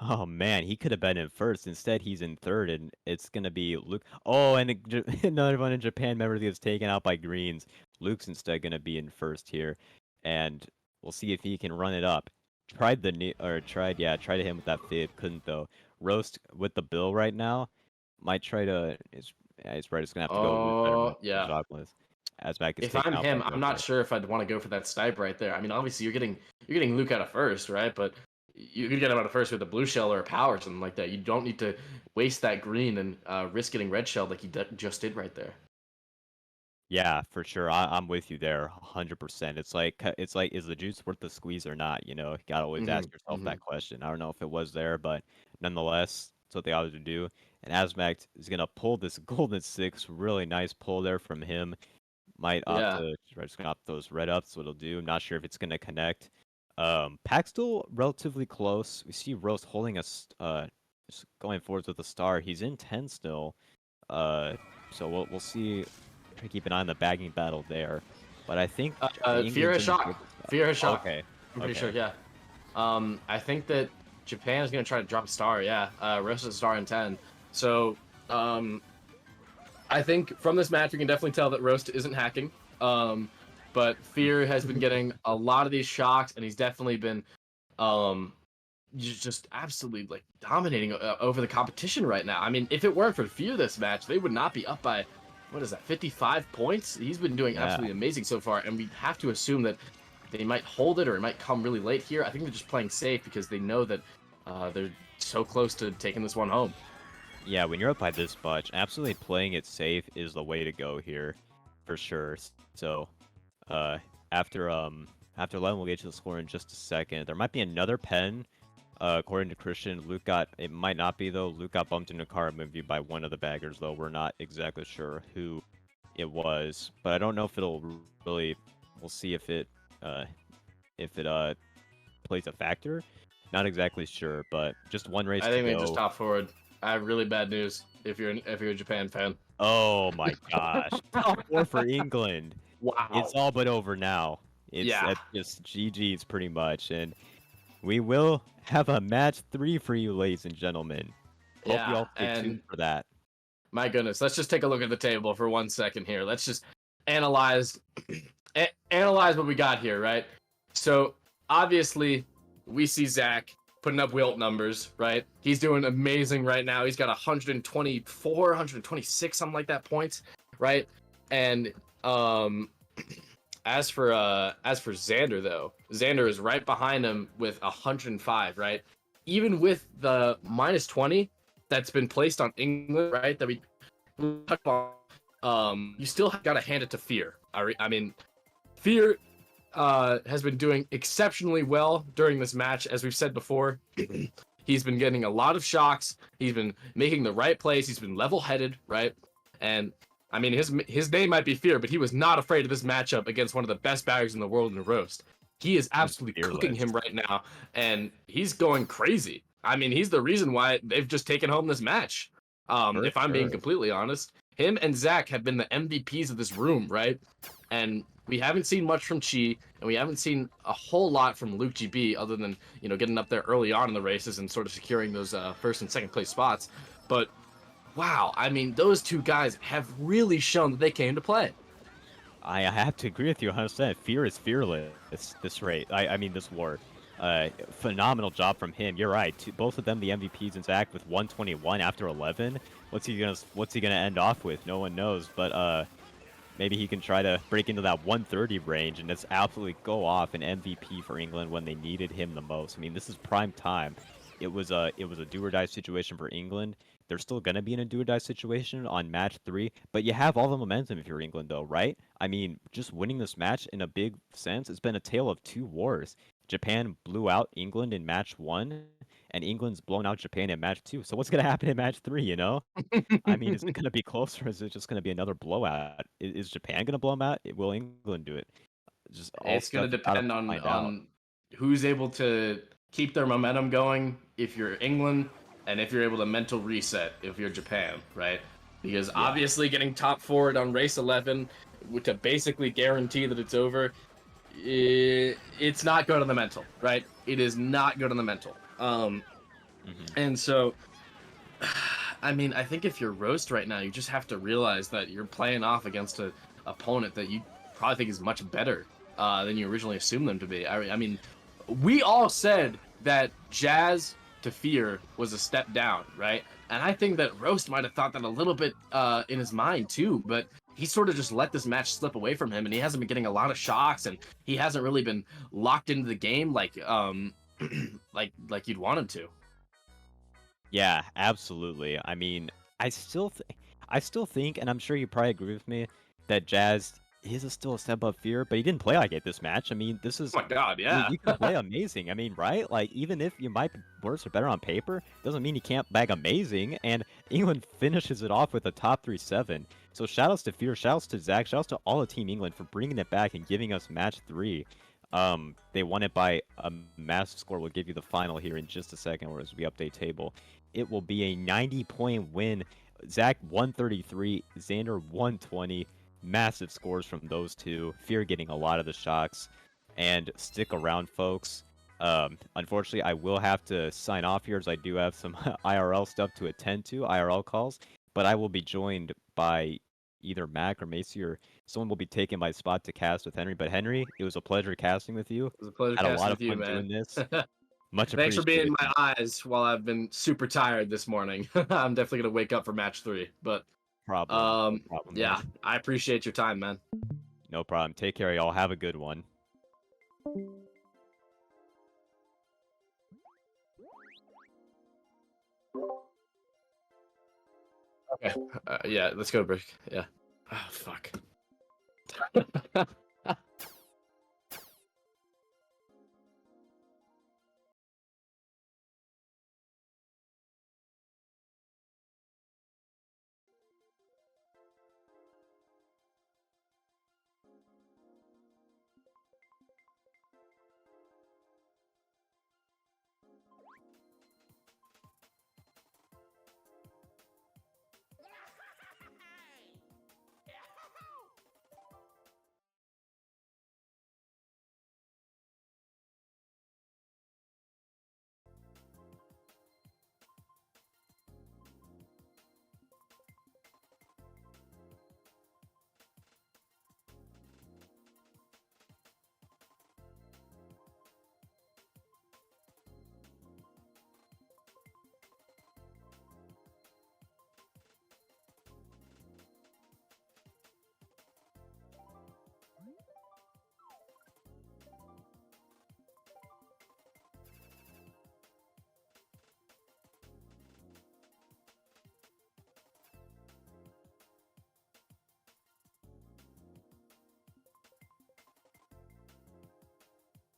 Oh man, he could have been in first. Instead, he's in third, and it's gonna be Luke. Oh, and another one in Japan member gets taken out by greens. Luke's instead gonna be in first here, and we'll see if he can run it up. Tried to hit him with that fib, couldn't though. Roast with the bill right now, might try to. He's right. It's gonna have to go. Oh yeah. Asmac is if I'm him, I'm not sure if I'd want to go for that snipe right there. I mean, obviously you're getting Luke out of first, right? But you could get him out of first with a blue shell or a power or something like that. You don't need to waste that green and risk getting red shell like he just did right there. Yeah, for sure. I'm with you there, 100%. It's like, is the juice worth the squeeze or not? You know, you gotta always ask yourself that question. I don't know if it was there, but nonetheless, it's what they always do. And Asmac is gonna pull this golden 6. Really nice pull there from him. Might opt to just gonna opt those red ups. What it'll do. I'm not sure if it's gonna connect. Pack's still relatively close. We see Roast holding us, just going forwards with a star. He's in 10 still. So we'll see. Try to keep an eye on the bagging battle there, but I think Fear has shock. Fear has shock. Okay, I'm pretty sure. Yeah. I think that Japan is gonna try to drop a star. Yeah. Roast is a star in 10. So I think from this match we can definitely tell that Roast isn't hacking. but Fear has been getting a lot of these shocks, and he's definitely been just absolutely like dominating over the competition right now. I mean, if it weren't for Fear this match, they would not be up by, what is that, 55 points? He's been doing absolutely amazing so far, and we have to assume that they might hold it or it might come really late here. I think they're just playing safe because they know that they're so close to taking this one home. Yeah, when you're up by this much, absolutely playing it safe is the way to go here, for sure. So, after 11, we'll get to the score in just a second. There might be another pen. According to Christian, it might not be though. Luke got bumped in a car movie by one of the baggers though. We're not exactly sure who it was, but I don't know if it'll really. We'll see if it plays a factor. Not exactly sure, but just one race I think to they go. just top forward. I have really bad news if you're a Japan fan. Oh my gosh. Top 4 for England. Wow. It's all but over now. That's just GG's pretty much. And we will have a match 3 for you, ladies and gentlemen. Hope you all stay tuned for that. My goodness, let's just take a look at the table for 1 second here. Let's just analyze what we got here, right? So obviously we see Zach putting up Wilt numbers, right? He's doing amazing right now. He's got 124, 126, something like that points, right? And as for Xander though, Xander is right behind him with 105, right? Even with the minus 20 that's been placed on England, right? That we touched on, you still got to hand it to Fear. I mean, Fear has been doing exceptionally well during this match, as we've said before. He's been getting a lot of shocks. He's been making the right plays. He's been level-headed, right? And I mean, his name might be Fear, but he was not afraid of this matchup against one of the best baggers in the world in the roast. He is absolutely cooking him right now, and he's going crazy. I mean, he's the reason why they've just taken home this match. If I'm being completely honest, him and Zach have been the MVPs of this room, right? And we haven't seen much from Chi, and we haven't seen a whole lot from Luke GB, other than, you know, getting up there early on in the races and sort of securing those first and second place spots. But wow, I mean, those two guys have really shown that they came to play. I have to agree with you 100%. Fear is fearless this rate. I mean, this war. Phenomenal job from him. You're right. Both of them the MVPs in Zach with 121 after 11. What's he gonna end off with? No one knows. But maybe he can try to break into that 130 range and just absolutely go off an MVP for England when they needed him the most. I mean, this is prime time. It was a do or die situation for England. They're still gonna be in a do or die situation on match 3, but you have all the momentum if you're England, though, right? I mean, just winning this match in a big sense, it's been a tale of two wars. Japan blew out England in match 1, and England's blown out Japan in match 2. So what's gonna happen in match 3? You know? I mean, is it gonna be closer? Or is it just gonna be another blowout? Is Japan gonna blow them out? Will England do it? It's gonna depend on who's able to keep their momentum going. If you're England, and if you're able to mental reset if you're Japan, right? Because obviously getting top forward on race 11 to basically guarantee that it's over, it's not good on the mental, right? It is not good on the mental. And so, I mean, I think if you're Roast right now, you just have to realize that you're playing off against an opponent that you probably think is much better than you originally assumed them to be. I mean, we all said that Jazz to Fear was a step down, right? And I think that Roast might have thought that a little bit in his mind too, but he sort of just let this match slip away from him, and he hasn't been getting a lot of shocks, and he hasn't really been locked into the game like like you'd want him to. Yeah, absolutely. I mean, I still think, and I'm sure you probably agree with me, that Jazz is still a step above Fear, but he didn't play like it this match. I mean, this is... Oh my god, yeah. You can play amazing. I mean, right? Like, even if you might be worse or better on paper, doesn't mean you can't bag amazing, and England finishes it off with a top 3-7. So shoutouts to Fear, shoutouts to Zach, shoutouts to all of Team England for bringing it back and giving us match 3. They won it by a massive score. We'll give you the final here in just a second, as we update table. It will be a 90-point win. Zach 133, Xander 120. Massive scores from those two. Fear getting a lot of the shocks. And stick around, folks. Unfortunately, I will have to sign off here as I do have some IRL stuff to attend to, IRL calls. But I will be joined by either Mac or Macy or someone will be taking my spot to cast with Henry. But Henry, it was a pleasure casting with you. It was a pleasure Had a casting lot with of you, fun man. doing this. Much Thanks for being appreciated. my eyes while I've been super tired this morning. I'm definitely gonna wake up for match 3. But No problem, yeah, man. I appreciate your time, man. No problem. Take care, y'all. Have a good one. Okay. Yeah, let's go, Brick. Yeah. Oh, fuck.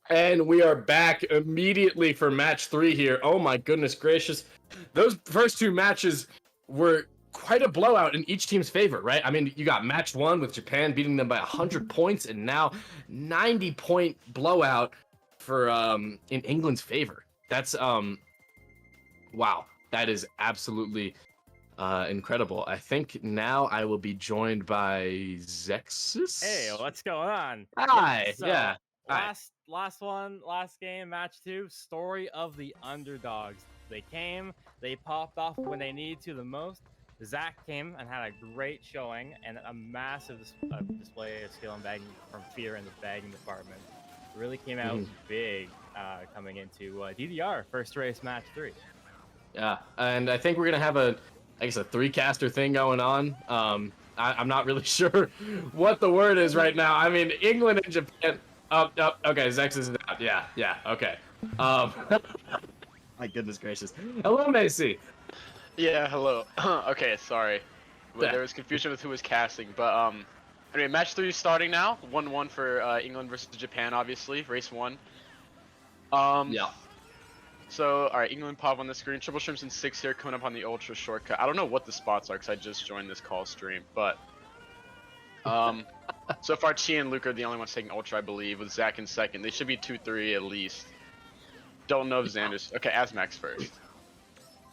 And we are back immediately for match 3 here. Oh my goodness gracious. Those first 2 matches were quite a blowout in each team's favor, right? I mean, you got match 1 with Japan beating them by 100 points, and now 90-point blowout for in England's favor. That's wow. That is absolutely incredible. I think now I will be joined by Zexus. Hey, what's going on? Hi. So, Yeah. Hi. last game, match 2, story of the underdogs. They came, they popped off when they needed to the most. Zach came and had a great showing and a massive display of skill and bagging from Fear in the bagging department. Really came out big coming into DDR first race match 3. Yeah, and I think we're gonna have a 3-caster thing going on. I'm not really sure what the word is right now. I mean, England and Japan. Okay, Zex is out. Yeah, okay. My goodness gracious. Hello, Macy. Yeah, hello. Okay, sorry. Well, there was confusion with who was casting, but anyway, match 3 is starting now. 1-1 for England versus Japan, obviously. Race 1. Yeah. So, alright, England pop on the screen. Triple Shrimps in 6 here, coming up on the Ultra shortcut. I don't know what the spots are, because I just joined this call stream, but... so far, Chi and Luke are the only ones taking Ultra, I believe, with Zach in second. They should be 2-3 at least. Don't know if Xander's... Okay, Asmax first.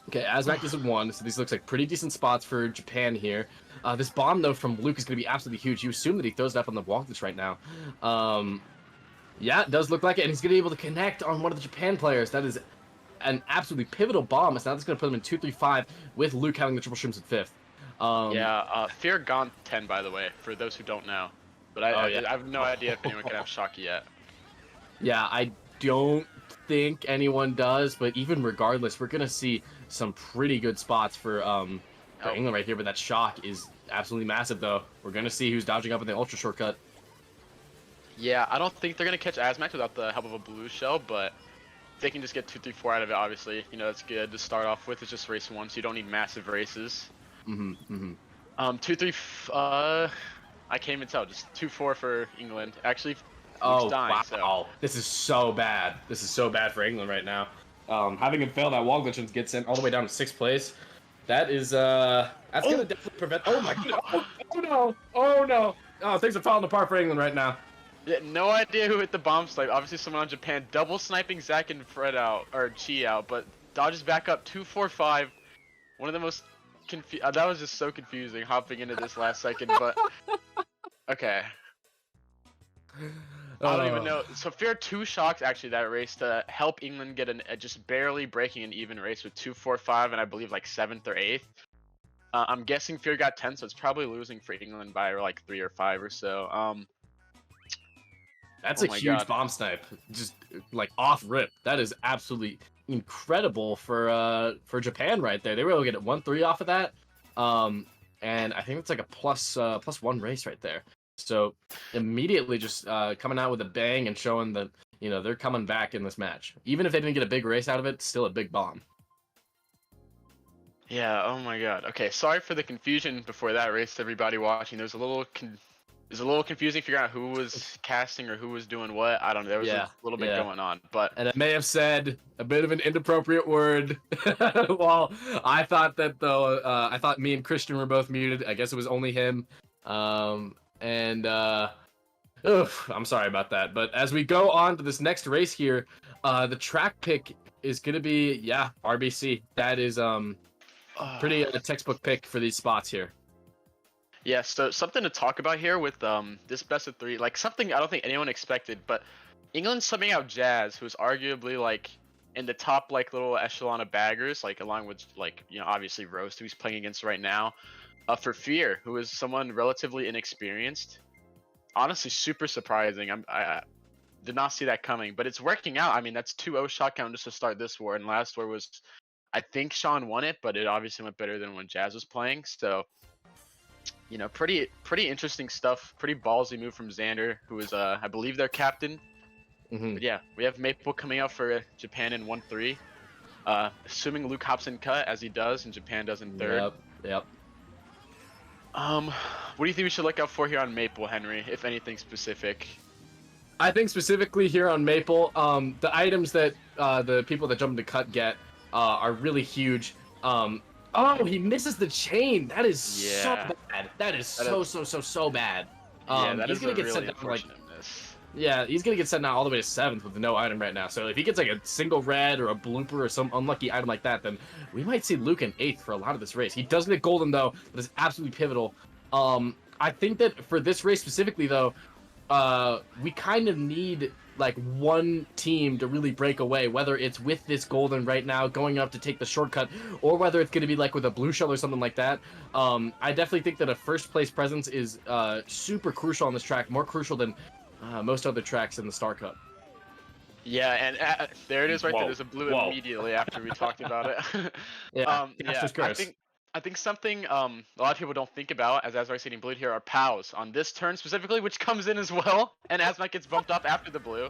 Okay, Asmac is at 1, so these looks like pretty decent spots for Japan here. This bomb, though, from Luke is going to be absolutely huge. You assume that he throws it up on the walk this right now. Yeah, it does look like it, and he's going to be able to connect on one of the Japan players. That is an absolutely pivotal bomb. So now that's going to put him in 2-3-5 with Luke having the triple shrimps at 5th. Fear gone 10, by the way, for those who don't know. But I have no idea if anyone can have Shocky yet. Yeah, I don't think anyone does, but even regardless, we're going to see some pretty good spots for England right here, but that shock is absolutely massive, though. We're going to see who's dodging up in the ultra shortcut. Yeah, I don't think they're going to catch Asmax without the help of a blue shell, but they can just get 2-3-4 out of it, obviously. You know, that's good to start off with. It's just race 1, so you don't need massive races. 2-3, I can't even tell. Just 2-4 for England. Actually, dying, wow. So. This is so bad. This is so bad for England right now. Having him fail that wall glitch and get sent all the way down to 6th place, that is, that's going to definitely prevent... Oh, my God. Oh, no. Oh, no. Oh, things are falling apart for England right now. Yeah, no idea who hit the bomb snipe. Obviously, someone on Japan double sniping Zach and Fred out, or Chi out, but dodges back up 2-4-5. One of the most that was just so confusing hopping into this last second, but okay. I don't even know. So Fear 2 shocks actually that race to help England get just barely breaking an even race with 2-4-5 and I believe like 7th or 8th. I'm guessing Fear got 10, so it's probably losing for England by like 3 or 5 or so. That's Oh a my huge God. bomb snipe, just like off rip. That is absolutely incredible for Japan right there. They were able to get 1-3 off of that, and I think it's like a +1 race right there. So immediately just coming out with a bang and showing that they're coming back in this match. Even if they didn't get a big race out of it, still a big bomb. Yeah, oh my God. Okay, sorry for the confusion before that race to everybody watching. There's a little confusing figuring out who was casting or who was doing what. I don't know. There was Yeah, a little bit yeah. going on, but And I may have said a bit of an inappropriate word. Well, I thought that though. I thought me and Christian were both muted. I guess it was only him. Oof, I'm sorry about that. But as we go on to this next race here, the track pick is gonna be RBC. That is pretty textbook pick for these spots here. yeah, so something to talk about here with this best of 3, like something I don't think anyone expected, but England subbing out Jazz, who's arguably like in the top like little echelon of baggers, like along with like obviously Roast, who he's playing against right now, for Fear, who is someone relatively inexperienced. Honestly, super surprising. I did not see that coming, but it's working out. I mean, that's 2-0 shot count just to start this war, and last war was, I think Sean won it, but it obviously went better than when Jazz was playing. So, pretty interesting stuff. Pretty ballsy move from Xander, who is I believe their captain. Mm-hmm. But yeah, we have Maple coming out for Japan in 1-3. Assuming Luke hops in cut as he does, and Japan does in third. Yep. What do you think we should look out for here on Maple, Henry? If anything specific. I think specifically here on Maple, the items that the people that jump into cut get are really huge. Oh, he misses the chain. That is so bad. That is so bad. Yeah, that he's is gonna a get really sent down unfortunate miss. Yeah, he's gonna get sent down all the way to 7th with no item right now. So if he gets like a single red or a blooper or some unlucky item like that, then we might see Luke in 8th for a lot of this race. He doesn't get golden though, but it's absolutely pivotal. I think that for this race specifically though, we kind of need like one team to really break away, whether it's with this golden right now going up to take the shortcut, or whether it's going to be like with a blue shell or something like that. I definitely think that a first place presence is super crucial on this track, more crucial than most other tracks in the Star Cup. Yeah, and there it is right Whoa. there. There's a blue Whoa. immediately after we talked about it. Yeah, I think something a lot of people don't think about as Azmar's hitting blue here are POWs on this turn specifically, which comes in as well, and Azmar gets bumped up after the blue.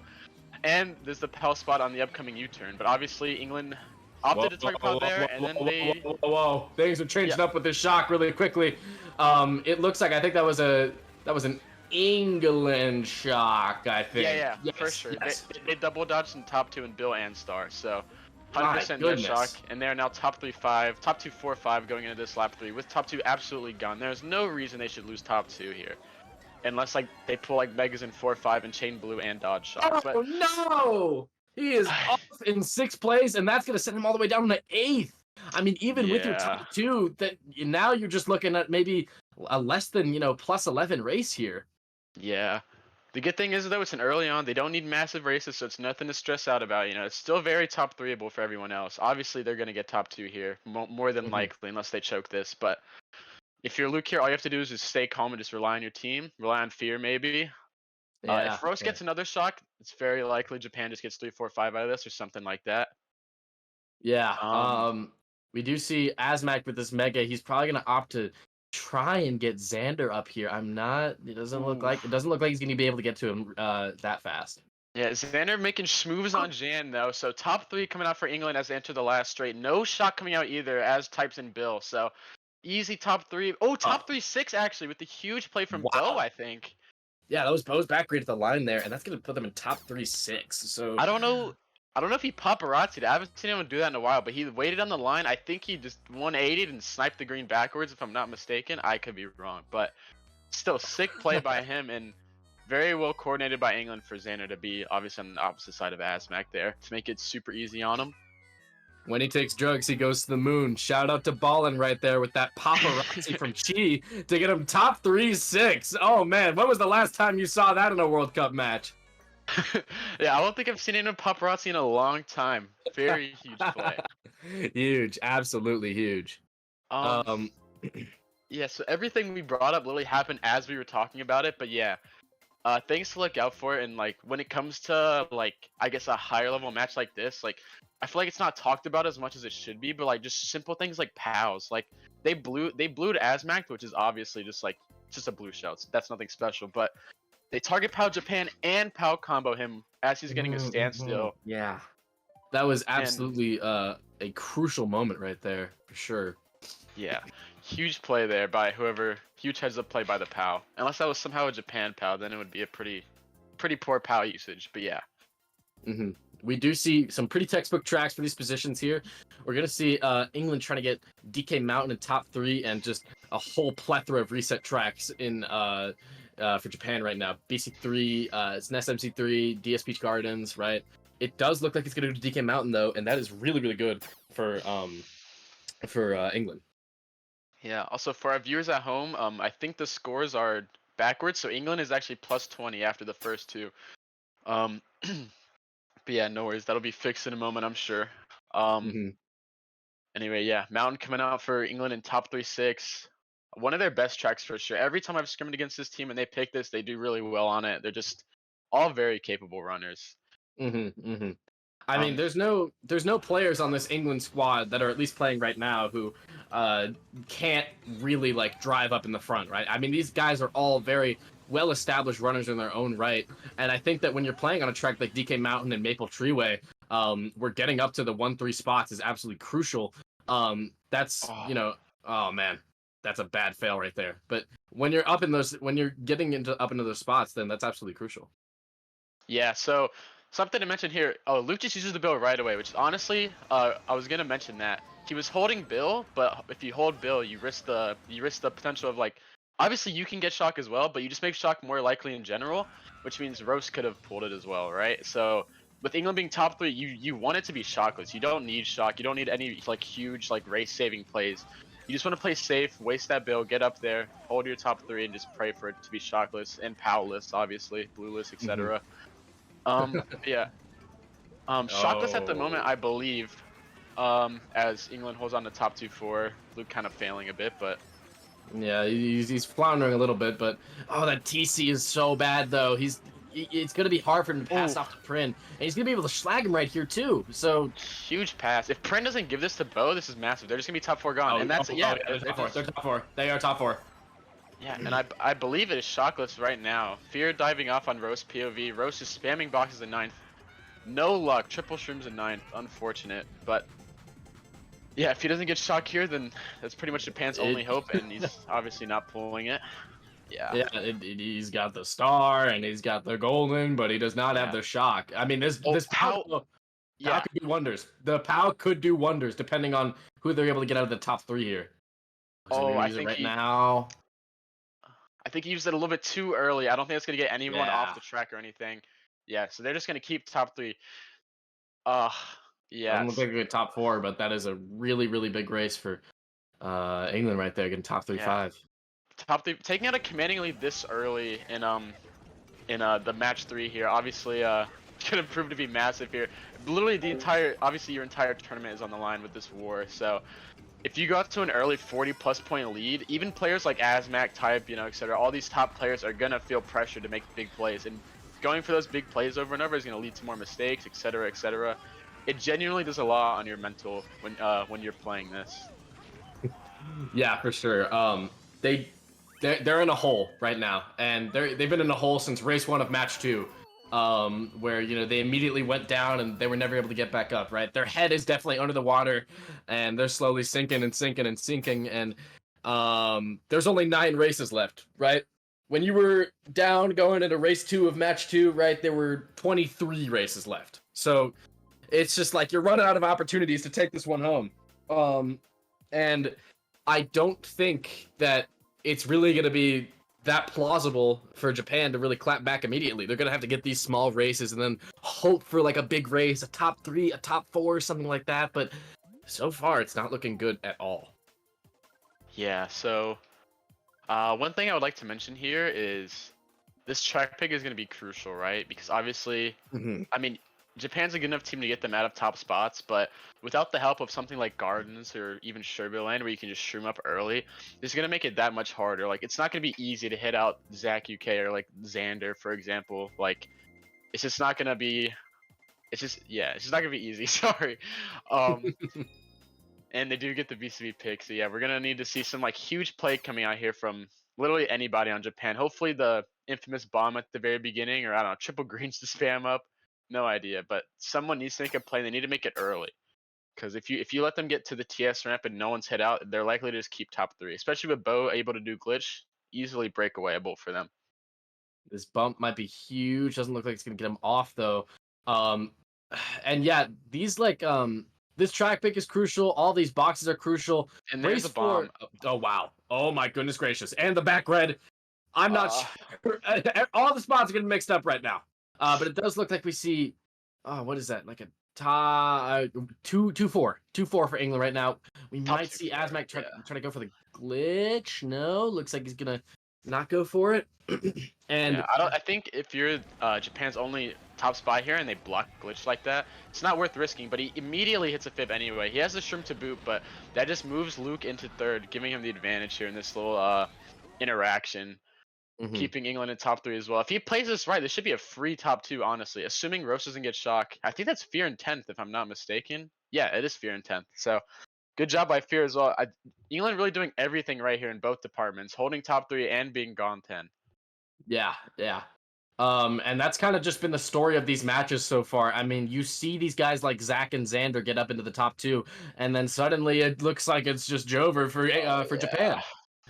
And there's the POW spot on the upcoming U-turn, but obviously England opted to target POW there, and then they... Whoa. Things are changing up with this shock really quickly. It looks like, I think that was an England shock, I think. Yeah, yes, for sure. Yes. They double dodged in top 2 and Bill and Star, so 100% no shock. And they're now top 3-5, top 2 4-5 going into this lap 3 with top 2 absolutely gone. There's no reason they should lose top 2 here, unless like they pull like Megas in 4-5 and chain blue and dodge shock. Oh no! He is off in 6th place, and that's gonna send him all the way down to 8th. I mean, even with your top 2, that now you're just looking at maybe a less than plus 11 race here. Yeah. The good thing is though it's an early on. They don't need massive races, so it's nothing to stress out about. It's still very top 3able for everyone else. Obviously, they're gonna get top 2 here, more than likely, unless they choke this. But if you're Luke here, all you have to do is just stay calm and just rely on your team, rely on Fear maybe. If Rose gets another shock, it's very likely Japan just gets 3-4-5 out of this or something like that. Yeah. We do see Azmac with this mega. He's probably gonna opt to try and get Xander up here. It doesn't look like he's gonna be able to get to him that fast. Yeah, Xander making schmoves on Jan though. So top 3 coming out for England as they enter the last straight. No shot coming out either as types in Bill. So easy top 3. Oh, top 3-6 actually with the huge play from Bo, I think. Yeah, that was Bo's back grade at the line there, and that's gonna put them in top 3-6. So I don't know if he paparazzi'd. I haven't seen anyone do that in a while, but he waited on the line. I think he just 180'd and sniped the green backwards, if I'm not mistaken. I could be wrong, but still sick play by him and very well coordinated by England for Xander to be obviously on the opposite side of Azmac there to make it super easy on him. When he takes drugs, he goes to the moon. Shout out to Ballin right there with that paparazzi from Chi to get him top 3-6. Oh man, when was the last time you saw that in a World Cup match? Yeah, I don't think I've seen any paparazzi in a long time. Very huge play. Huge, absolutely huge. Yeah, so everything we brought up literally happened as we were talking about it, but yeah. Things to look out for, and like when it comes to like I guess a higher level match like this, like I feel like it's not talked about as much as it should be, but like just simple things like POWs, like they blew to Asmac, which is obviously just a blue shell. That's nothing special, but they target POW Japan and POW combo him as he's getting a standstill. Yeah, that was And absolutely a crucial moment right there for sure. yeah, huge play there by whoever. Huge heads up play by the POW. Unless that was somehow a Japan POW, then it would be a pretty poor POW usage. But yeah. We do see some pretty textbook tracks for these positions here. We're gonna see England trying to get DK Mountain in top 3 and just a whole plethora of reset tracks in for Japan right now. BC3, it's Nest MC3, DS Peach Gardens, right? It does look like it's gonna go to DK Mountain though, and that is really really good for England. Yeah. Also, for our viewers at home, I think the scores are backwards. So England is actually plus 20 after the first two. But yeah, no worries. That'll be fixed in a moment, I'm sure. Anyway, yeah, Mountain coming out for England in top 3-6. One of their best tracks for sure. Every time I've scrimmed against this team and they pick this, they do really well on it. They're just all very capable runners. I mean, there's no players on this England squad that are at least playing right now who can't really like drive up in the front, right? I mean, these guys are all very well-established runners in their own right, and I think that when you're playing on a track like DK Mountain and Maple Treeway, where getting up to the 1-3 spots is absolutely crucial. That's oh man, that's a bad fail right there. But when you're up in those, when you're getting up into those spots, then that's absolutely crucial. Yeah, so something to mention here. Oh, Luke just uses the bill right away, which is honestly, I was gonna mention that he was holding Bill, but if you hold Bill, you risk the potential of like, obviously you can get shock as well, but you just make shock more likely in general, which means Roast could have pulled it as well, right? So with England being top 3, you want it to be shockless. You don't need shock. You don't need any like huge like race saving plays. You just want to play safe, waste that Bill, get up there, hold your top 3, and just pray for it to be shockless and POWless, obviously, blueless, etc. Yeah. Shockless at the moment, I believe, as England holds on to top 2-4. Luke kind of failing a bit, but yeah, he's floundering a little bit. But oh, that TC is so bad though. It's gonna be hard for him to pass off to Prin, and he's gonna be able to schlag him right here too. So huge pass. If Prin doesn't give this to Bo, this is massive. They're just gonna be top 4 gone, and that's they're top 4. They are top 4. Yeah, and I believe it is shockless right now. Fear diving off on Roast POV. Roast is spamming boxes in 9th. No luck. Triple shrooms in 9th. Unfortunate, but yeah, if he doesn't get shock here, then that's pretty much Japan's only hope, and he's obviously not pulling it. Yeah. Yeah, he's got the star and he's got the golden, but he does not have the shock. I mean, this POW could do wonders. The POW could do wonders depending on who they're able to get out of the top 3 here. I think now. I think he used it a little bit too early. I don't think it's gonna get anyone off the track or anything. Yeah, so they're just gonna keep top 3. Yeah. I don't think we get top 4, but that is a really, really big race for England right there, getting top 3-5. Top 3, taking out a commanding lead this early in the match 3 here, obviously gonna prove to be massive here. Literally your entire tournament is on the line with this war. So if you go out to an early 40+ point lead, even players like Asmac, Type, etc., all these top players are gonna feel pressure to make big plays, and going for those big plays over and over is gonna lead to more mistakes, etc., etc. It genuinely does a lot on your mental when you're playing this. Yeah, for sure. They're in a hole right now, and they've been in a hole since race 1 of match 2, where they immediately went down and they were never able to get back up. Right, their head is definitely under the water, and they're slowly sinking and sinking and sinking. And there's only 9 races left. Right, when you were down going into race 2 of match 2, right, there were 23 races left. So it's just like you're running out of opportunities to take this one home. And I don't think that it's really going to be that plausible for Japan to really clap back immediately. They're going to have to get these small races and then hope for like a big race, a top 3, a top 4, something like that. But so far, it's not looking good at all. Yeah, so one thing I would like to mention here is this track pick is going to be crucial, right? Because obviously, I mean, Japan's a good enough team to get them out of top spots, but without the help of something like Gardens or even Sherbet Land, where you can just shroom up early, it's gonna make it that much harder. Like, it's not gonna be easy to hit out Zach UK or like Xander, for example. Like, it's just not gonna be. It's just not gonna be easy. Sorry. And they do get the BCB pick, so yeah, we're gonna need to see some like huge play coming out here from literally anybody on Japan. Hopefully the infamous bomb at the very beginning, or I don't know, triple greens to spam up. No idea, but someone needs to make a play. They need to make it early, because if you let them get to the TS ramp and no one's hit out, they're likely to just keep top 3. Especially with Bo able to do glitch, easily breakawayable for them. This bump might be huge. Doesn't look like it's gonna get him off though. And yeah, these like this track pick is crucial. All these boxes are crucial. And there's a bomb. Oh wow! Oh my goodness gracious! And the back red. I'm not sure. All the spots are getting mixed up right now. But it does look like we see. Oh, what is that? Like a 2-4 for England right now. We might see Asmac try to go for the glitch. No, looks like he's gonna not go for it. And yeah, I think if you're Japan's only top spy here and they block glitch like that, it's not worth risking. But he immediately hits a fib anyway. He has the shroom to boot, but that just moves Luke into third, giving him the advantage here in this little interaction. Keeping England in top 3 as well. If he plays this right, this should be a free top 2, honestly. Assuming Roast doesn't get shock. I think that's Fear in 10th, if I'm not mistaken. Yeah, it is Fear in 10th. So, good job by Fear as well. England really doing everything right here in both departments. Holding top 3 and being gone 10. Yeah. And that's kind of just been the story of these matches so far. I mean, you see these guys like Zach and Xander get up into the top 2, and then suddenly it looks like it's just Jover for Japan.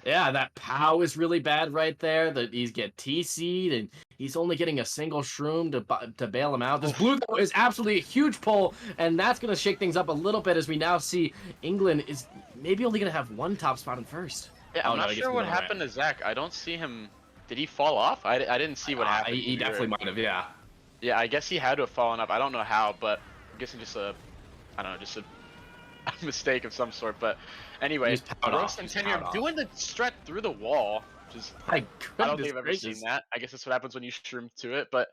Yeah, that POW is really bad right there. That he's get TC'd and he's only getting a single shroom to bail him out. This blue though is absolutely a huge pull, and that's gonna shake things up a little bit as we now see England is maybe only gonna have one top spot in first. Yeah, I'm not sure what happened to Zach. I don't see him. Did he fall off? I didn't see what happened. He definitely might have. Yeah. Yeah, I guess he had to have fallen up. I don't know how, but I'm guessing just a mistake of some sort. But anyway, Roast and Tenure doing the stretch through the wall. Just I don't think I've ever seen that. I guess that's what happens when you shroom to it. But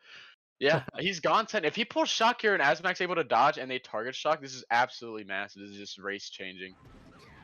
yeah, he's gone 10. If he pulls shock here and Asmac's able to dodge and they target shock, this is absolutely massive. This is just race changing.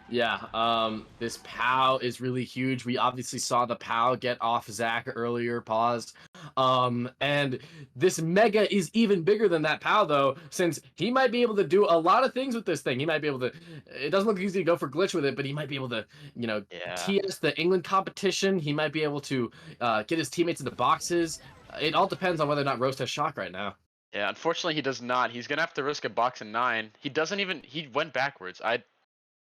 Yeah, this POW is really huge. We obviously saw the POW get off Zach earlier, paused. And this Mega is even bigger than that POW, though, since he might be able to do a lot of things with this thing. He might be able to, it doesn't look easy to go for glitch with it, but he might be able to, TS the England competition. He might be able to get his teammates in the boxes. It all depends on whether or not Roast has shock right now. Yeah, unfortunately, he does not. He's going to have to risk a box in 9. He went backwards. I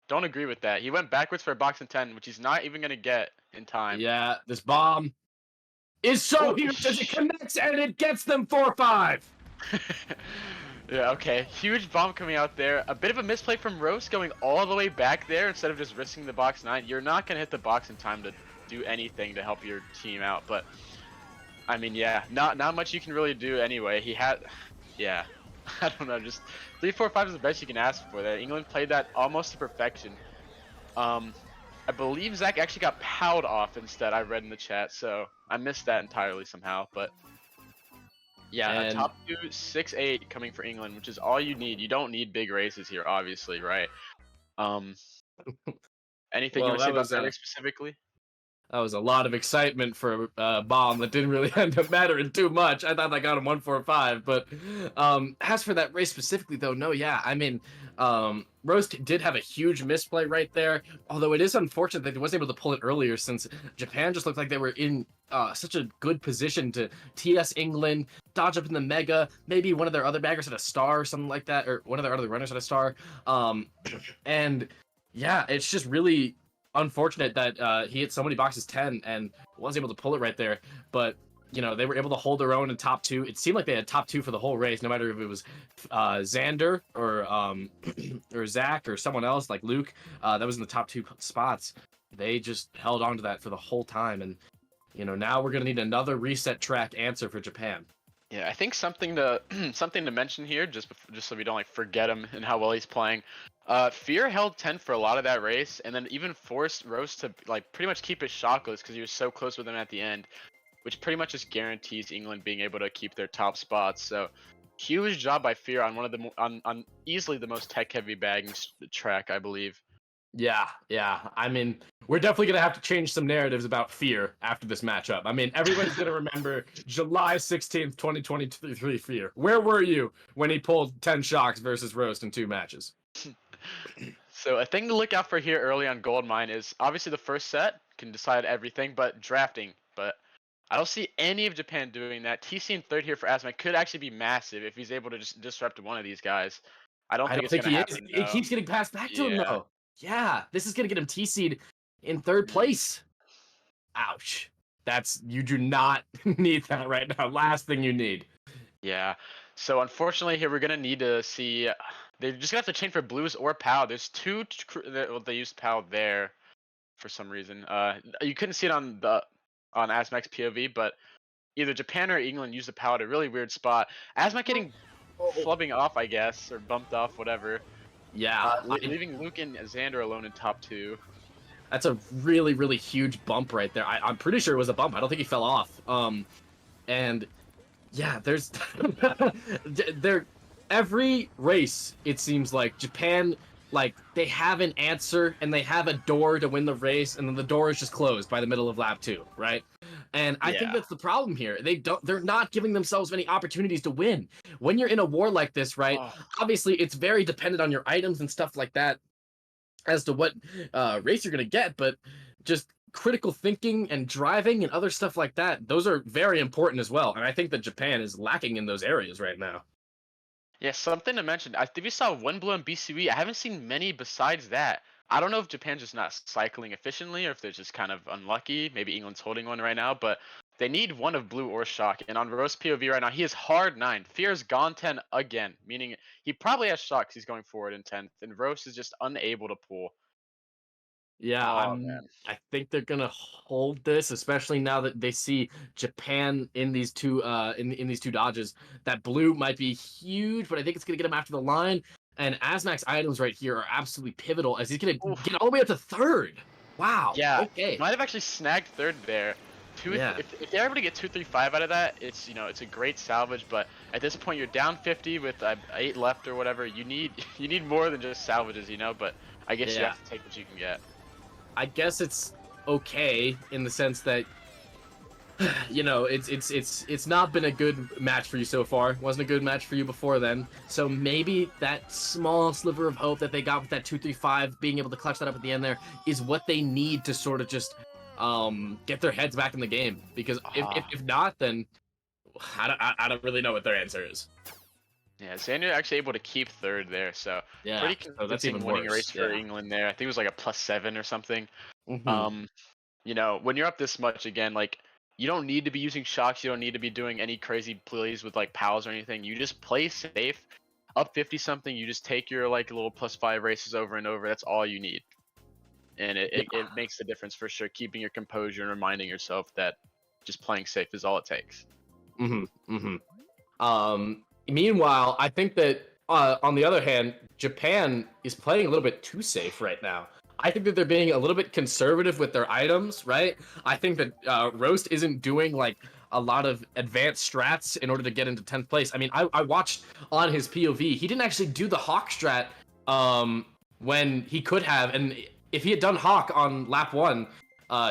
don't agree with that. He went backwards for a box in 10, which he's not even going to get in time. Yeah, this bomb is so huge as it connects and it gets them 4-5. Yeah, okay. Huge bomb coming out there. A bit of a misplay from Roast going all the way back there instead of just risking the box 9. You're not going to hit the box in time to do anything to help your team out. But, I mean, yeah, not much you can really do anyway. Yeah. I don't know, just 3-4-5 is the best you can ask for there. England played that almost to perfection. I believe Zach actually got POW'd off instead, I read in the chat, so I missed that entirely somehow, but yeah, a top 2, 6-8 coming for England, which is all you need. You don't need big races here, obviously, right? Anything you want to say about that specifically? That was a lot of excitement for a bomb that didn't really end up mattering too much. I thought I got him 1-4-5, but as for that race specifically, though, no, yeah, I mean, Roast did have a huge misplay right there, although it is unfortunate that he wasn't able to pull it earlier since Japan just looked like they were in such a good position to TS England, dodge up in the Mega, maybe one of their other baggers had a star or something like that, or one of their other runners had a star, and yeah, it's just really unfortunate that he hit so many boxes 10 and wasn't able to pull it right there, but they were able to hold their own in top 2. It seemed like they had top 2 for the whole race, no matter if it was Xander or or Zach or someone else like Luke that was in the top 2 spots. They just held on to that for the whole time, and now we're gonna need another reset track answer for Japan. Yeah, I think something to mention here, just so we don't forget him and how well he's playing. Fear held 10 for a lot of that race, and then even forced Roast to pretty much keep his shockless because he was so close with him at the end, which pretty much just guarantees England being able to keep their top spots. So huge job by Fear on one of the on easily the most tech-heavy bagging track, I believe. Yeah, yeah. I mean, we're definitely gonna have to change some narratives about Fear after this matchup. I mean, everybody's gonna remember July 16th, 2023 Fear. Where were you when he pulled 10 shocks versus Roast in 2 matches? So a thing to look out for here early on Gold Mine is obviously the first set can decide everything, but drafting. But I don't see any of Japan doing that. TC in third here for Asma could actually be massive if he's able to just disrupt one of these guys. I don't think it's gonna he happen. is. It though. keeps getting passed back to him Yeah. though. Yeah, this is gonna get him TC'd in 3rd place. Ouch. You do not need that right now. Last thing you need. Yeah. So unfortunately here we're gonna need to see. They're just gonna have to chain for blues or POW. There's 2. Well, they used POW there for some reason. You couldn't see it on Asmac's POV, but either Japan or England used the POW at a really weird spot. Asmac getting flubbing off, I guess, or bumped off, whatever. Yeah, Leaving Luke and Xander alone in top 2. that's a really, really huge bump right there. I'm pretty sure it was a bump. I don't think he fell off. And yeah, there's every race it seems like Japan, like, they have an answer and they have a door to win the race, and then the door is just closed by the middle of lap 2, right? And I think Yeah. that's the problem here. They're not giving themselves many opportunities to win. When you're in a war like this, right? Oh. Obviously it's very dependent on your items and stuff like that as to what race you're gonna get, but just critical thinking and driving and other stuff like that, those are very important as well. And I think that Japan is lacking in those areas right now. Yeah, something to mention. I think we saw one blue on BCB. I haven't seen many besides that. I don't know if Japan's just not cycling efficiently or if they're just kind of unlucky. Maybe England's holding one right now, but they need one of blue or shock. And on Roast POV right now, he is hard 9. Fear's gone 10 again, meaning he probably has shocks. He's going forward in 10th, and Roast is just unable to pull. Yeah, Oh, man. I think they're gonna hold this, especially now that they see Japan in these 2 in these 2 dodges. That blue might be huge, but I think it's gonna get him after the line. And Asmac's items right here are absolutely pivotal as he's gonna Oof. get all the way up to 3rd. Wow. Yeah, Okay. might have actually snagged 3rd there. Yeah. If they're able to get 2, 3, 5 out of that, it's it's a great salvage. But at this point, you're down 50 with 8 left or whatever. You need more than just salvages, But I guess you Yeah. have to take what you can get. I guess it's okay in the sense that it's not been a good match for you so far. Wasn't a good match for you before then. So maybe that small sliver of hope that they got with that 2-3-5, being able to clutch that up at the end there, is what they need to sort of just get their heads back in the game. Because if not, then I don't really know what their answer is. Yeah, Xander actually able to keep 3rd there, so Yeah, pretty so that's convincing even winning a worse. race for Yeah. England there. I think it was like a +7 or something. Mhm. When you're up this much again, like you don't need to be using shocks. You don't need to be doing any crazy plays with like pals or anything. You just play safe. Up 50 something, you just take your like little +5 races over and over. That's all you need, and it makes the difference for sure. Keeping your composure and reminding yourself that just playing safe is all it takes. Meanwhile, I think that on the other hand, Japan is playing a little bit too safe right now. I think that they're being a little bit conservative with their items, right? I think that Roast isn't doing like a lot of advanced strats in order to get into 10th place. I mean, I watched on his POV, he didn't actually do the Hawk strat when he could have, and if he had done Hawk on lap 1,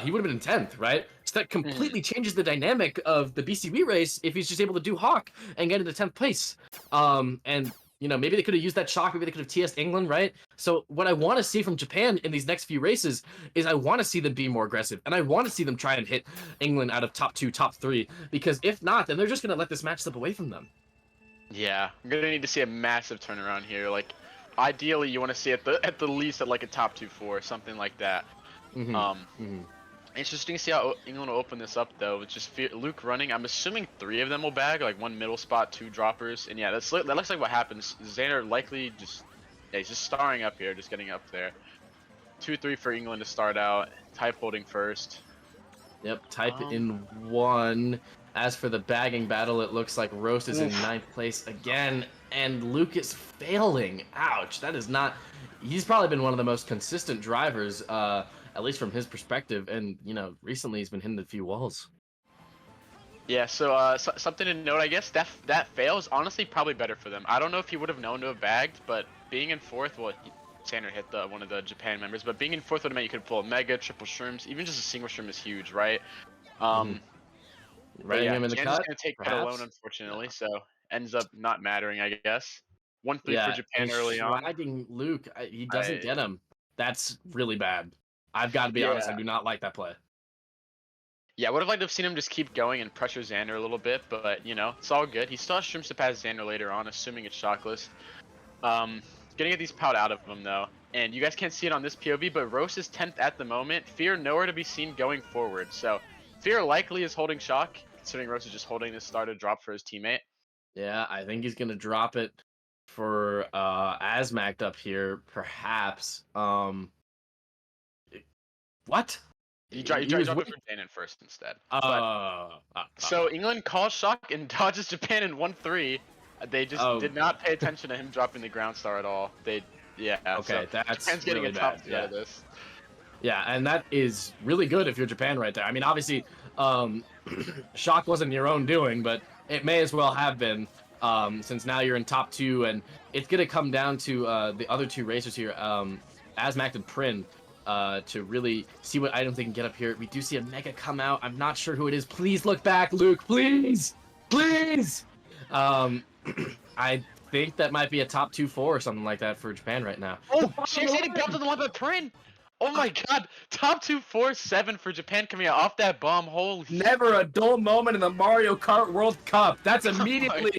he would have been in 10th, right? So that completely changes the dynamic of the BCB race if he's just able to do Hawk and get into 10th place. And maybe they could have used that shock. Maybe they could have TS'd England, right? So what I want to see from Japan in these next few races is I want to see them be more aggressive. And I want to see them try and hit England out of top 2, top 3. Because if not, then they're just going to let this match slip away from them. Yeah, I'm going to need to see a massive turnaround here. Like, ideally, you want to see at the least at like a top 2-4, something like that. Interesting to see how England will open this up though. With just Luke running, I'm assuming 3 of them will bag, like 1 middle spot, 2 droppers, and yeah, that looks like what happens. Xander likely he's just starring up here, just getting up there. 2-3 for England to start out. Type holding first. Yep, type in 1. As for the bagging battle, it looks like Roast is in 9th place again, and Luke is failing. Ouch, that is not. He's probably been one of the most consistent drivers. At least from his perspective, and recently he's been hitting a few walls. Yeah, so, something to note, I guess that fail is honestly probably better for them. I don't know if he would have known to have bagged, but being in fourth, well, Sander hit one of the Japan members, but being in fourth would have meant you could pull a mega, triple shrooms, even just a single shroom is huge, right? But Running yeah, him in the Jan's cut, gonna take that perhaps? alone, unfortunately, so ends up not mattering, I guess. 1-3 for Yeah, Japan and early on. dragging Luke, he doesn't I- get him. That's really bad. I've got to be honest, I Yeah. do not like that play. Yeah, I would have liked to have seen him just keep going and pressure Xander a little bit, but it's all good. He still has shrooms to pass Xander later on, assuming it's shockless. Gonna get these pout out of him though. And you guys can't see it on this POV, but Rose is 10th at the moment. Fear nowhere to be seen going forward. So Fear likely is holding shock, considering Rose is just holding this star to drop for his teammate. Yeah, I think he's gonna drop it for Asmacked up here, perhaps. What? He dropped it for Danon first instead. So England calls shock and dodges Japan in 1-3. They just did not pay attention to him dropping the ground star at all. Okay, so that's Japan's getting really a top bad. 2 out of this. Yeah, and that is really good if you're Japan right there. I mean, obviously, shock wasn't your own doing, but it may as well have been, since now you're in top 2, and it's gonna come down to the other 2 racers here, Asmacked and Prin. To really see what items they can get up here. We do see a mega come out. I'm not sure who it is. Please look back, Luke. Please. I think that might be a top 2-4 or something like that for Japan right now. Oh, she's hitting bomb to the one by Prin. Oh my god. Top 2-4-7 for Japan coming out off that bomb. Holy Never a dull moment in the Mario Kart World Cup. That's immediately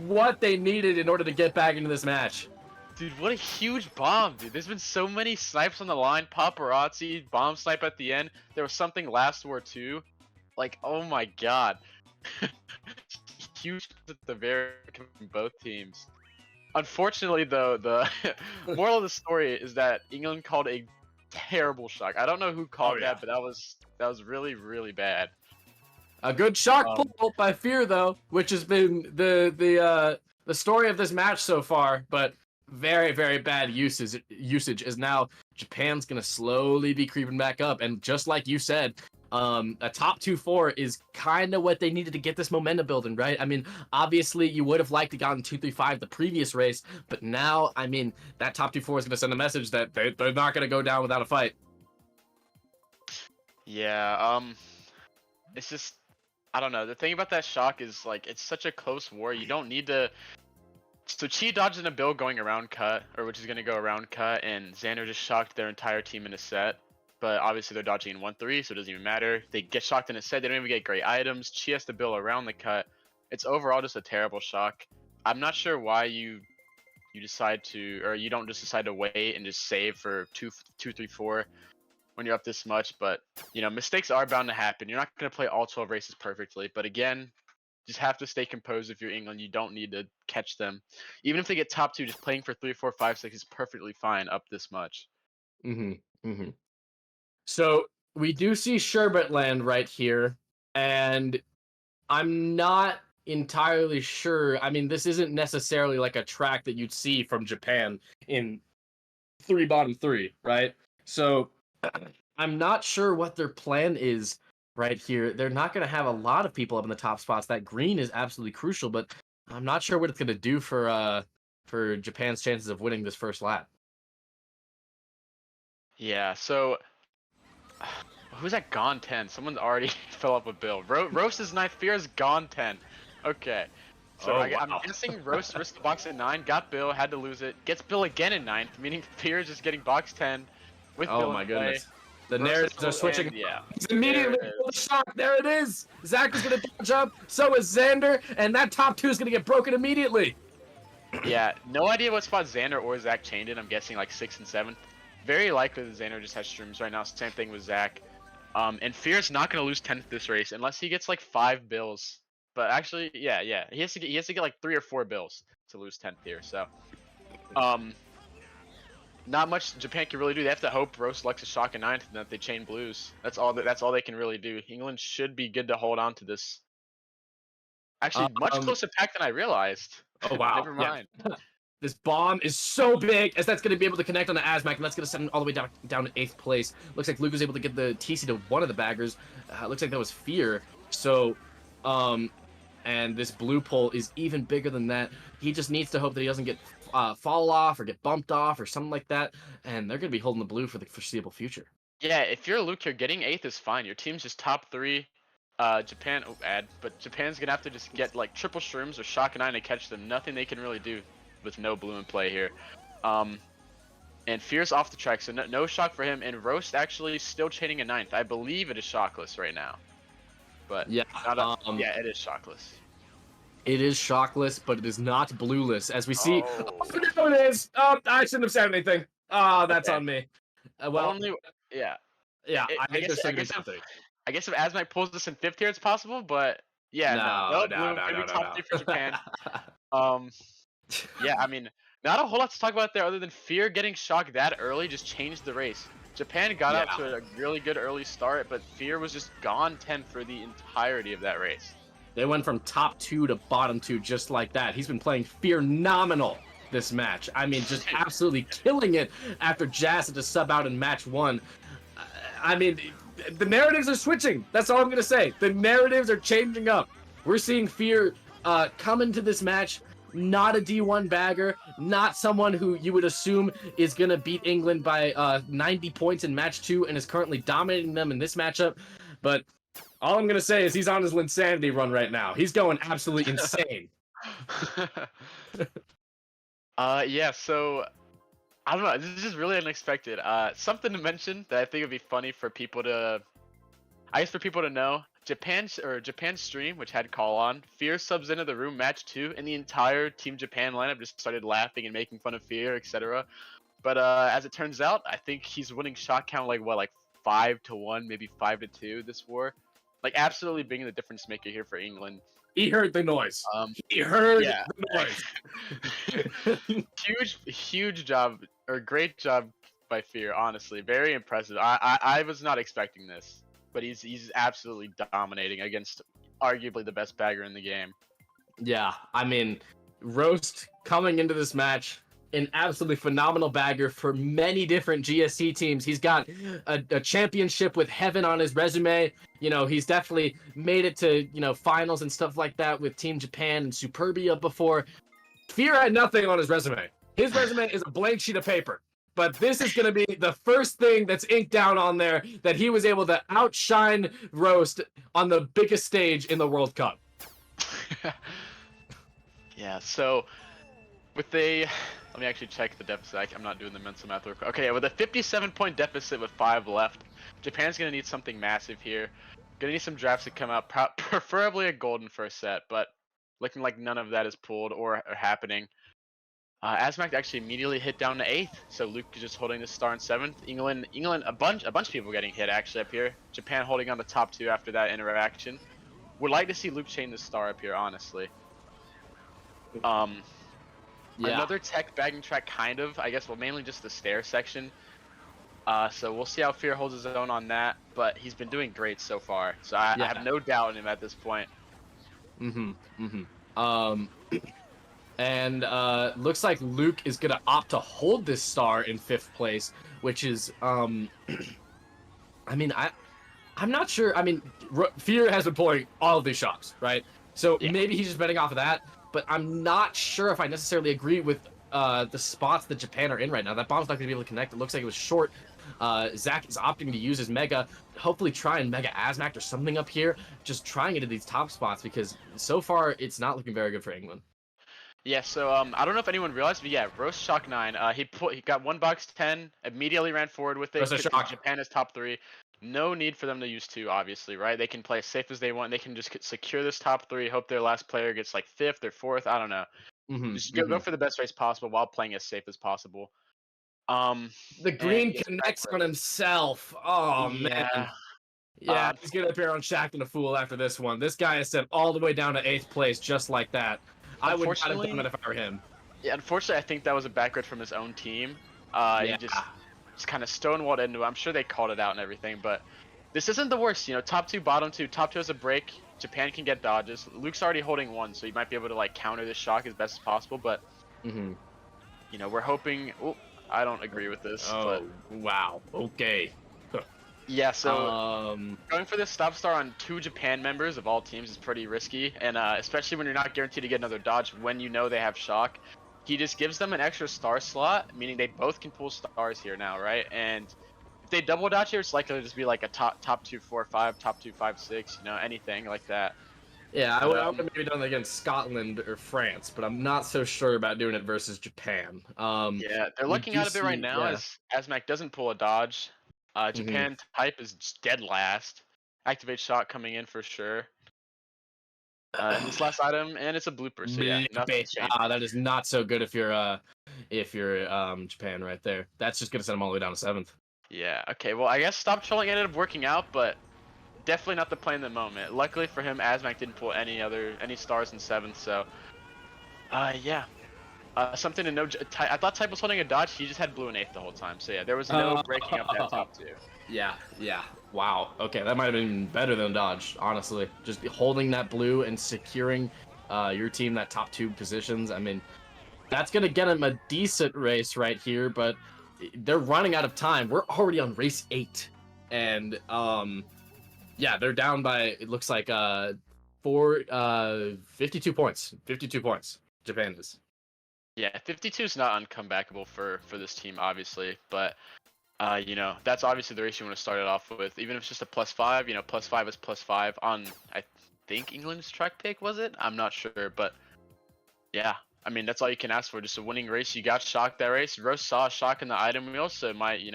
what they needed in order to get back into this match. Dude, what a huge bomb, dude. There's been so many snipes on the line. Paparazzi, bomb snipe at the end. There was something last war too. Like, oh my god. Huge at the very from both teams. Unfortunately, though, the moral of the story is that England called a terrible shock. I don't know who called that, but that was really, really bad. A good shock pull by Fear, though, which has been the story of this match so far, but very, very bad usage is now Japan's gonna slowly be creeping back up, and just like you said, a top 2-4 is kind of what they needed to get this momentum building, right? I mean, obviously you would have liked to gotten 2-3-5 the previous race, but now, I mean, that top 2-4 is gonna send a message that they're not gonna go down without a fight. Yeah, it's just, I don't know. The thing about that shock is, like, it's such a close war. You don't need to. So Chi dodged in a bill going around cut, or which is going to go around cut, and Xander just shocked their entire team in a set. But obviously they're dodging in 1-3, so it doesn't even matter. They get shocked in a set, they don't even get great items. Chi has to bill around the cut. It's overall just a terrible shock. I'm not sure why you decide to, or you don't just decide to wait and just save for 2-3-4 when you're up this much, but mistakes are bound to happen. You're not going to play all 12 races perfectly, but again, just have to stay composed. If you're England, you don't need to catch them. Even if they get top 2, just playing for 3, 4, 5, 6 is perfectly fine up this much. So we do see Sherbet Land right here, and I'm not entirely sure. I mean, this isn't necessarily like a track that you'd see from Japan in 3 bottom 3, right? So I'm not sure what their plan is right here. They're not going to have a lot of people up in the top spots. That green is absolutely crucial, but I'm not sure what it's going to do for Japan's chances of winning this first lap. Yeah, so who's at gone 10? Someone's already fell up a bill. Roast is 9th, Fear is gone 10. Okay. So I'm guessing Roast risked the box at 9, got Bill, had to lose it, gets Bill again in 9th, meaning Fear is just getting box 10 with Bill in play. The narratives are switching. Yeah. He's immediately pulled the shock. There it is. Zach is going to dodge up. So is Xander. And that top 2 is going to get broken immediately. Yeah. No idea what spot Xander or Zach chained in. I'm guessing like 6th and 7th. Very likely that Xander just has shrooms right now. Same thing with Zach. And Fear's not going to lose 10th this race unless he gets like 5 bills. But actually, yeah. He has to get like 3 or 4 bills to lose 10th here. So, not much Japan can really do. They have to hope Roast likes a shock in 9th and that they chain blues. That's all they can really do. England should be good to hold on to this. Actually, much closer pack than I realized. Oh wow. Never mind. Yeah. This bomb is so big as that's going to be able to connect on the Asmac, and that's going to send him all the way down to 8th place. Looks like Luke was able to get the TC to one of the baggers. Looks like that was Fear. So And this blue pole is even bigger than that. He just needs to hope that he doesn't get fall off or get bumped off or something like that. And they're going to be holding the blue for the foreseeable future. Yeah, if you're Luke, you're getting 8th is fine. Your team's just top 3. Japan, but Japan's gonna have to just get like triple shrooms or shock 9 to catch them. Nothing they can really do with no blue in play here. And Fear's off the track, so no shock for him. And Roast actually still chaining a 9th. I believe it is shockless right now. But Yeah, yeah, it is shockless. It is shockless, but it is not blueless, as we see. Oh. Oh, it is. Oh, I shouldn't have said anything. Oh, that's Okay. on me. Well, Yeah. yeah, I I think guess- there's I something guess about it. I guess if Asmac pulls this in 5th tier, it's possible, but yeah, no, blue, maybe top 3 for Japan. Yeah, I mean, not a whole lot to talk about there other than Fear getting shocked that early just changed the race. Japan got out to a really good early start, but Fear was just gone 10th for the entirety of that race. They went from top 2 to bottom 2 just like that. He's been playing phenomenal this match. I mean, just absolutely killing it after Jazz had to sub out in match 1. I mean, the narratives are switching. That's all I'm going to say. The narratives are changing up. We're seeing Fear come into this match, not a D1 bagger, not someone who you would assume is going to beat England by 90 points in match 2 and is currently dominating them in this matchup. But all I'm going to say is he's on his Linsanity run right now. He's going absolutely insane. Yeah, so I don't know. This is just really unexpected. Something to mention that I think would be funny for people to, I guess for people to know. Japan's stream, which had call on, Fear subs into the room match 2, and the entire Team Japan lineup just started laughing and making fun of Fear, etc. But as it turns out, I think he's winning shot count like 5-1, maybe 5-2 this war. Like absolutely being the difference maker here for England. He heard the noise. He heard the noise. huge job, or great job by Fear, honestly. Very impressive. I was not expecting this, but he's absolutely dominating against arguably the best bagger in the game. Yeah, I mean, Roast coming into this match, an absolutely phenomenal bagger for many different GSC teams. He's got a championship with Heaven on his resume. You know, he's definitely made it to, finals and stuff like that with Team Japan and Superbia before. Fear had nothing on his resume. His resume is a blank sheet of paper. But this is going to be the first thing that's inked down on there that he was able to outshine Roast on the biggest stage in the World Cup. Yeah, so with let me actually check the deficit. I'm not doing the mental math work. Okay, with a 57-point deficit with 5 left, Japan's going to need something massive here. Going to need some drafts to come out, preferably a golden first set, but looking like none of that is pulled or happening. Asmac actually immediately hit down to 8th, so Luke is just holding the star in 7th. England, a bunch of people getting hit actually up here. Japan holding on the top 2 after that interaction. Would like to see Luke chain the star up here, honestly. Another tech bagging track, kind of. I guess, well, mainly just the stair section. So we'll see how Fear holds his own on that, but he's been doing great so far. So I have no doubt in him at this point. And looks like Luke is gonna opt to hold this star in 5th place, which is, I mean, I'm not sure. I mean, Fear has been pulling all of these shots, right? So maybe he's just betting off of that. But I'm not sure if I necessarily agree with the spots that Japan are in right now. That bomb's not going to be able to connect. It looks like it was short. Zach is opting to use his Mega, hopefully try and Mega Asmac or something up here, just trying into these top spots because so far it's not looking very good for England. Yeah, so I don't know if anyone realized, but yeah, Roast Shock 9. He got 1 box 10, immediately ran forward with it. Japan is top 3. No need for them to use 2, obviously, right? They can play as safe as they want. They can just secure this top 3, hope their last player gets like 5th or 4th. I don't know. Just go for the best race possible while playing as safe as possible. The green connects on himself. Oh, man. Yeah, he's going to appear on Shacked a Fool after this one. This guy is sent all the way down to 8th place just like that. I would not have done it if I were him. Yeah, unfortunately, I think that was a backward from his own team. He just kind of stonewalled into it. I'm sure they called it out and everything, but this isn't the worst. Top 2, bottom 2. Top 2 has a break. Japan can get dodges. Luke's already holding 1, so he might be able to like counter this shock as best as possible. But we're hoping. Oh, I don't agree with this. Oh, wow. Okay. Yeah, so Um, going for this stop star on 2 Japan members of all teams is pretty risky, and especially when you're not guaranteed to get another dodge when you know they have shock. He just gives them an extra star slot, meaning they both can pull stars here now, right? And if they double dodge here, it's likely to just be like a top 2 4 5, top 2 5 6, anything like that. yeah, I would have maybe done it against Scotland or France, but I'm not so sure about doing it versus Japan. Yeah, they're we looking do out of it right see- now yeah. as Mac doesn't pull a dodge. Japan type is just dead last. Activate shot coming in for sure. And this last item, and it's a blooper. So yeah, nothing's changed. that is not so good if you're Japan right there. That's just gonna send them all the way down to 7th. Yeah. Okay. Well, I guess stop trolling ended up working out, but definitely not the play in the moment. Luckily for him, Asmac didn't pull any stars in 7th. So, yeah. Something to note. I thought Type was holding a dodge. He just had blue in 8th the whole time. So yeah, there was no breaking up that top 2. Yeah. Wow. Okay, that might have been better than dodge, honestly. Just holding that blue and securing your team that top 2 positions. I mean, that's gonna get him a decent race right here, but they're running out of time. We're already on race 8, and yeah, they're down by it looks like 52 points. 52 points. Japan is. Yeah, 52 is not uncomebackable for this team, obviously, but that's obviously the race you want to start it off with. Even if it's just a +5, +5 is +5 on, I think, England's track pick, was it? I'm not sure, but yeah, I mean, that's all you can ask for, just a winning race. You got shocked that race. Rose saw a shock in the item wheel, so it might, he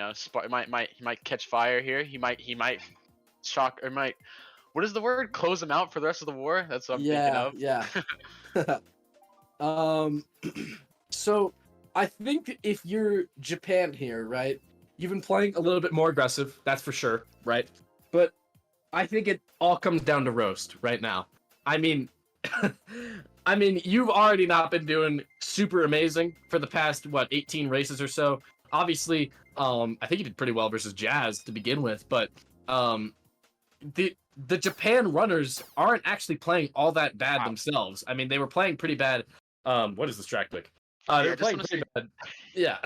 might catch fire here. He might shock, or might, what is the word? Close him out for the rest of the war? That's what I'm thinking of. Yeah. So I think if you're Japan here, right? You've been playing a little bit more aggressive, that's for sure, right? But I think it all comes down to roast right now. I mean, you've already not been doing super amazing for the past 18 races or so. Obviously, I think you did pretty well versus Jazz to begin with, but the Japan runners aren't actually playing all that bad themselves. I mean, they were playing pretty bad. What is this track pick? They're playing pretty bad. Yeah.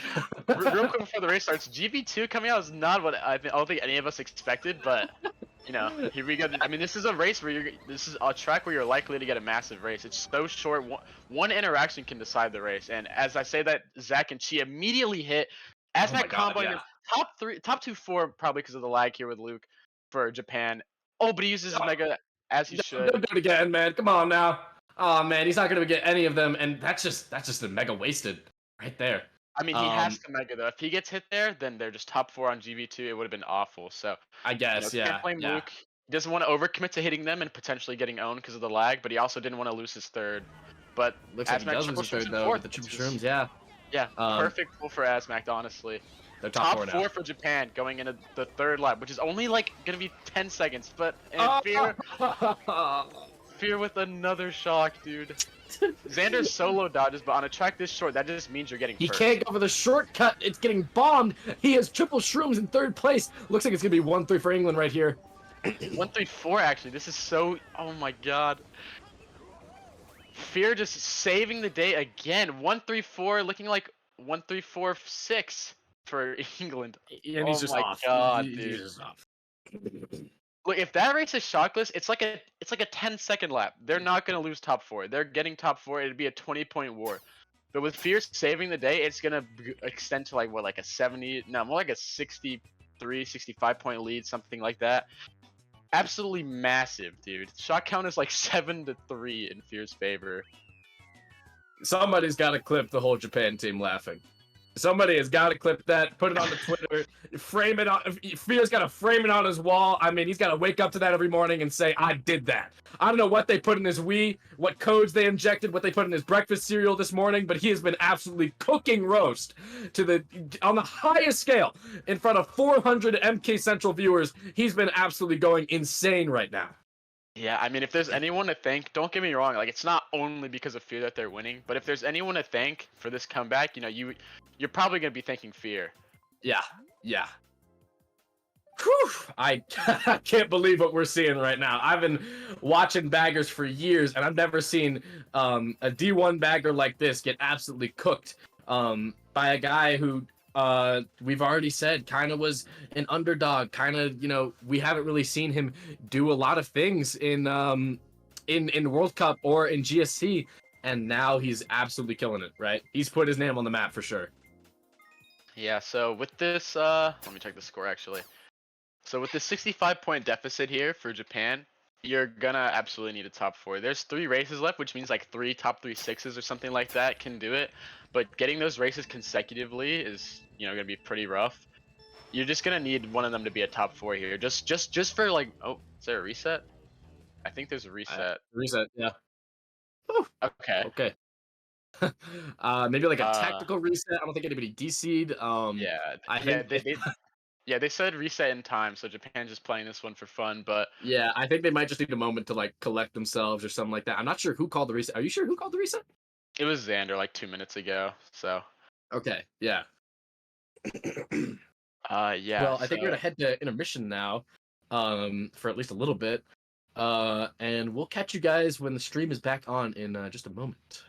Real quick before the race starts, GB2 coming out is not what I don't think any of us expected, but here we go. I mean, this is a race where this is a track where you're likely to get a massive race. It's so short. One interaction can decide the race. And as I say that, Zach and Chi immediately hit. Asmac comboing top 2 4 probably because of the lag here with Luke for Japan. Oh, but he uses his mega as he should. Don't do it again, man. Come on now. Oh man, he's not gonna get any of them, and that's just a mega wasted right there. I mean, he has to mega though. If he gets hit there, then they're just top 4 on GB2. It would have been awful. So I guess, can't blame Luke. He doesn't want to overcommit to hitting them and potentially getting owned because of the lag, but he also didn't want to lose his 3rd. But looks like he does lose his 3rd though with the triple shrooms. Yeah. Yeah, perfect pull for Asmac, honestly. They're top 4 for Japan going into the 3rd lap, which is only gonna be 10 seconds. But Fear with another shock, dude. Xander's solo dodges, but on a track this short, that just means you're getting He first. can't go for the shortcut. It's getting bombed. He has triple shrooms in 3rd place. Looks like it's gonna be 1-3 for England right here. 1-3-4 actually. This is so. Oh my god. Fear just saving the day again. 1-3-4, looking like 1-3-4-6 for England. And he's just off. God, He's dude. just off. Look, if that race is shockless, it's like a 10-second lap. They're not gonna lose top 4. They're getting top 4. It'd be a 20-point war. But with Fear saving the day, it's gonna extend to more like a 63, 65-point lead, something like that. Absolutely massive, dude. Shot count is like 7-3 in Fear's favor. Somebody's got to clip the whole Japan team laughing. Somebody has got to clip that, put it on the Twitter, frame it on. Fear's got to frame it on his wall. I mean, he's got to wake up to that every morning and say, I did that. I don't know what they put in his Wii, what codes they injected, what they put in his breakfast cereal this morning, but he has been absolutely cooking roast on the highest scale in front of 400 MK Central viewers. He's been absolutely going insane right now. Yeah, I mean, if there's anyone to thank, don't get me wrong, it's not only because of Fear that they're winning, but if there's anyone to thank for this comeback, you're probably going to be thanking Fear. Yeah. Whew, I can't believe what we're seeing right now. I've been watching baggers for years, and I've never seen a D1 bagger like this get absolutely cooked by a guy who we've already said kind of was an underdog. Kind of, we haven't really seen him do a lot of things in World Cup or in GSC, and now he's absolutely killing it. Right? He's put his name on the map for sure. Yeah, so with this, let me check the score actually. So with this 65-point deficit here for Japan, you're gonna absolutely need a top 4. There's 3 races left, which means like 3 top 3 sixes or something like that can do it. But getting those races consecutively is, gonna be pretty rough. You're just gonna need one of them to be a top 4 here. Just for like, oh, is there a reset? I think there's a reset. Reset. Yeah. Okay. Okay. Maybe like a Uh, tactical reset. I don't think anybody DC'd. Yeah, I yeah, think they said reset in time, so Japan's just playing this one for fun. But yeah, I think they might just need a moment to like collect themselves or something like that. I'm not sure who called the reset. Are you sure who called the reset? it was Xander like 2 minutes ago. So Okay, yeah. yeah. Well, I think we're So gonna head to intermission now, for at least a little bit. And we'll catch you guys when the stream is back on in just a moment.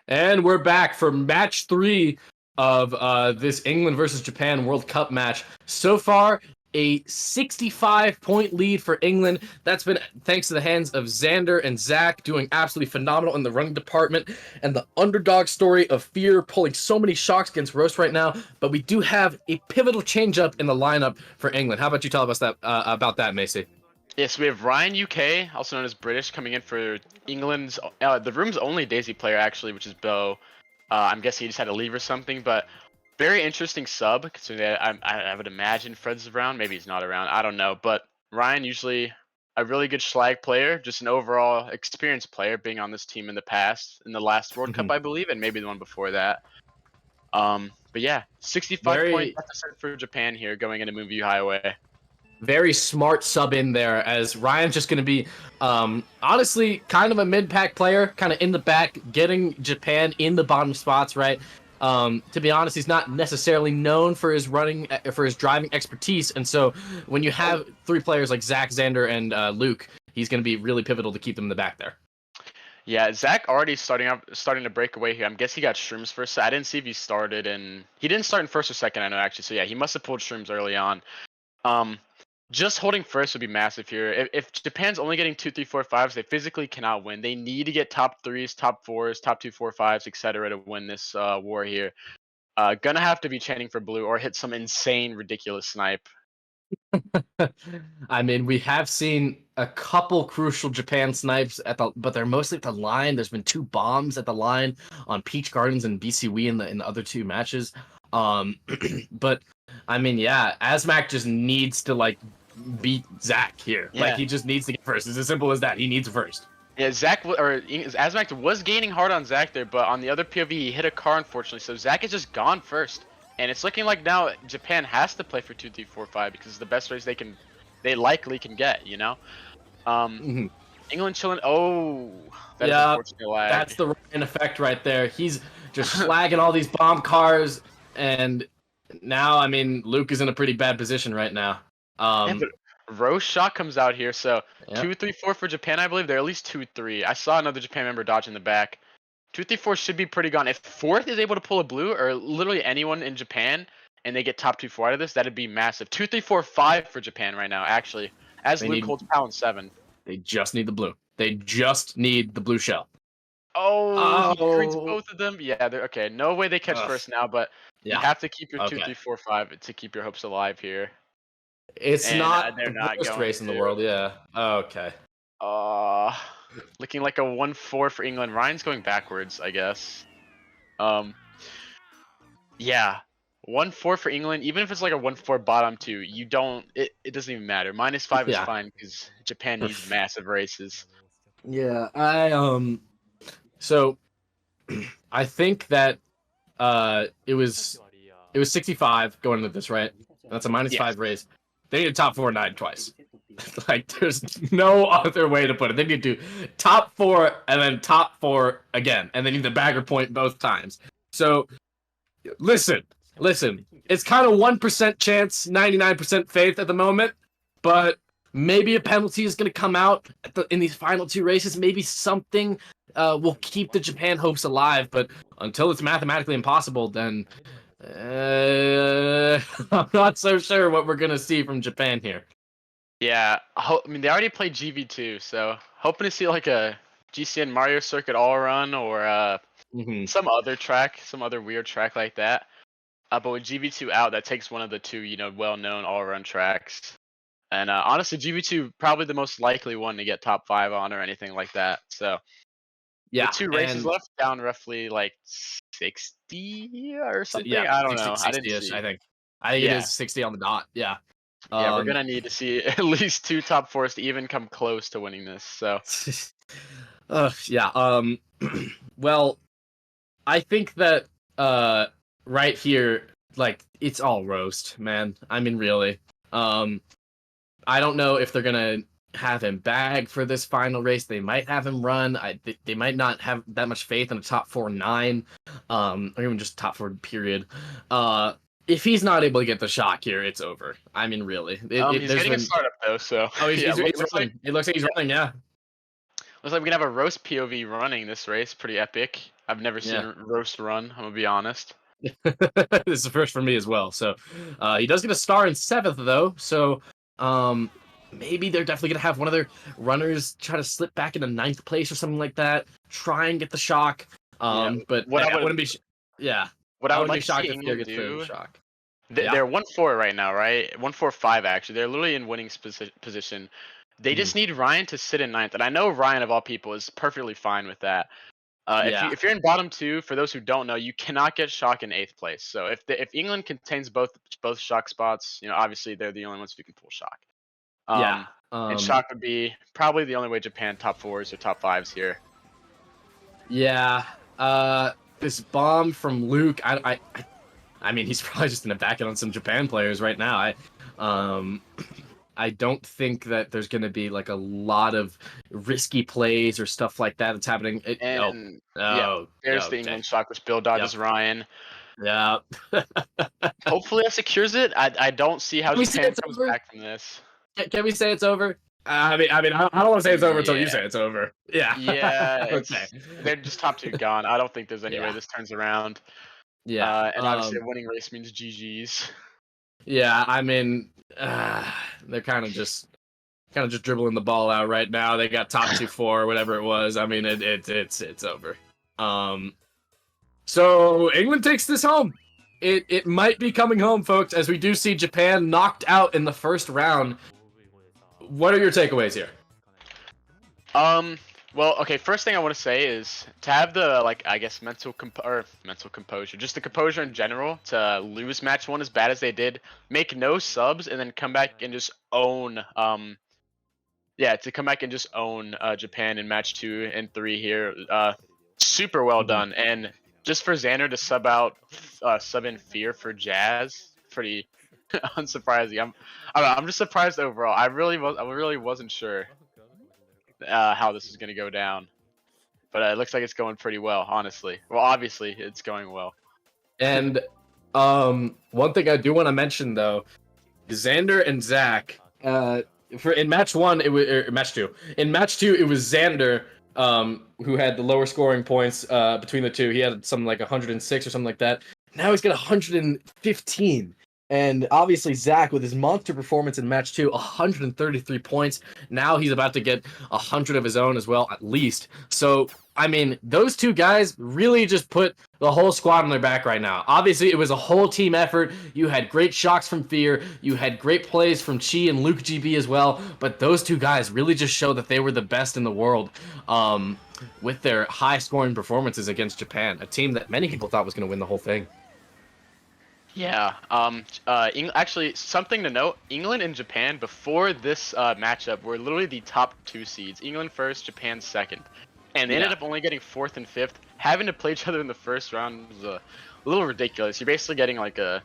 And we're back for match 3 of this England versus Japan World Cup match. So far, a 65-point lead for England. That's been thanks to the hands of Xander and Zach doing absolutely phenomenal in the running department, and the underdog story of Fear pulling so many shocks against Roast right now. But we do have a pivotal change-up in the lineup for England. How about you tell us that about that, Macy? Yes, we have Ryan UK, also known as British, coming in for England's the room's only Daisy player actually, which is Bo. I'm guessing he just had to leave or something, but very interesting sub. Considering I would imagine Fred's around, maybe he's not around, I don't know. But Ryan usually a really good Schlag player, just an overall experienced player, being on this team in the past, in the last World Cup I believe, and maybe the one before that. But yeah, 65-point deficit for Japan here going into Moonview Highway. Very smart sub in there, as Ryan's just going to be, honestly, kind of a mid-pack player, kind of in the back, getting Japan in the bottom spots, right? To be honest, he's not necessarily known for his driving expertise, and so when you have 3 players like Zach, Xander, and Luke, he's going to be really pivotal to keep them in the back there. Yeah, Zach already starting to break away here. I'm guessing he got Shrooms first. I didn't see if he started in. He didn't start in first or second, I know actually. So yeah, he must have pulled Shrooms early on. Just holding first would be massive here. If Japan's only getting 2, 3, 4, 5s, they physically cannot win. They need to get top 3s, top 4s, top 2, 4, 5s, etc. to win this war here. Gonna have to be chanting for blue or hit some insane, ridiculous snipe. I mean, we have seen a couple crucial Japan snipes but they're mostly at the line. There's been 2 bombs at the line on Peach Gardens and BCW in the other 2 matches. But I mean, yeah, Asmac just needs to beat Zach here. Yeah. Like, he just needs to get first. It's as simple as that. He needs first. Yeah, Asmac was gaining hard on Zach there, but on the other POV, he hit a car, unfortunately. So Zach is just gone first. And it's looking like now Japan has to play for 2, 3, 4, 5 because it's the best race they likely can get, you know? England chilling. Oh, that's unfortunate lag. That's the Ryan effect right there. He's just slagging all these bomb cars, and now, I mean, Luke is in a pretty bad position right now. Yeah, but Rose shot comes out here, so 2, 3, 4 for Japan, I believe. They're at least 2, 3. I saw another Japan member dodge in the back. 2, 3, 4 should be pretty gone. If 4th is able to pull a blue, or literally anyone in Japan, and they get top 2, 4 out of this, that'd be massive. 2, 3, 4, 5 for Japan right now, actually. As Luke holds PAL in 7. They just need the blue. They just need the blue shell. Oh, he creates both of them. Yeah, they're okay. No way they catch first now, but you have to keep your 2, 3, 4, 5 to keep your hopes alive here. It's not they're the not worst going race in the world, yeah. Okay. Looking like a 1-4 for England. Ryan's going backwards, I guess. Yeah. 1-4 for England. Even if it's like a 1-4 bottom 2, you don't. It doesn't even matter. -5 is fine because Japan needs massive races. Yeah, So, I think that it was 65 going into this, right? That's a -5 race. They need a top 4 9 twice. Like, there's no other way to put it. They need to do top 4 and then top 4 again, and they need the bagger point both times. So, listen. It's kind of 1% chance, 99% faith at the moment, but maybe a penalty is going to come out in these final 2 races. Maybe something will keep the Japan hopes alive, but until it's mathematically impossible, then I'm not so sure what we're going to see from Japan here. Yeah, I mean, they already played GV2, so hoping to see like a GCN Mario Circuit all run or some other track, some other weird track like that. But with GV2 out, that takes one of the 2, well-known all-run tracks. And honestly, GV2 probably the most likely one to get top 5 on or anything like that. So yeah, with 2 races left, down roughly like 60 or something. Yeah, I don't know. 60-ish, I think it is 60 on the dot. Yeah. Yeah, we're gonna need to see at least 2 top 4s to even come close to winning this. So, yeah. Well, I think that right here, like, it's all roast, man. I mean, really. I don't know if they're gonna have him bag for this final race. They might have him run. They might not have that much faith in a top 4 9, or even just top 4 period. If he's not able to get the shock here, it's over. I mean, really. He's getting a startup though, so. Oh, he's running. It looks like he's running, yeah. Looks like we're gonna have a roast POV running this race. Pretty epic. I've never seen Yeah. roast run. I'm gonna be honest. This is the first for me as well. So he does get a star in 7th though. So maybe they're definitely gonna have one of their runners try to slip back into 9th place or something like that. Try and get the shock. But what I I would- wouldn't be. Yeah. What I would wouldn't be like to shocked see if Fear England gets the do. shock. They're 1-4 right now, right? 1-4-5 actually. They're literally in winning position. They just need Ryan to sit in 9th, and I know Ryan of all people is perfectly fine with that. If you're in bottom 2, for those who don't know, you cannot get shock in 8th place. So if England contains both shock spots, obviously they're the only ones who can pull shock. And shock would be probably the only way Japan top 4s or top 5s here. Yeah. This bomb from Luke, I mean, he's probably just gonna back it on some Japan players right now. I don't think that there's gonna be like a lot of risky plays or stuff like that that's happening. There's the England shock, which Bill dodges Ryan. Yeah. Hopefully that secures it. I don't see how Can we say Japan it's comes over? back from this. Can we say it's over? I mean, I don't want to say it's over until you Yeah. say it's over. Yeah. Yeah, Okay. they're just top 2 gone. I don't think there's any way Yeah. this turns around. Yeah. And obviously a winning race means GG's. Yeah, I mean, they're kind of just dribbling the ball out right now. They got top 2-4, whatever it was. I mean, it's over. So England takes this home. It might be coming home, folks, as we do see Japan knocked out in the first round. What are your takeaways here? Well, okay, first thing I want to say is to have the, I guess, mental composure, just the composure in general, to lose match 1 as bad as they did, make no subs, and then come back and just own, Japan in match 2 and 3 here. Super well done. And just for Xander to sub in Fear for Jazz, pretty unsurprising. I'm just surprised overall. I really wasn't sure how this is going to go down, but it looks like it's going pretty well, honestly. Well, obviously it's going well. And one thing I do want to mention though, Xander and Zach, in match 1 it was match 2. In match 2 it was Xander who had the lower scoring points between the two. He had something like 106 or something like that. Now he's got 115. And obviously Zach, with his monster performance in match 2, 133 points. Now he's about to get 100 of his own as well, at least. So, I mean, those two guys really just put the whole squad on their back right now. Obviously, it was a whole team effort. You had great shocks from Fear. You had great plays from Chi and Luke GB as well. But those two guys really just showed that they were the best in the world with their high-scoring performances against Japan, a team that many people thought was going to win the whole thing. Yeah. Actually, something to note: England and Japan before this matchup were literally the top 2 seeds. England first, Japan second, and they ended up only getting 4th and 5th. Having to play each other in the first round was a little ridiculous. You're basically getting I don't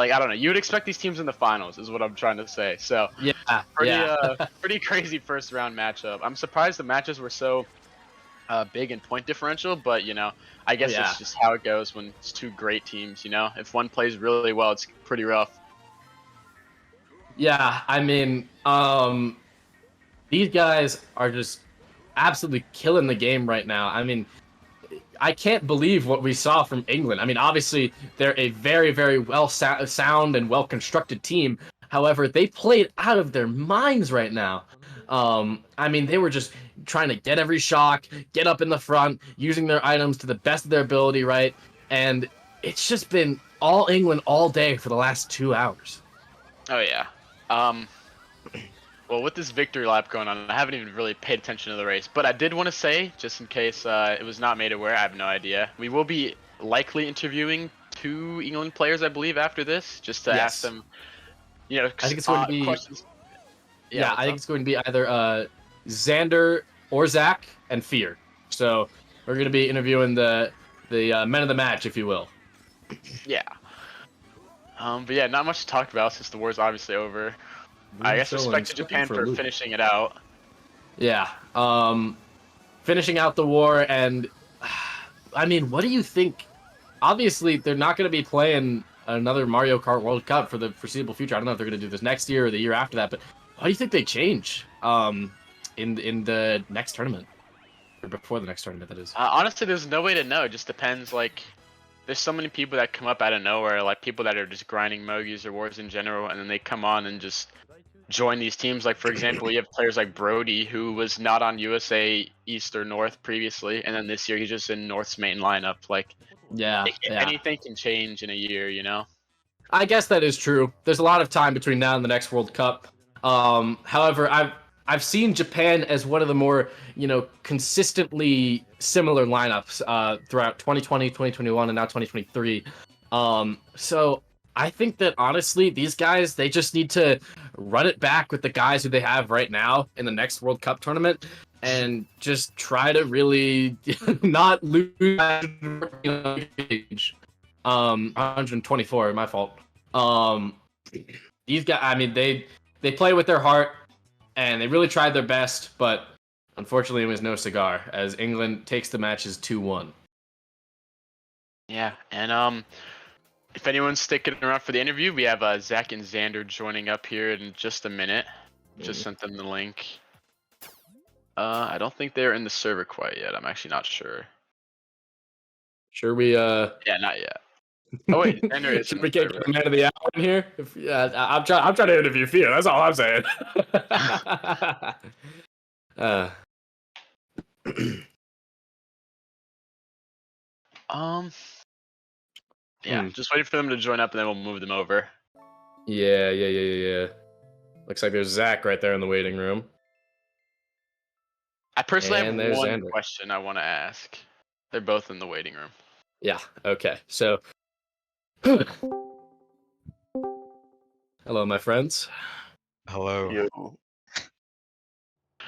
know. You would expect these teams in the finals, is what I'm trying to say. So pretty crazy first round matchup. I'm surprised the matches were so big in point differential, but I guess it's just how it goes when it's two great teams. If one plays really well, it's pretty rough. Yeah, I mean, these guys are just absolutely killing the game right now. I mean, I can't believe what we saw from England. I mean, obviously, they're a very, very well sound and well-constructed team. However, they played out of their minds right now. I mean, they were just trying to get every shock, get up in the front, using their items to the best of their ability, right? And it's just been all England all day for the last 2 hours. Oh, yeah. Well, with this victory lap going on, I haven't even really paid attention to the race. But I did want to say, just in case it was not made aware, I have no idea. We will be likely interviewing 2 England players, I believe, after this, just to ask them, I think it's going to be questions. Yeah, I think it's going to be either Xander or Zach and Fear. So we're going to be interviewing the men of the match, if you will. Yeah. But yeah, not much to talk about since the war's obviously over. I guess respect to Japan for finishing it out. Yeah. Finishing out the war, and I mean, what do you think? Obviously, they're not going to be playing another Mario Kart World Cup for the foreseeable future. I don't know if they're going to do this next year or the year after that, but why do you think they change? in the next tournament, or before the next tournament, that is. Honestly, there's no way to know. It just depends. Like, there's so many people that come up out of nowhere, like people that are just grinding Mogies or Wars in general, and then they come on and just join these teams. Like, for example, you have players like Brody, who was not on USA East or North previously, and then this year he's just in North's main lineup. Like, Yeah. anything can change in a year, you know? I guess that is true. There's a lot of time between now and the next World Cup. However, I've seen Japan as one of the more, consistently similar lineups throughout 2020, 2021, and now 2023. So I think that honestly, these guys, they just need to run it back with the guys who they have right now in the next World Cup tournament and just try to really not lose age. 124, my fault. These guys, I mean, they play with their heart and they really tried their best, but unfortunately it was no cigar as England takes the matches 2-1. Yeah, and if anyone's sticking around for the interview, we have Zach and Xander joining up here in just a minute. Just sent them the link. I don't think they're in the server quite yet. I'm actually not sure. Sure, we Yeah, not yet. Oh wait, Xander is. Should we get the man of the hour in here? I'm trying to interview Fia. That's all I'm saying. Yeah, just waiting for them to join up, and then we'll move them over. Yeah. Looks like there's Zach right there in the waiting room. I personally And have there's one Xander. question I want to ask. They're both in the waiting room. Yeah. Okay. So, hello, my friends. Hello.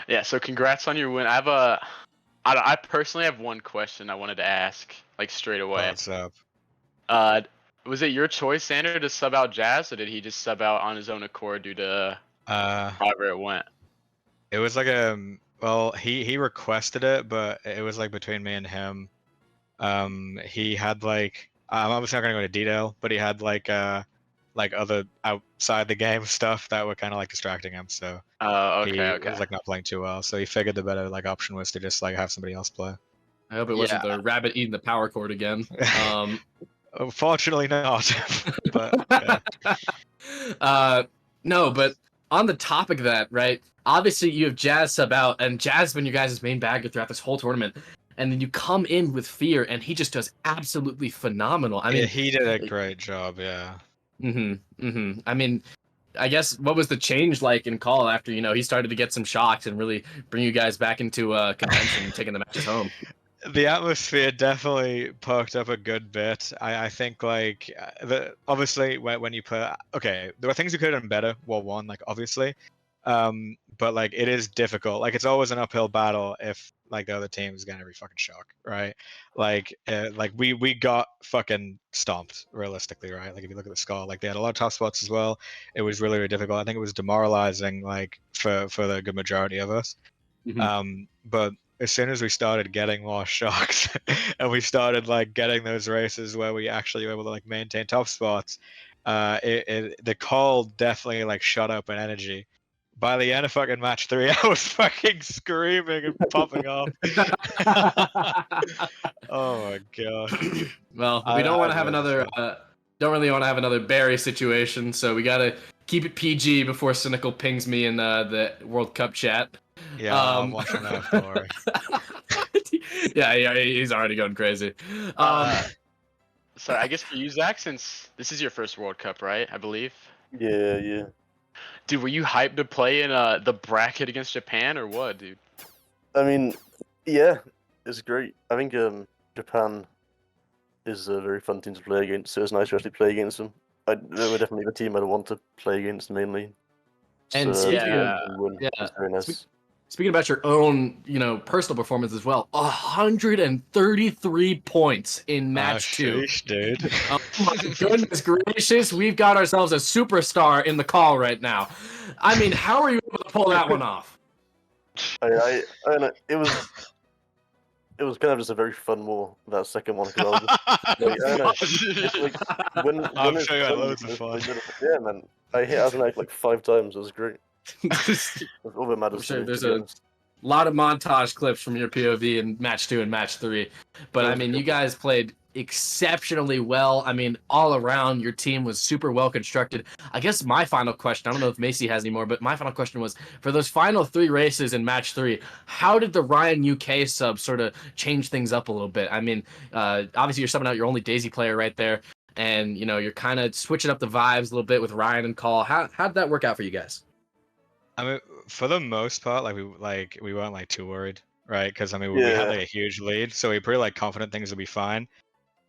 Yeah. So congrats on your win. I personally have one question I wanted to ask, like straight away. What's up? Was it your choice, Xander, to sub out Jazz, or did he just sub out on his own accord due to however it went? It was like well, he requested it, but it was like between me and him. He had like I'm obviously not gonna go into detail, but he had like other outside the game stuff that were kind of like distracting him. So Okay. he was like not playing too well. So he figured the better like option was to just like have somebody else play. I hope it wasn't the rabbit eating the power cord again. Unfortunately not. But yeah. No, but on the topic of that, right? Obviously, you have Jazz sub out, and Jazz has been your guys' main bagger throughout this whole tournament. And then you come in with Fear, and he just does absolutely phenomenal. I mean, yeah, he did a great job. Yeah. I mean, I guess what was the change like in call after he started to get some shocks and really bring you guys back into contention and taking the matches home? The atmosphere definitely perked up a good bit. I think like obviously when you play, okay, there were things you could have done better. Well, one like obviously, but like it is difficult. Like it's always an uphill battle if like the other team is getting every fucking shock, right? Like we got fucking stomped realistically, right? Like if you look at the score, like they had a lot of tough spots as well. It was really, really difficult. I think it was demoralizing like for the good majority of us. But as soon as we started getting more shocks and we started like getting those races where we actually were able to like maintain top spots, the call definitely like shot up in energy. By the end of fucking match 3, I was fucking screaming and popping off. Oh my god. Well, we don't want to have another. Don't really want to have another Barry situation, so we gotta keep it PG before Cynical pings me in the World Cup chat. Yeah, I'm watching that. Don't worry. Yeah, he's already going crazy. So I guess for you, Zach, since this is your first World Cup, right? I believe. Yeah. Dude, were you hyped to play in the bracket against Japan or what, dude? I mean, yeah, it's great. I think Japan is a very fun team to play against, so it's nice to actually play against them. They were definitely the team I'd want to play against mainly. And So, yeah. very nice. Speaking about your own, personal performance as well, 133 points in match 2. Sheesh, dude. Oh my goodness gracious, we've got ourselves a superstar in the call right now. I mean, how are you able to pull that one off? I know, it was kind of just a very fun war, that second one. Cause I was just, like, I'm sure you had loads of fun. Yeah, man. I hit Azanak like 5 times. It was great. That's all that matters. I'm sure to me, there's to be a honest. lot of montage clips from your POV in match 2 and match 3. But I mean, you guys played exceptionally well. I mean, all around, your team was super well constructed. I guess my final question, I don't know if Macy has any more, but my final question was, for those final 3 races in match 3, how did the Ryan UK sub sort of change things up a little bit? I mean, obviously you're subbing out your only Daisy player right there, and you know, you're kind of switching up the vibes a little bit with Ryan and Call. How did that work out for you guys? I mean, for the most part, we weren't like too worried, right? Because I mean, we had Yeah. like a huge lead, so we were pretty like confident things would be fine.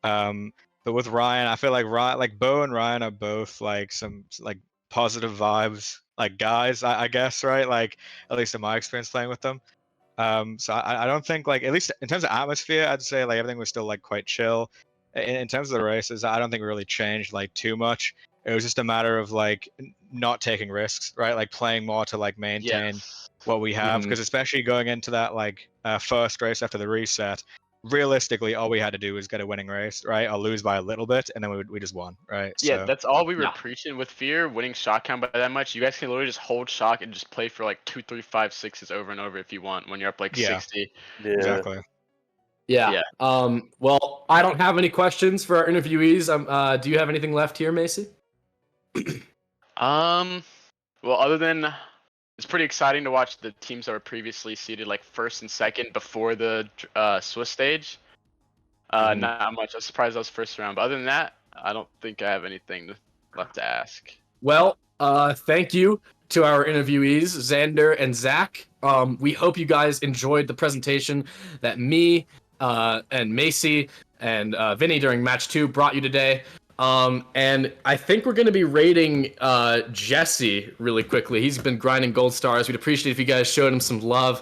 But with Ryan, I feel like Bo and Ryan are both like some like positive vibes, like guys, I guess, right? Like at least in my experience playing with them. So I don't think like, at least in terms of atmosphere, I'd say like everything was still like quite chill. In terms of the races, I don't think it really changed like too much. It was just a matter of like not taking risks, right? Like playing more to like maintain Yes. what we have, Mhm. because especially going into that like first race after the reset, realistically all we had to do was get a winning race, right, or lose by a little bit, and then we just won, right? Yeah, So that's all we were Yeah. preaching with Fear, winning shot count by that much. You guys can literally just hold shock and just play for like 2, 3, 5, 6s over and over if you want when you're up like Yeah. 60. Yeah. exactly. Yeah. Yeah. Well, I don't have any questions for our interviewees. Do you have anything left here, Macy? Well, other than it's pretty exciting to watch the teams that were previously seeded like first and second before the Swiss stage. Mhm. Not much. I was surprised I was first round, but other than that, I don't think I have anything left to ask. Well, thank you to our interviewees, Xander and Zach. We hope you guys enjoyed the presentation that me and Macy and Vinny during match 2 brought you today. And I think we're going to be rating Jesse really quickly. He's been grinding gold stars. We'd appreciate if you guys showed him some love.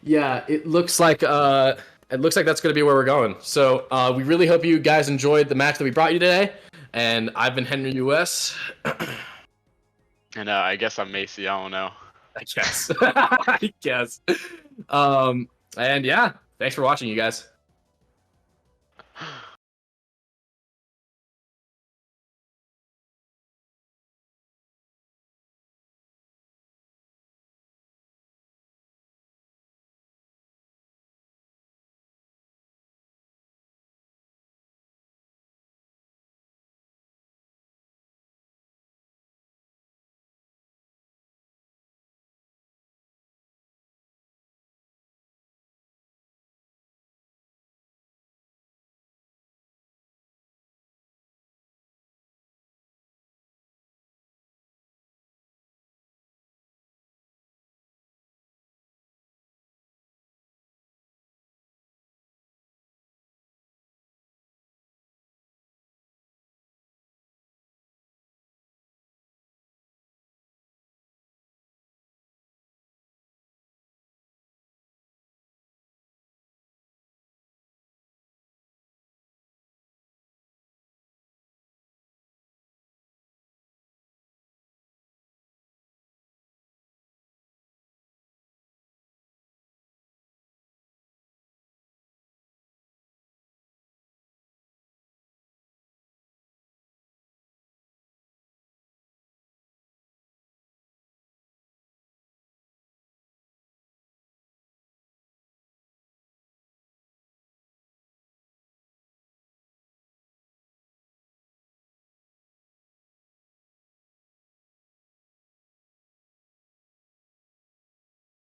Yeah, it looks like that's going to be where we're going. So we really hope you guys enjoyed the match that we brought you today. And I've been Henry US. And I guess I'm Macy. I don't know. I guess. I guess. And yeah, thanks for watching, you guys.